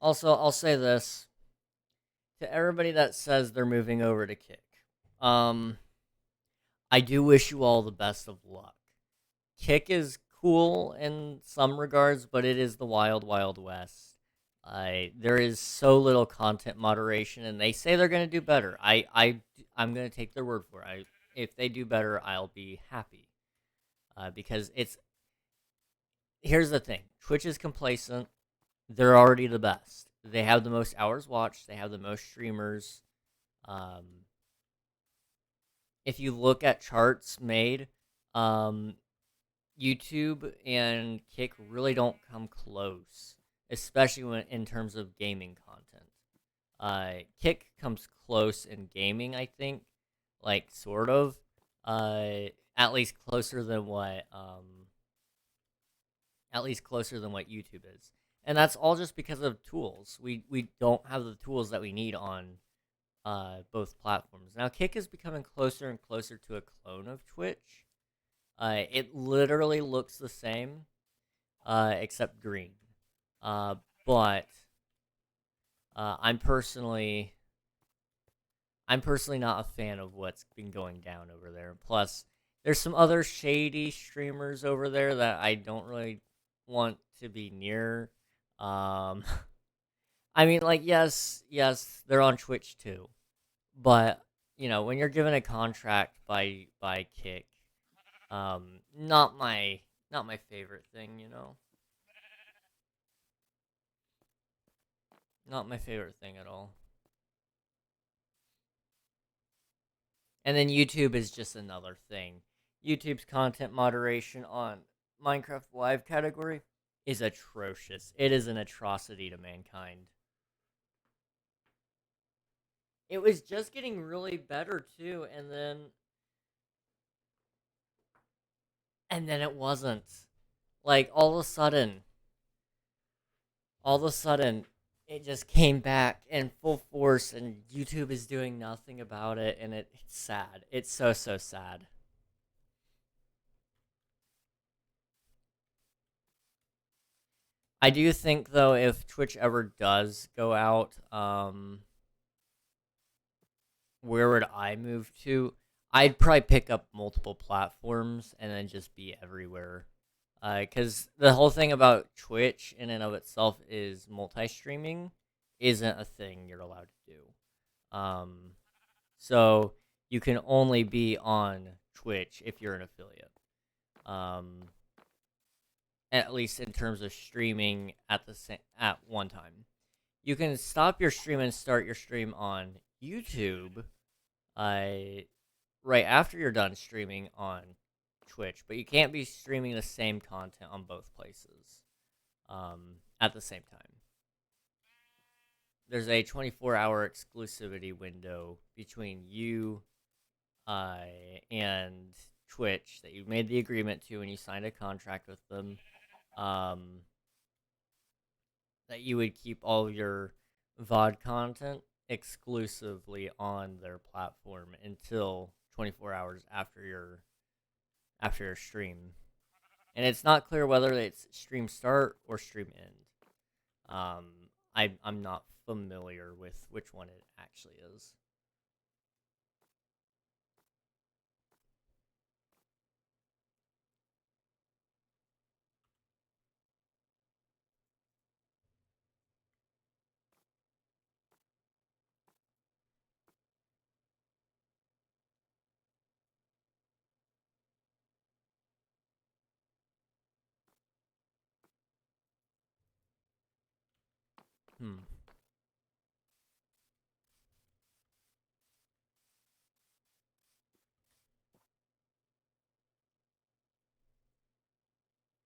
Also, I'll say this to everybody that says they're moving over to Kick. I do wish you all the best of luck. Kick is cool in some regards, but it is the wild, wild west. There is so little content moderation, and they say they're going to do better. I'm going to take their word for it. If they do better, I'll be happy. Because here's the thing. Twitch is complacent. They're already the best. They have the most hours watched. They have the most streamers. If you look at charts made, YouTube and Kick really don't come close, especially when in terms of gaming content. Kick comes close in gaming, I think, like sort of, at least closer than what YouTube is, and that's all just because of tools. We don't have the tools that we need on both platforms. Now, Kick is becoming closer and closer to a clone of Twitch. It literally looks the same, except green. But I'm personally not a fan of what's been going down over there. Plus, There's some other shady streamers over there that I don't really want to be near. Um, I mean, like, yes, they're on Twitch too, but when you're given a contract by Kick, not my favorite thing. Not my favorite thing at all. And then YouTube is just another thing. YouTube's content moderation on Minecraft Live category is atrocious. It is an atrocity to mankind. It was just getting really better too, and then it wasn't. Like all of a sudden it just came back in full force and YouTube is doing nothing about it, and it's sad. It's so sad. I do think though, if Twitch ever does go out, where would I move to? I'd probably pick up multiple platforms and then just be everywhere. Because the whole thing about Twitch in and of itself is multi-streaming isn't a thing you're allowed to do. So you can only be on Twitch if you're an affiliate. Um, at least in terms of streaming at one time. You can stop your stream and start your stream on YouTube, uh, right after you're done streaming on Twitch, but you can't be streaming the same content on both places at the same time. There's a 24-hour exclusivity window between you uh, and Twitch that you made the agreement to when you signed a contract with them. Um, that you would keep all of your VOD content exclusively on their platform until 24 hours after your stream. And it's not clear whether it's stream start or stream end. Um, I'm not familiar with which one it actually is. Hmm.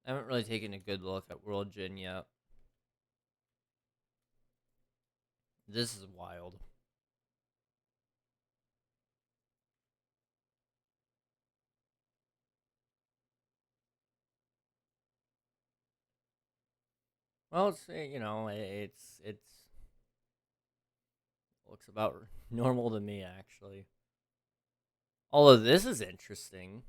I haven't really taken a good look at World Gen yet. This is wild. Well, it's looks about normal to me actually. Although this is interesting.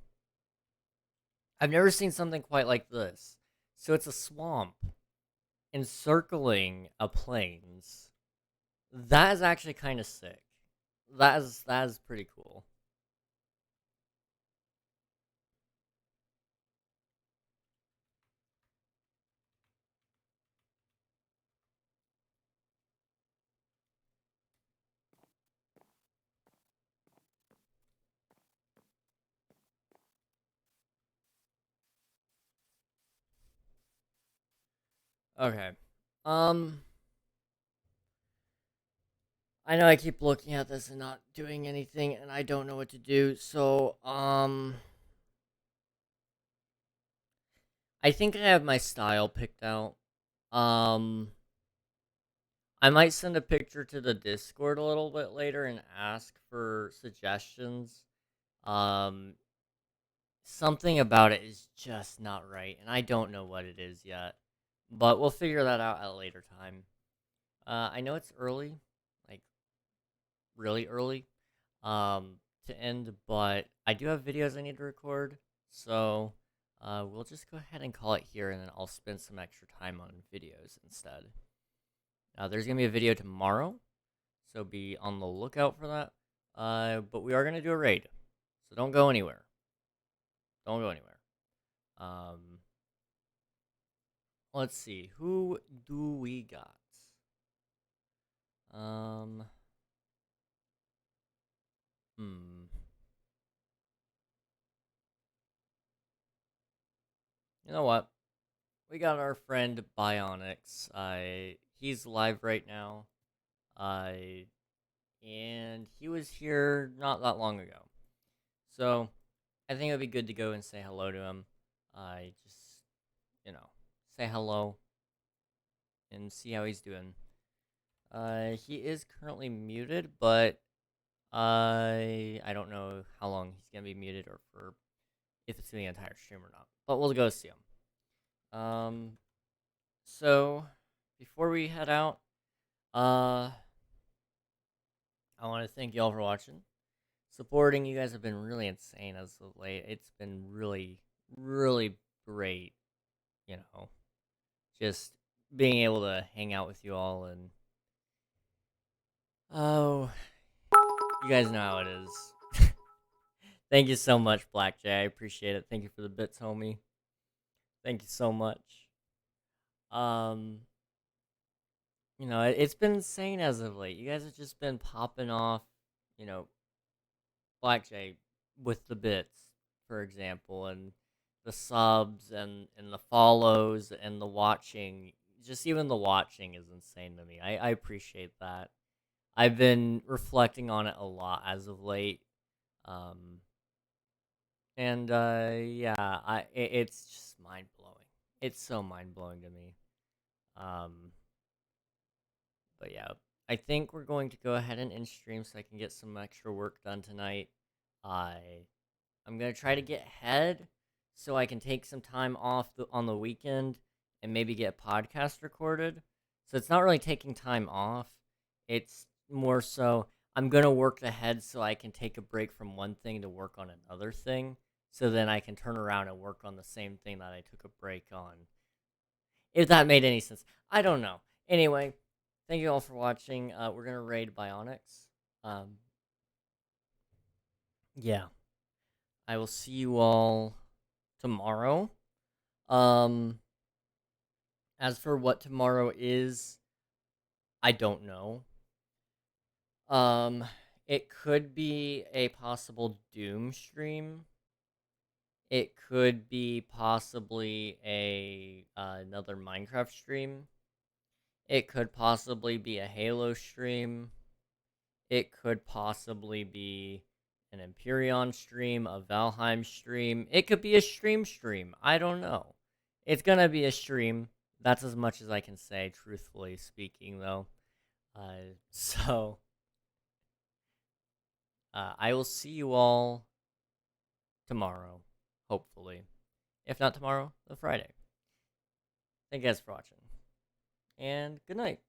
I've never seen something quite like this. So it's a swamp encircling a plains. That is actually kind of sick. That is pretty cool. Okay. Um I know I keep looking at this and not doing anything, and I don't know what to do. So, I think I have my style picked out. Um I might send a picture to the Discord a little bit later and ask for suggestions. Um Something about it is just not right, and I don't know what it is yet. But we'll figure that out at a later time. I know it's early, like really early, to end, but I do have videos I need to record, so we'll just go ahead and call it here, and then I'll spend some extra time on videos instead. There's gonna be a video tomorrow, so be on the lookout for that. But we are gonna do a raid, so don't go anywhere. Don't go anywhere. Let's see. Who do we got? Hmm. You know what? We got our friend Bionics. He's live right now. I and he was here not that long ago. So I think it would be good to go and say hello to him. I just, say hello and see how he's doing. He is currently muted, but I don't know how long he's gonna be muted or for if it's the entire stream or not. But we'll go see him. So before we head out, I want to thank y'all for watching, supporting. You guys have been really insane as of late. It's been really, really great. Just being able to hang out with you all and oh, you guys know how it is. Thank you so much, Black J. I appreciate it. Thank you for the bits, homie. Thank you so much. Um, it's been insane as of late. You guys have just been popping off, you know, Black J with the bits, for example, and the subs and the follows and the watching. Just even the watching is insane to me. I appreciate that. I've been reflecting on it a lot as of late. Um, and yeah, it's just mind blowing. It's so mind blowing to me. But yeah, I think we're going to go ahead and end stream so I can get some extra work done tonight. I'm gonna try to get ahead so I can take some time off on the weekend and maybe get a podcast recorded. So it's not really taking time off. It's more so I'm gonna work ahead so I can take a break from one thing to work on another thing. So then I can turn around and work on the same thing that I took a break on. If that made any sense. I don't know. Anyway, thank you all for watching. We're gonna raid Bionics. Yeah. I will see you all tomorrow. Um, as for what tomorrow is, I don't know. Um, it could be a possible Doom stream. It could be possibly another Minecraft stream. It could possibly be a Halo stream. It could possibly be an Empyrean stream, a Valheim stream. It could be a stream. I don't know. It's gonna be a stream. That's as much as I can say, truthfully speaking, though. So, I will see you all tomorrow, hopefully. If not tomorrow, then Friday. Thank you guys for watching. And good night.